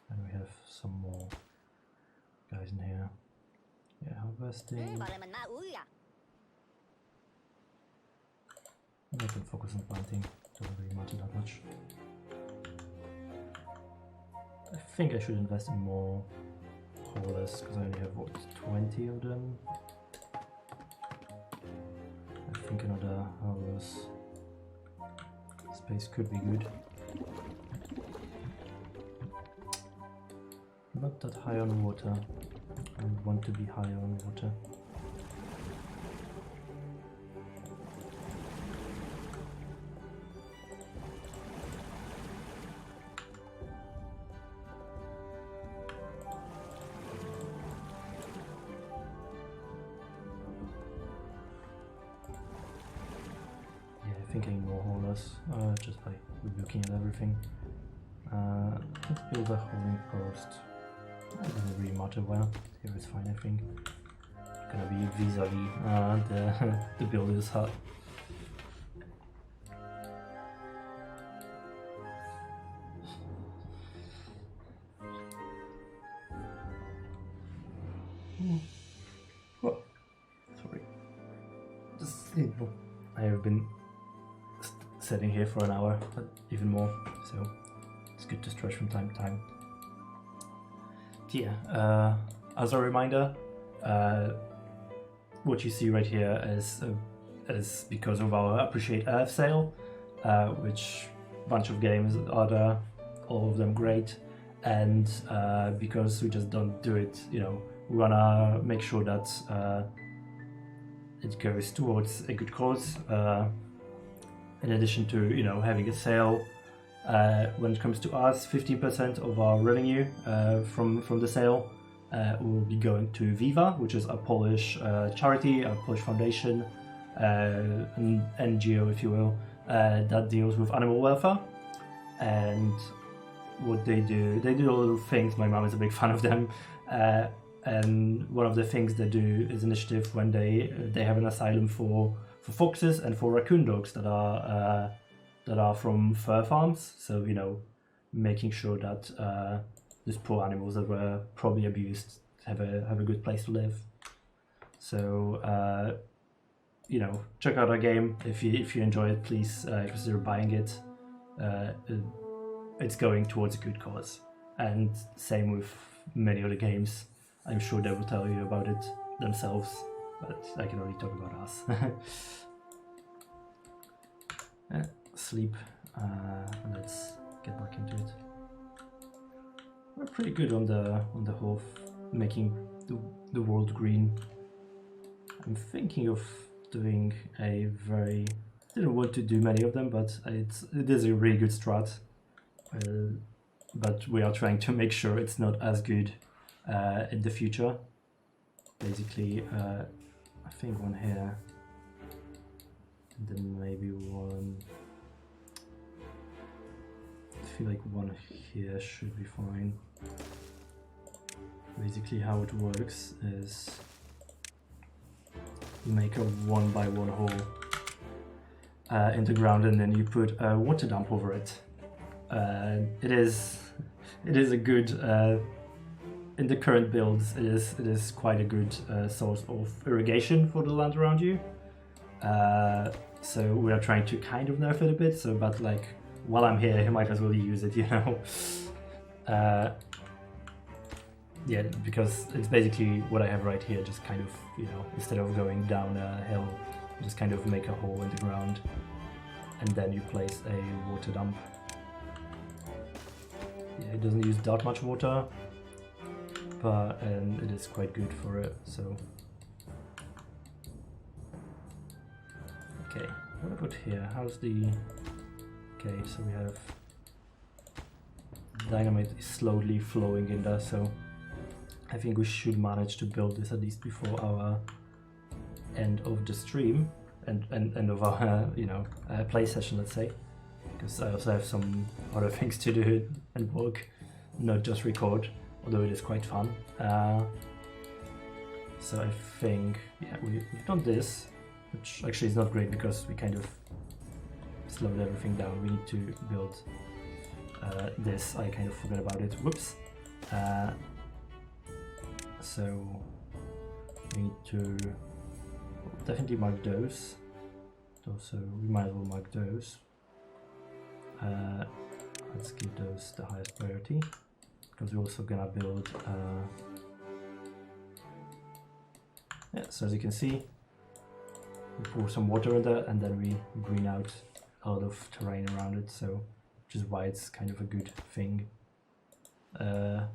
And we have some more guys in here. Yeah, harvesting. I can focus on planting, doesn't really matter that much. I think I should invest in more haulers because I only have what, 20 of them. I think another hauler's space could be good. Not that high on water. I want to be higher on water. Thinking more haulers, just by looking at everything. Let's build a hauling post. It doesn't really matter where. Here is fine, I think. It's gonna be vis-a-vis the builder's hut. Oh, sorry. I have been sitting here for an hour, but even more, so it's good to stretch from time to time. Yeah, as a reminder, what you see right here is because of our Appreciate Earth sale, which bunch of games are there, all of them great, and because we just don't do it, you know, we wanna make sure that it goes towards a good cause. In addition to, you know, having a sale, when it comes to us, 15% of our revenue from the sale will be going to Viva, which is a Polish charity, a Polish foundation, an NGO, if you will, that deals with animal welfare. And what they do a lot of things. My mom is a big fan of them. And one of the things they do is initiative when they have an asylum for foxes and for raccoon dogs that are from fur farms. So, you know, making sure that these poor animals that were probably abused have a good place to live. So you know, check out our game. If you enjoy it, please consider buying it. It's going towards a good cause. And same with many other games. I'm sure they will tell you about it themselves, but I can only talk about us. Sleep. Let's get back into it. We're pretty good on the whole making the world green. I'm thinking of doing a very... didn't want to do many of them, but it is a really good strat. But we are trying to make sure it's not as good in the future. Basically, I think one here, and then maybe one... I feel like one here should be fine. Basically how it works is you make a 1x1 hole in the ground, and then you put a water dump over it. It is a good in the current builds. It is quite a good source of irrigation for the land around you. So we are trying to kind of nerf it a bit. So, but like while I'm here, you might as well use it, you know. Yeah, because it's basically what I have right here. Just kind of, you know, instead of going down a hill, just kind of make a hole in the ground, and then you place a water dump. Yeah, it doesn't use that much water, but it is quite good for it. So, okay, what about here? How's the... Okay, so we have dynamite is slowly flowing in there, so I think we should manage to build this at least before our end of the stream and end of our you know play session, let's say, because I also have some other things to do and work, not just record, although it is quite fun. So I think, yeah, we've done this, which actually is not great because we kind of slowed everything down. We need to build this. I kind of forgot about it. Whoops. So we need to definitely mark those. Also, we might as well mark those. Let's give those the highest priority, because we're also gonna build. Yeah, so as you can see, we pour some water in there, and then we green out a lot of terrain around it. So, which is why it's kind of a good thing. Yeah,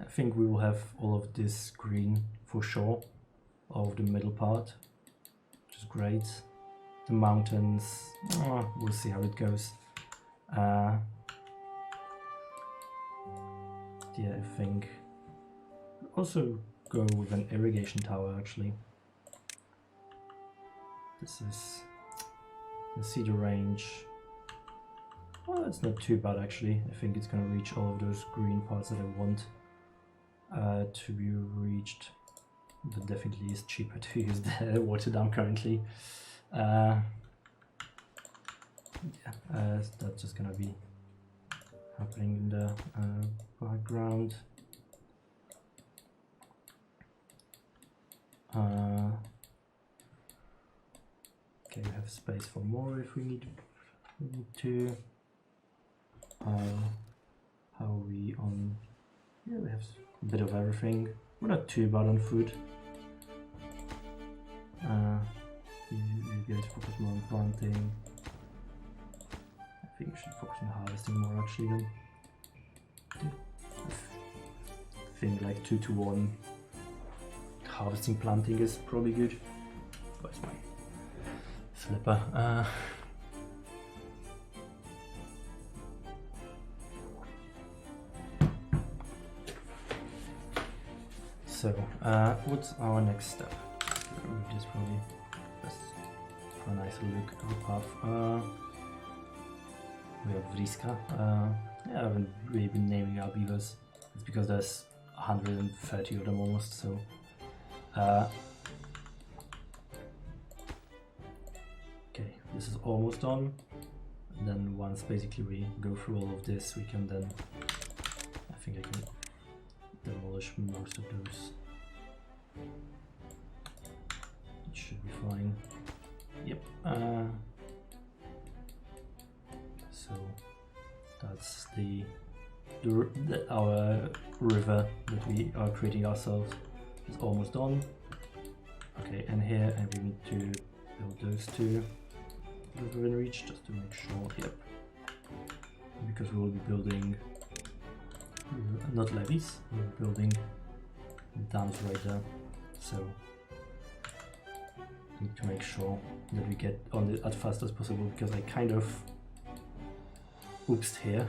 I think we will have all of this green for sure, all of the middle part, which is great. The mountains, we'll see how it goes. Yeah, I think also go with an irrigation tower actually. This is, you can see the range. Well, it's not too bad actually. I think it's gonna reach all of those green parts that I want to be reached, but definitely is cheaper to use the water dam currently. Yeah, that's just gonna be happening in the background. Okay, we have space for more if we need to. How are we on? Yeah, we have a bit of everything. We're not too bad on food. You guys focus more on planting. I think we should focus on harvesting more actually then. I think like 2-to-1 harvesting planting is probably good. Where's my slipper? So, what's our next step? We just probably just for a nice look at the path. We have Vriska. Yeah, I haven't really been naming our beavers. It's because there's 130 of them almost, so. Okay, this is almost done. And then once basically we go through all of this, we can then, I think I can demolish most of those should be fine. Yep. So that's our river that we are creating ourselves is almost done. Okay, and here and we need to build those two within reach just to make sure. Yep. Because we will be building not levees, we're building dams right there. So need to make sure that we get on it as fast as possible, because I kind of oopsed here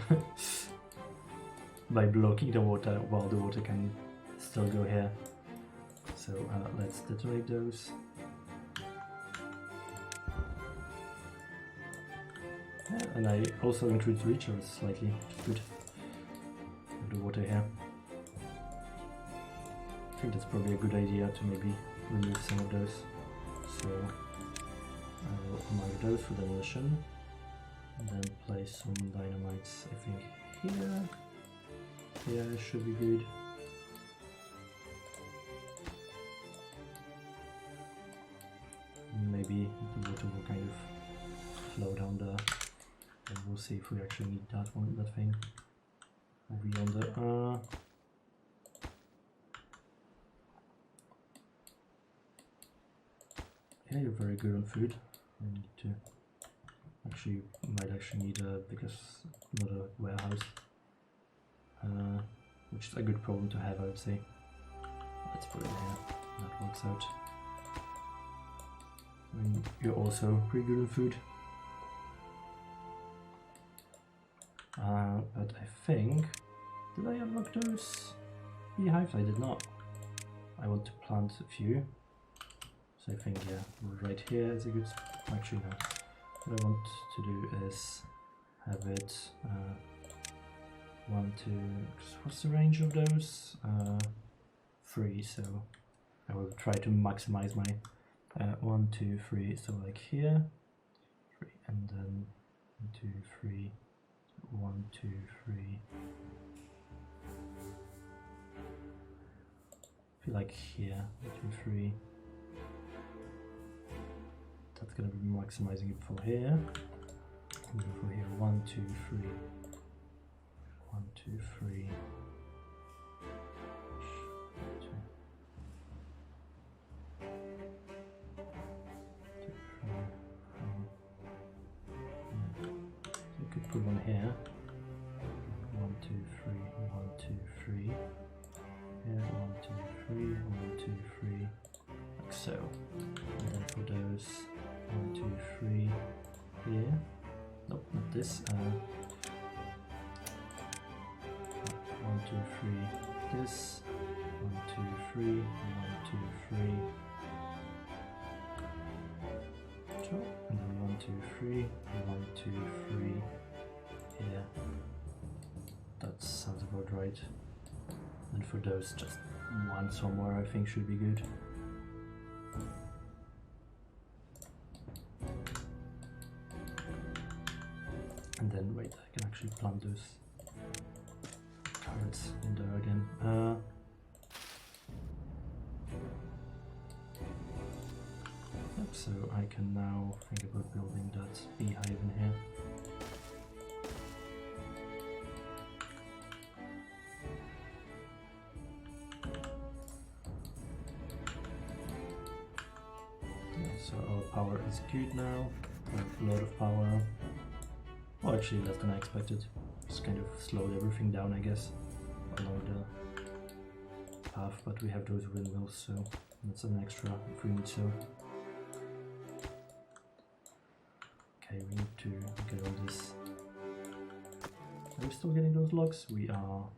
by blocking the water while the water can still go here. So let's detonate those. Yeah, and I also increased recharge slightly, which is good. The water here. I think that's probably a good idea to maybe remove some of those. So I will mark those for demolition, and then place some dynamites, I think here. Here should be good. Maybe the water will kind of flow down there, and we'll see if we actually need that one, that thing. Over yonder. Yeah, you're very good on food. I need to might actually need a bigger, another warehouse, which is a good problem to have, I would say. Let's put it here. That works out. I mean, you're also pretty good on food. But I think, did I unlock those beehives? I did not. I want to plant a few. So I think, yeah, right here is a good spot. Actually, no. What I want to do is have it 1, 2, what's the range of those? 3, so I will try to maximize my 1, 2, 3, so like here, 3, and then 1, 2, 3, 1, 2, 3. I feel like here, 1, 2, 3. That's gonna be maximizing it for here. And then for here, 1, 2, 3. 1, 2, 3. 2, 3, 4. So you could put one here. 1, 2, 3, 1, 2, 3. Here, 1, 2, 3, 1, 2, 3. Like so. And then for those 1, 2, 3 here. Nope, not this. 1, 2, 3 this. 1, 2, 3. 1, 2, 3. Sure. And then 1, 2, 3. 1, 2, 3 here. That sounds about right. And for those, just one somewhere I think should be good. And then wait, I can actually plant those carrots in there again. Yep, so I can now think about building that beehive in here. So our power is good now. We have a lot of power. Well, actually less than I expected. Just kind of slowed everything down, I guess, along the path, but we have those windmills, so that's an extra if we need so. Okay, we need to get on this. Are we still getting those logs? We are.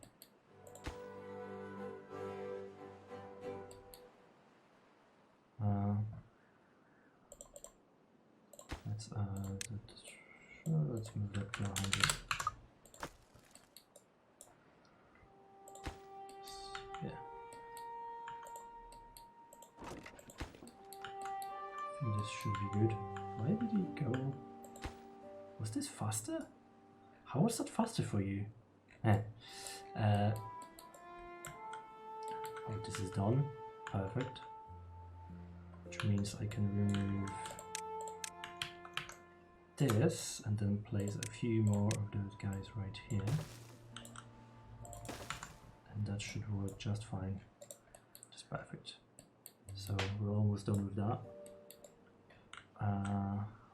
Let's move that to 100. Yeah. I think this should be good. Where did he go? Was this faster? How was that faster for you? Oh, this is done. Perfect. which means I can remove this and then place a few more of those guys right here, and that should work just fine, just perfect. So we're almost done with that.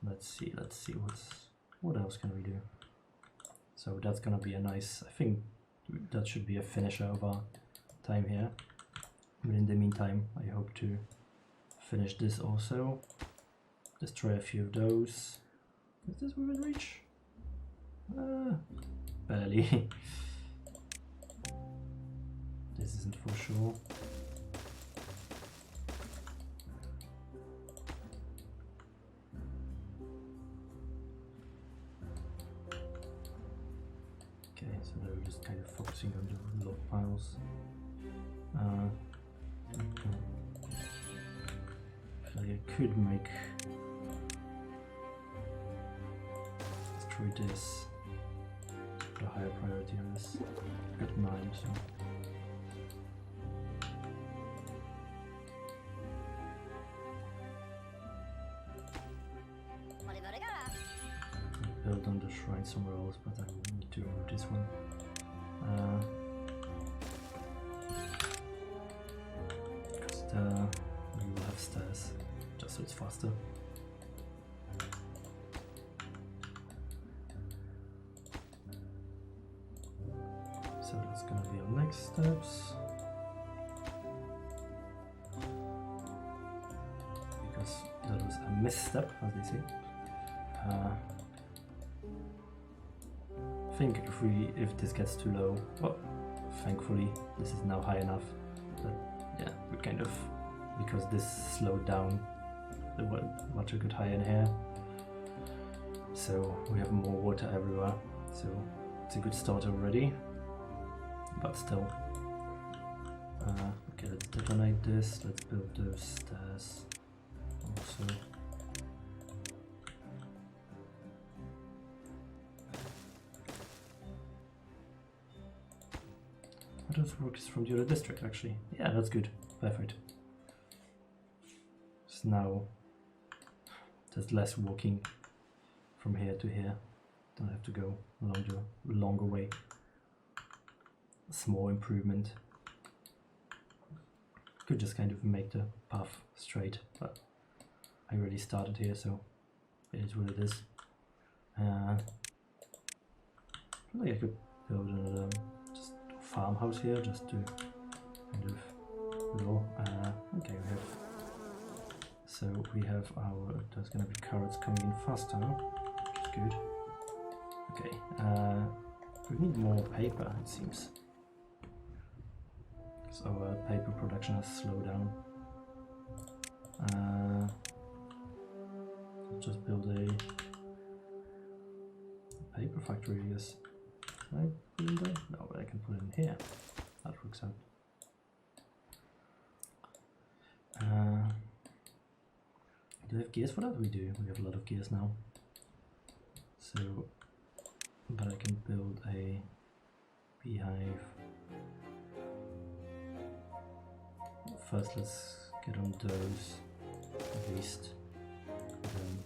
Let's see what else can we do. So that's gonna be a nice, I think that should be a finisher of our time here. But in the meantime, I hope to finish this also. Destroy a few of those. Is this within reach? Barely. This isn't for sure. Okay, so they're just kind of focusing on the log piles. I could make destroy this, put a higher priority on this. I've got 9, so I'll build on the shrine somewhere else, but I need to remove this one. Because we will have stairs, just so it's faster. So that's gonna be our next steps. Because that was a misstep, as they say. I think if this gets too low, well, thankfully this is now high enough that yeah, we kind of, because this slowed down the water got higher in here, so we have more water everywhere, so it's a good start already, but still. Okay, let's detonate this, let's build those stairs also. Those works from the other district actually. Yeah, that's good. Perfect. So now there's less walking from here to here. Don't have to go along the longer way. A small improvement. Could just kind of make the path straight, but I already started here, so it is what it is. I feel like I could build another farmhouse here just to kind of go. Okay, we have our, there's gonna be carrots coming in faster, which is good. Okay, we need more paper, it seems. So our paper production has slowed down. I'll just build a paper factory, I guess. Can I put it in there? No, but I can put it in here. That works out. Do we have gears for that? We do. We have a lot of gears now. So, but I can build a beehive. First, let's get on those at least. Then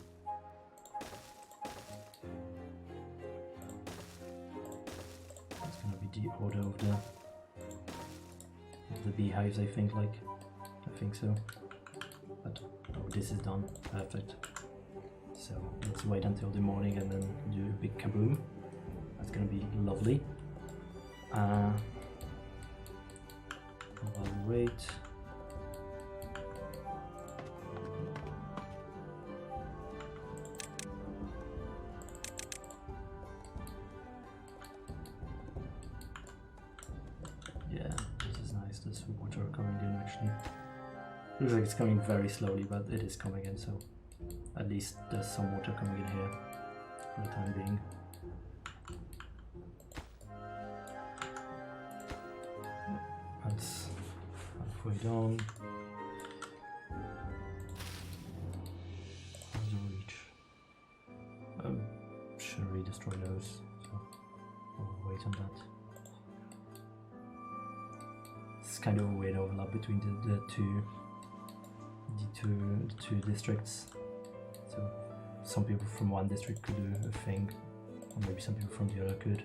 that's gonna be the order of the beehives, I think. I think so. But oh, this is done. Perfect. So let's wait until the morning and then do a big kaboom. That's gonna be lovely. While we wait. Yeah, this is nice. There's water coming in actually. Looks like it's coming very slowly, but it is coming in, so at least there's some water coming in here for the time being. That's halfway down. How's the reach? Shouldn't really destroy those, so we'll wait on that. It's kind of a weird overlap between the two the two districts. So some people from one district could do a thing, or maybe some people from the other could.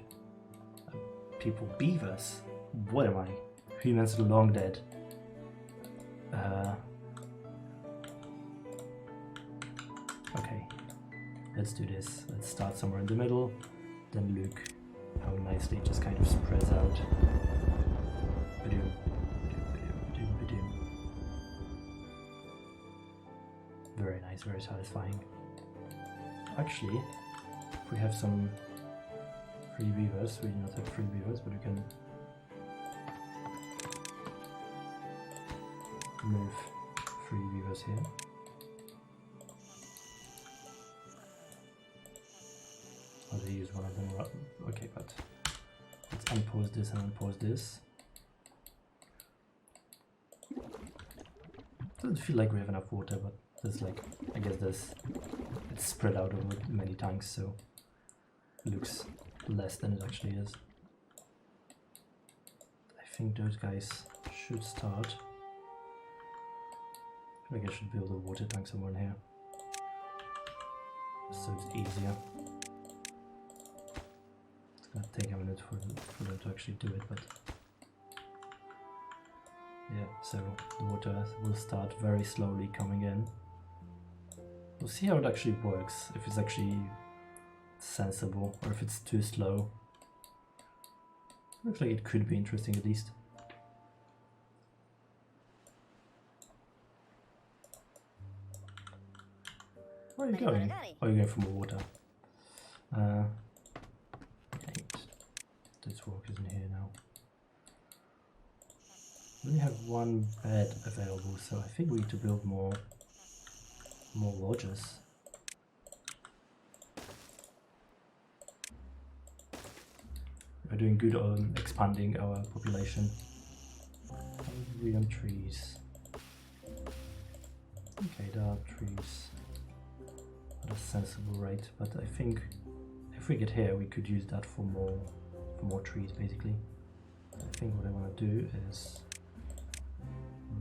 People, beavers. What am I? Humans long dead. Okay, let's do this. Let's start somewhere in the middle, then look how nicely it just kind of spreads out. Ba-doom, ba-doom, ba-doom, ba-doom. Very nice, very satisfying. Actually, if we have some free beavers, we do not have free beavers, but we can move free beavers here. How do I use one of them? Okay, but let's unpause this and unpause this. Doesn't feel like we have enough water, but there's like, I guess it's spread out over many tanks, so it looks less than it actually is. I think those guys should start. I feel like I should build a water tank somewhere in here, so it's easier. It's gonna take a minute for them to actually do it, but yeah, so the water will start very slowly coming in. We'll see how it actually works, if it's actually sensible or if it's too slow. Looks like it could be interesting at least. Where are you going? Oh, you're going for more water. This work isn't here now. We only have one bed available, so I think we need to build more lodges. We're doing good on expanding our population. We on trees. Okay, there are trees at a sensible rate, but I think if we get here, we could use that for more trees, basically. I think what I want to do is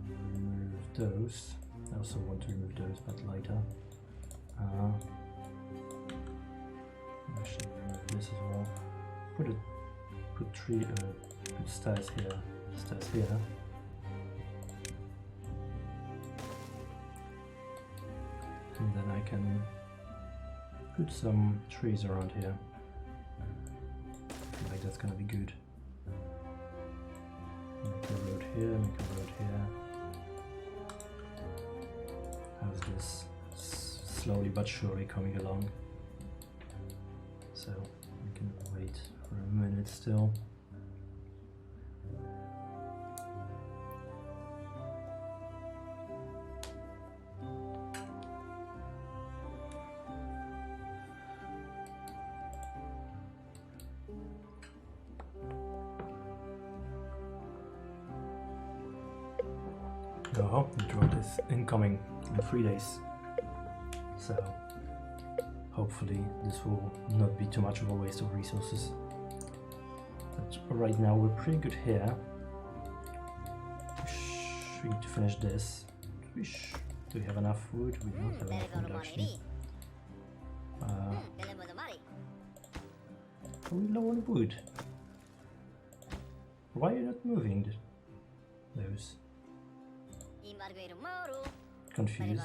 remove those. I also want to remove those, but later. Actually, remove this as well. Put stairs here. Stairs here. And then I can put some trees around here. I feel like that's gonna be good. Make a road here, make a road here. How's this? Slowly but surely coming along. So we can wait for a minute still. Oh, the drought is incoming in 3 days. So hopefully this will not be too much of a waste of resources. But right now we're pretty good here. We need to finish this. Do we have enough wood? We don't have enough wood actually. Are we low on wood? Why are you not moving those? Confused.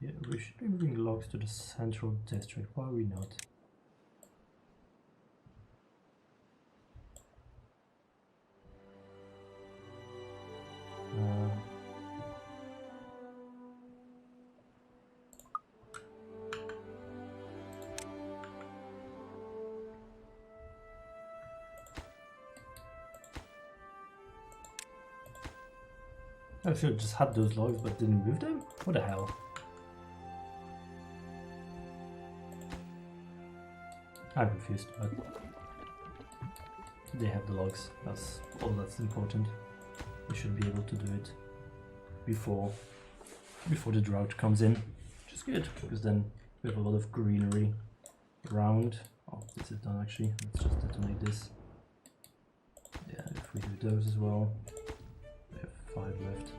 Yeah, we should be moving logs to the central district. Why are we not? I should have just had those logs but didn't move them? What the hell? I'm confused, but they have the logs. That's all that's important. We should be able to do it before the drought comes in, which is good because then we have a lot of greenery around. Oh, this is done actually. Let's just detonate this. Yeah, if we do those as well, we have 5 left.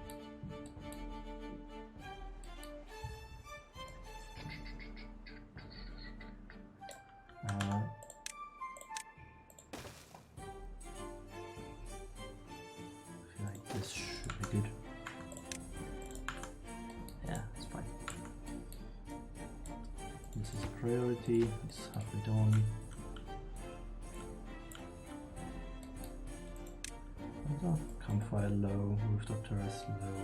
I feel like this should be good. Yeah, it's fine. This is a priority. It's halfway done. Campfire low, rooftop terrace low.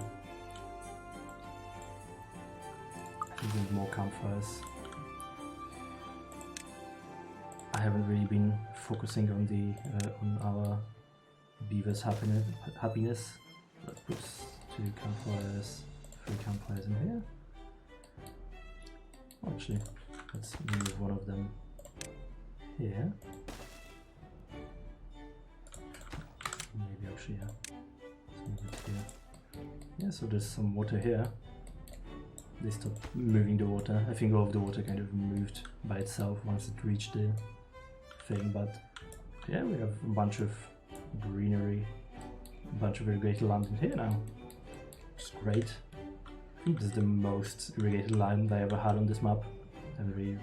I think we need more campfires. I haven't really been focusing on the on our beavers' happiness. Let's put 2 campfires, 3 campfires in here. Actually, let's move one of them here. Maybe actually, yeah. Let's move it here. Yeah, so there's some water here. They stopped moving the water. I think all of the water kind of moved by itself once it reached the thing, but yeah, we have a bunch of greenery, a bunch of irrigated land in here now. It's great. I think this is the most irrigated land I ever had on this map. And really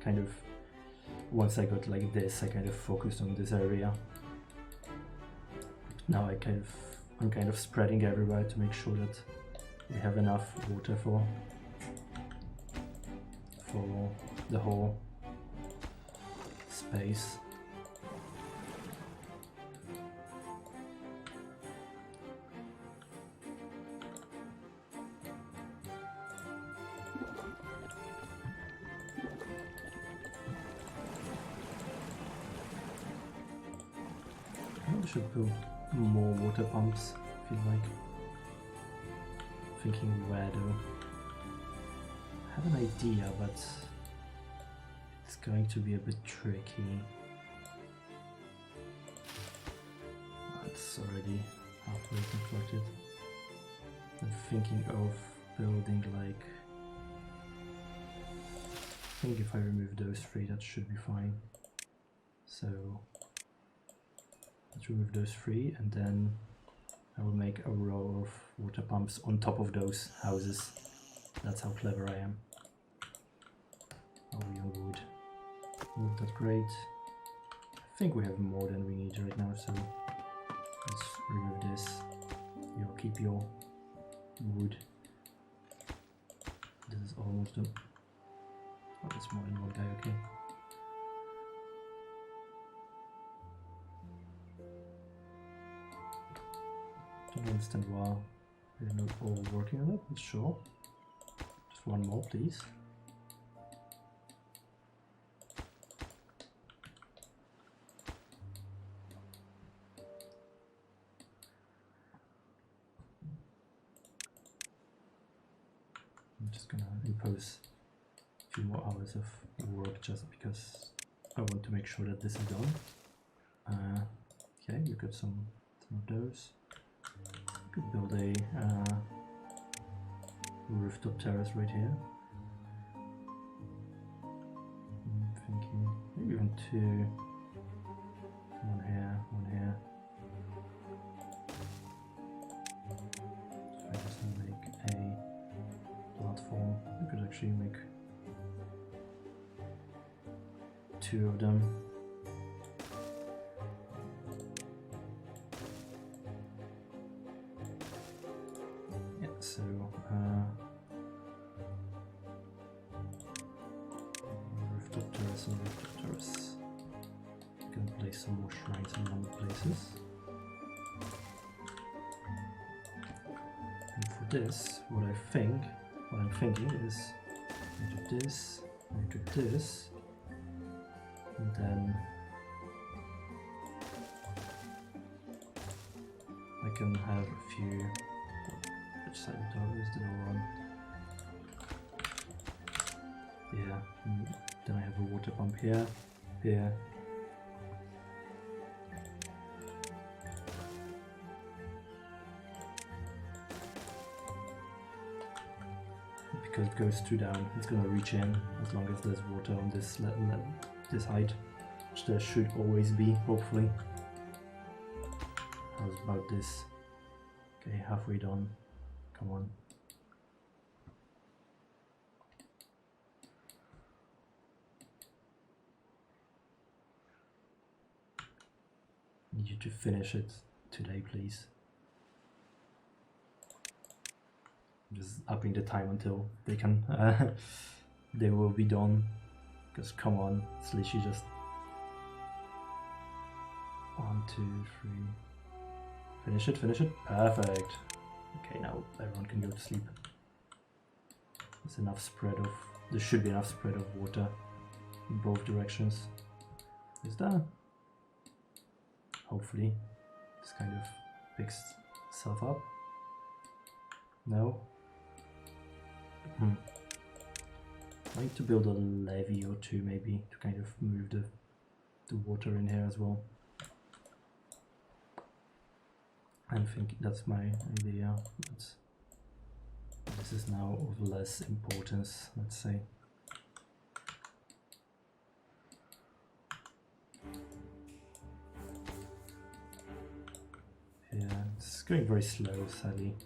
kind of, once I got like this, I kind of focused on this area. Now I'm kind of spreading everywhere to make sure that we have enough water for the whole space. I should build more water pumps, I feel like. Thinking where though. I have an idea, but it's going to be a bit tricky. It's already halfway constructed. I'm thinking of building like... I think if I remove those 3, that should be fine. So let's remove those 3 and then I will make a row of water pumps on top of those houses. That's how clever I am. Oh, young wood. Not that great. I think we have more than we need right now, so let's remove this. You'll keep your wood. This is almost done. Oh, that's more than one guy, okay. Don't understand why we're not all working on it, but sure. Just one more, please. I'm just gonna impose a few more hours of work just because I want to make sure that this is done. Okay, you got some of those. Could build a rooftop terrace right here. I'm thinking maybe even 2. One here, one here. So I just make a platform. We could actually make 2 of them. So, rooftop terrace and rooftop terrace. You can place some more shrines in other places. And for this, what I'm thinking is, I do this, I do this, and then I can have a few. Which side of the door is the door on? Yeah, then I have a water pump here, here. because it goes too down. It's gonna reach in as long as there's water on this this height, which there should always be, hopefully. How's about this? Okay, halfway done. Come on. Need you to finish it today, please. Just upping the time until they can they will be done. Because come on, it's literally just 1, 2, 3. Finish it, perfect. Okay, now everyone can go to sleep. There's enough spread of, there should be enough spread of water in both directions. Is there? Hopefully this kind of picks itself up. No? I need to build a levee or two maybe to kind of move the water in here as well. I think that's my idea, but this is now of less importance, let's say. Yeah, it's going very slow, sadly.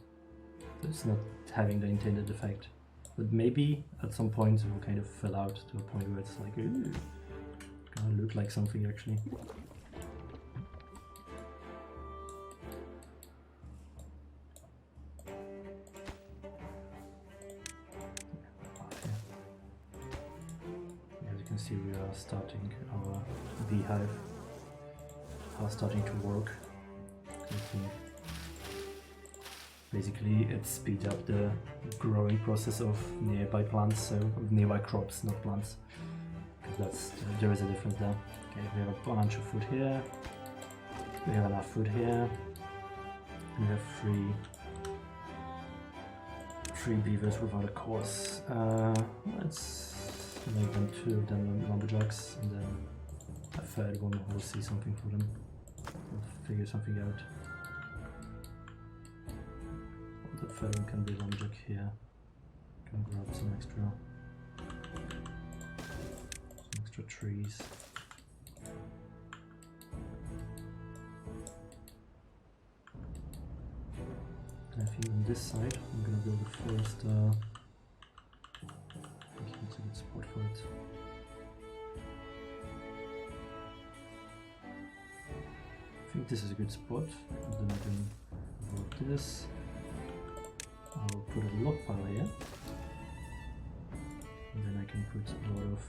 So it's not having the intended effect. But maybe at some point it will kind of fill out to a point where it's like, ooh, gonna look like something actually. As you can see, we are starting our beehive, are starting to work. Basically, it speeds up the growing process of nearby plants, so of nearby crops, not plants. Because there is a difference there. Okay, we have a bunch of food here. We have enough food here. We have three beavers without a course. Let's make them 2 of them lumberjacks, and then a third one. We'll see something for them. We'll figure something out. The third one can be lumberjack here. Can grab some extra trees. And I think on this side I'm gonna build a first. I think it's a good spot for it. I think this is a good spot. And then I can build this. I'll put a log pile here, and then I can put a lot of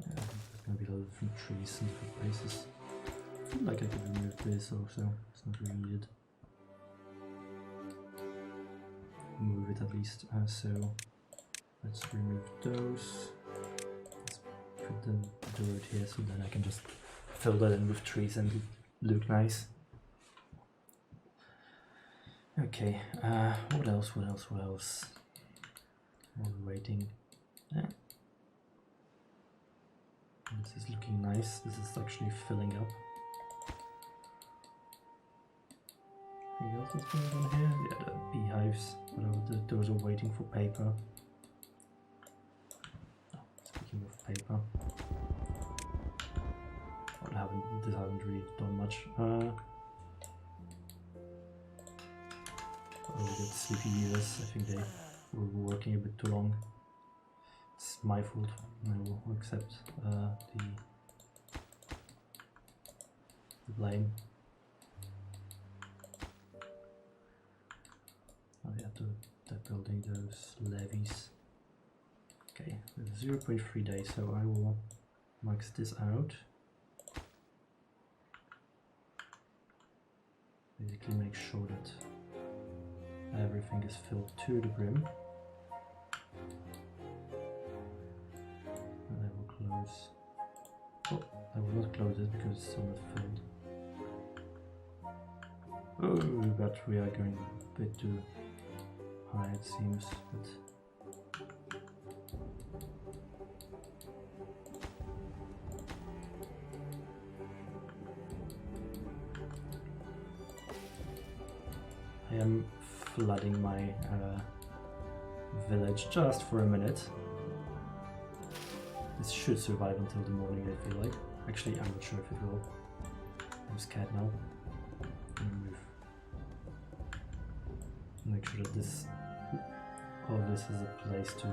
there's going to be a lot of different trees in different places. I feel like I could remove this also, it's not really needed. Move it at least, so let's remove those. Let's put the dirt here so then I can just fill that in with trees and look nice. Okay, what else? While we're waiting. Yeah. This is looking nice. This is actually filling up. Anything else is going on here? Yeah, the beehives. Those are waiting for paper. Oh, speaking of paper. This haven't really done much. Oh, we got sleepy beavers. I think they were working a bit too long. It's my fault. I will accept the blame. Oh yeah, they're building those levees. Okay, 0.3 days, so I will max this out. Basically make sure that everything is filled to the brim. And I will close. Oh, I will not close it because it's still not filled. Oh, but we are going a bit too high it seems. But I am flooding my village just for a minute. This should survive until the morning, I feel like. Actually, I'm not sure if it will. I'm scared now. Move. Make sure that this, all of this is a place to.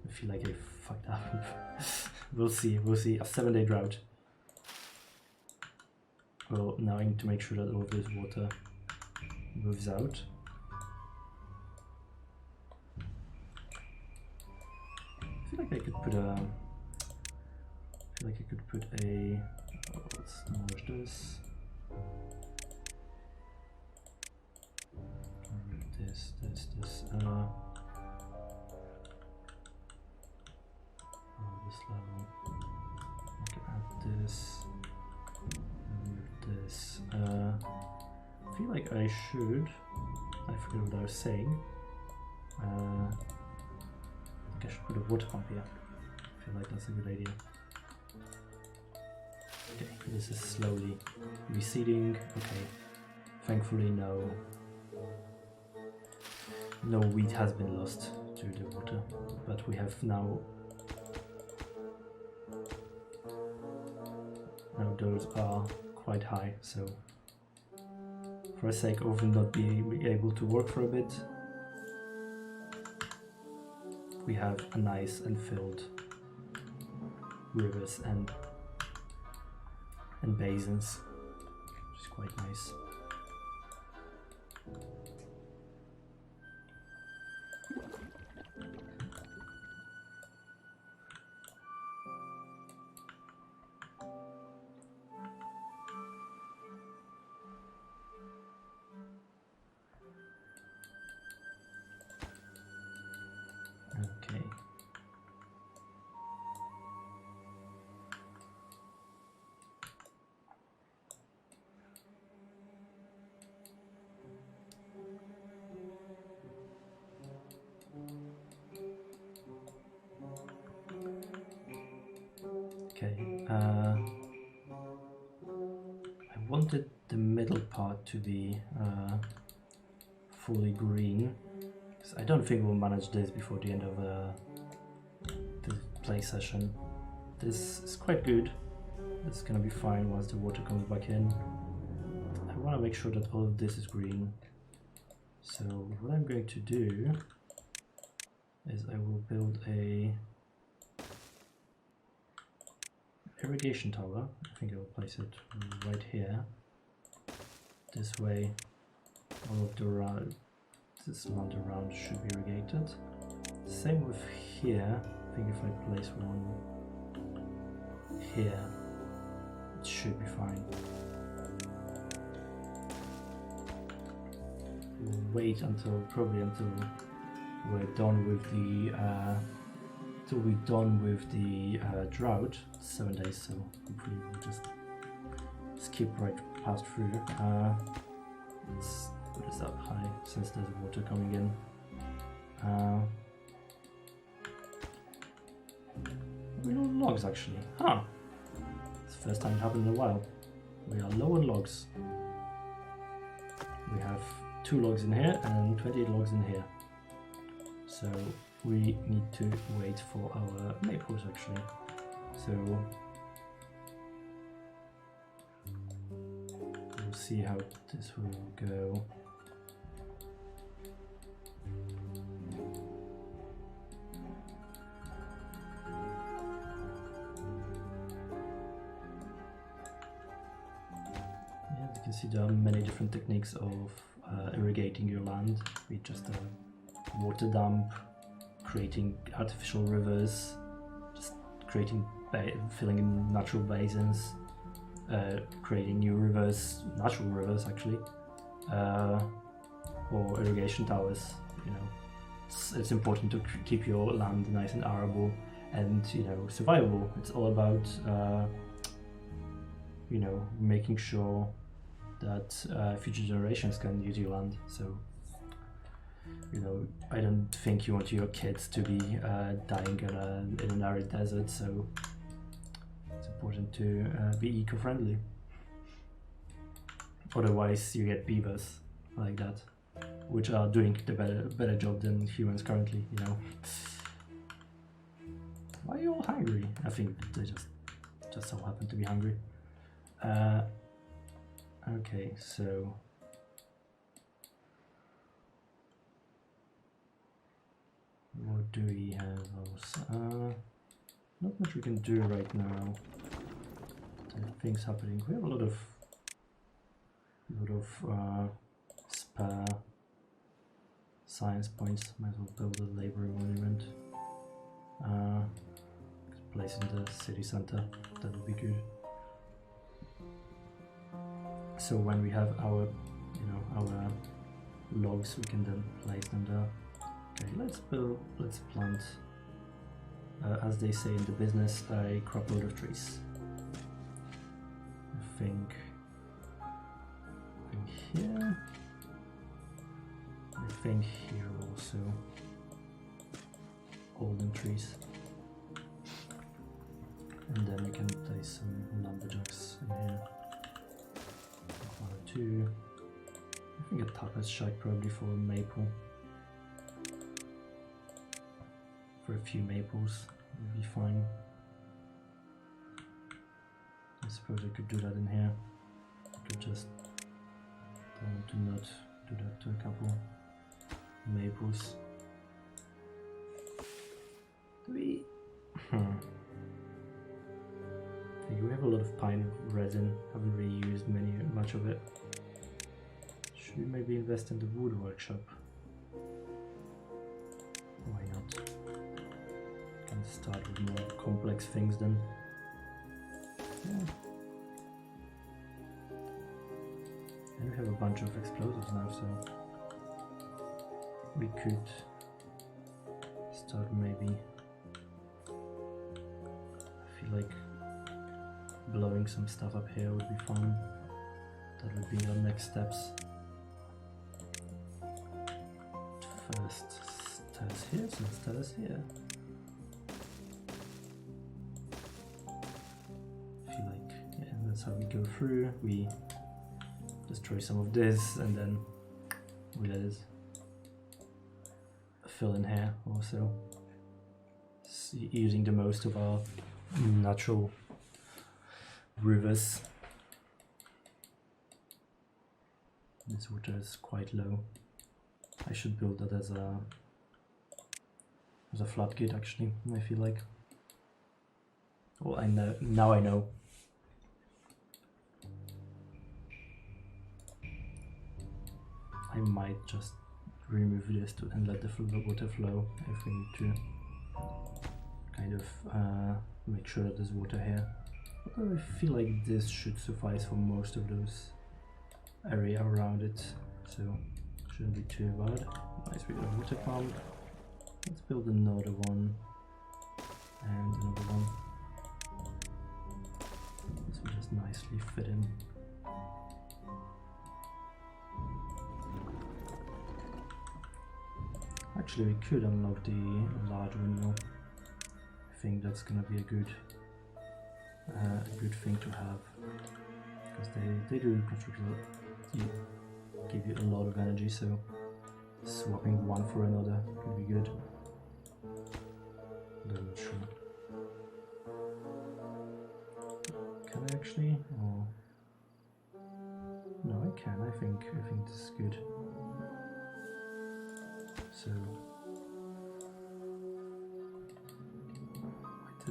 I feel like I fucked up. We'll see. We'll see. A 7-day drought. Well, now I need to make sure that all of this water moves out. I feel like I could put a. Oh, let's merge this. This. This level. I can add this. Move this. I feel like I should. I forgot what I was saying. I think I should put a water pump here. I feel like that's a good idea. Okay, this is slowly receding. Okay, thankfully no wheat has been lost to the water, but we have now those are quite high, so for the sake of not being able to work for a bit, we have a nice and filled rivers and basins, which is quite nice. I wanted the middle part to be fully green, because I don't think we'll manage this before the end of the play session. This is quite good. It's gonna be fine once the water comes back in. I want to make sure that all of this is green. So what I'm going to do is I will build a irrigation tower. I think I will place it right here. This way all of the this land around should be irrigated. Same with here. I think if I place one here, it should be fine. We'll wait probably until we're done with the drought. 7 days, so hopefully we'll just skip right past through. Let's put this up high since there's water coming in. We low on logs actually. Huh. It's the first time it happened in a while. We are low on logs. We have 2 logs in here and 28 logs in here. So we need to wait for our maples actually. So we'll see how this will go. Yeah, as you can see, there are many different techniques of irrigating your land. We just water dump, creating artificial rivers, just creating filling in natural basins, creating new rivers, natural rivers actually, or irrigation towers. You know, it's important to keep your land nice and arable and survivable. It's all about making sure that future generations can use your land. So I don't think you want your kids to be dying in an arid desert, so it's important to be eco-friendly. Otherwise you get beavers, like that, which are doing the better job than humans currently, you know. Why are you all hungry? I think they just so happen to be hungry. Okay, so what do we have else? Not much we can do right now. There are things happening. We have a lot of spare science points. Might as well build a labor monument. Place in the city center. That would be good. So when we have our, our logs, we can then place them there. Okay, let's plant, as they say in the business, a crop load of trees. I think here. I think here also. Golden trees. And then we can place some lumberjacks in here. 1 or 2. I think a tapestry shack probably for a maple. For a few maples would be fine. I suppose I could do that in here. I could just tell them to not do that to a couple maples. Do we? We have a lot of pine resin. Haven't really used much of it. Should we maybe invest in the wood workshop? Why not? Can start with more complex things then. Yeah. And we have a bunch of explosives now, so we could start maybe. I feel like blowing some stuff up here would be fun. That would be our next steps. First stairs here, so stairs here. I feel like, yeah, that's how we go through. We destroy some of this and then we let it fill in here also. Using the most of our natural rivers. This water is quite low. I should build that as a floodgate actually, I feel like. Well, I know, now I know. I might just remove this and let the water flow if we need to kind of make sure that there's water here. I feel like this should suffice for most of those area around it, so shouldn't be too bad. Nice, we got a water pump. Let's build another one and another one. This will just nicely fit in. Actually, we could unlock the large window. I think that's gonna be a good thing to have, because they do give you a lot of energy, so swapping one for another could be good. But I'm not sure. Can I actually? Or no, I can. I think this is good. So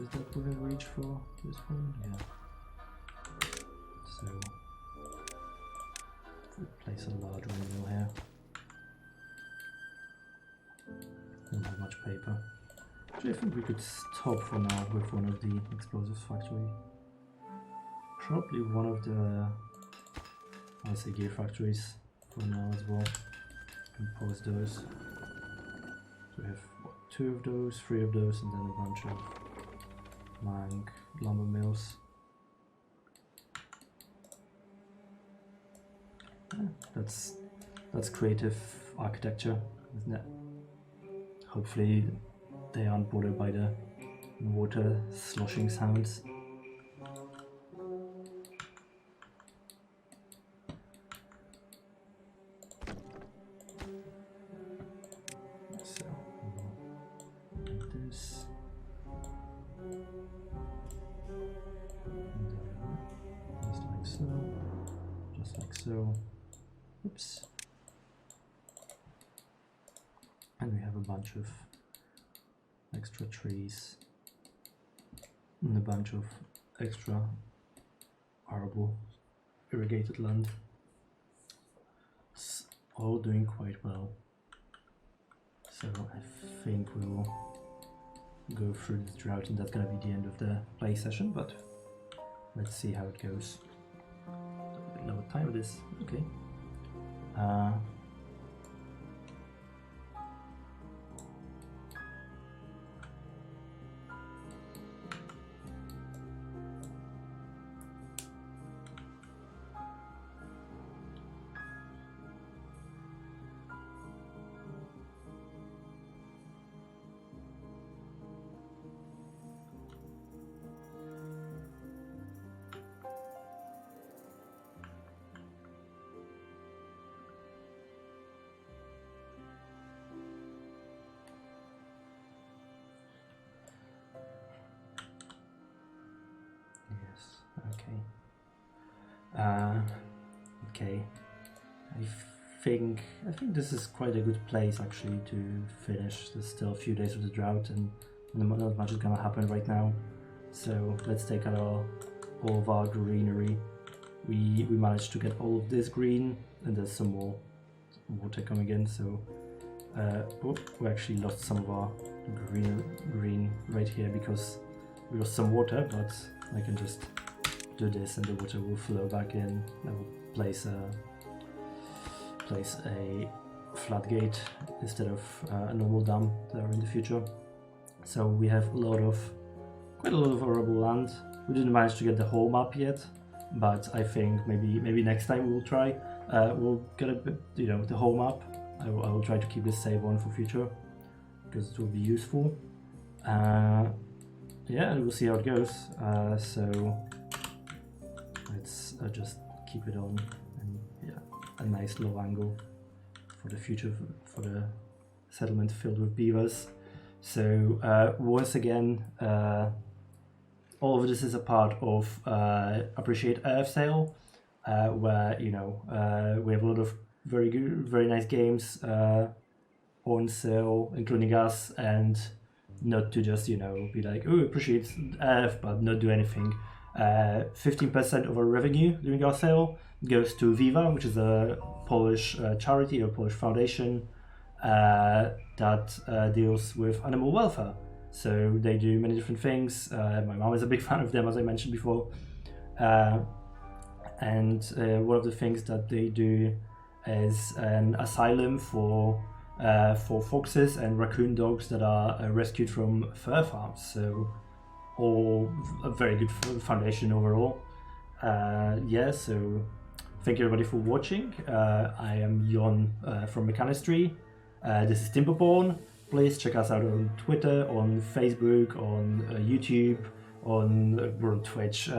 is that within reach for this one? Yeah. So we'll place a large window here. Don't have much paper. Actually, I think we could stop for now with one of the explosives factory. Probably one of the, I'll say, gear factories for now as well. You can pause those. So we have what, 2 of those, 3 of those, and then a bunch of lumber mills. Yeah, that's creative architecture, isn't it? Hopefully they aren't bothered by the water sloshing sounds. So, oops. And we have a bunch of extra trees and a bunch of extra arable irrigated land. It's all doing quite well. So I think we will go through this drought, and that's gonna be the end of the play session, but let's see how it goes. I don't know what time it is. Okay. Okay. I think this is quite a good place actually to finish. There's still a few days of the drought, and not much is gonna happen right now. So let's take out all of our greenery. We managed to get all of this green, and there's some more water coming in. So we actually lost some of our green right here because we lost some water, but I can just do this and the water will flow back in. I will place a floodgate instead of a normal dam there in the future. So we have quite a lot of arable land. We didn't manage to get the whole map yet, but I think maybe next time we'll try. We'll get a bit, the whole map. I will try to keep this save on for future because it will be useful. Yeah, and we'll see how it goes. So let's just keep it on, and yeah, a nice low angle for the future, for the settlement filled with beavers. So once again, all of this is a part of Appreciate Earth sale, where we have a lot of very nice games on sale, including us, and not to just be like, oh, appreciate Earth, but not do anything. 15% of our revenue during our sale goes to Viva, which is a Polish charity or Polish foundation that deals with animal welfare. So they do many different things. My mom is a big fan of them, as I mentioned before. And one of the things that they do is an asylum for foxes and raccoon dogs that are rescued from fur farms. So all a very good foundation overall. So thank you everybody for watching. I am Jon from Mechanistry. This is Timberborn. Please check us out on Twitter, on Facebook, on YouTube, we're on Twitch.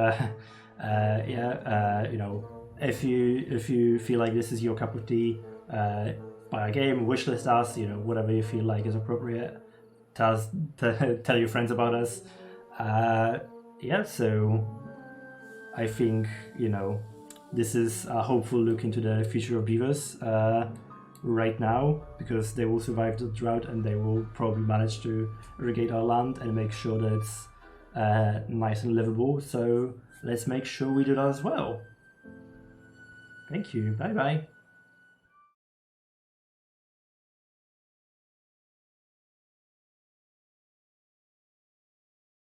If you feel like this is your cup of tea, buy a game, wishlist us, whatever you feel like is appropriate. Tell your friends about us. So I think this is a hopeful look into the future of beavers right now, because they will survive the drought and they will probably manage to irrigate our land and make sure that it's nice and livable. So let's make sure we do that as well. Thank you. Bye bye.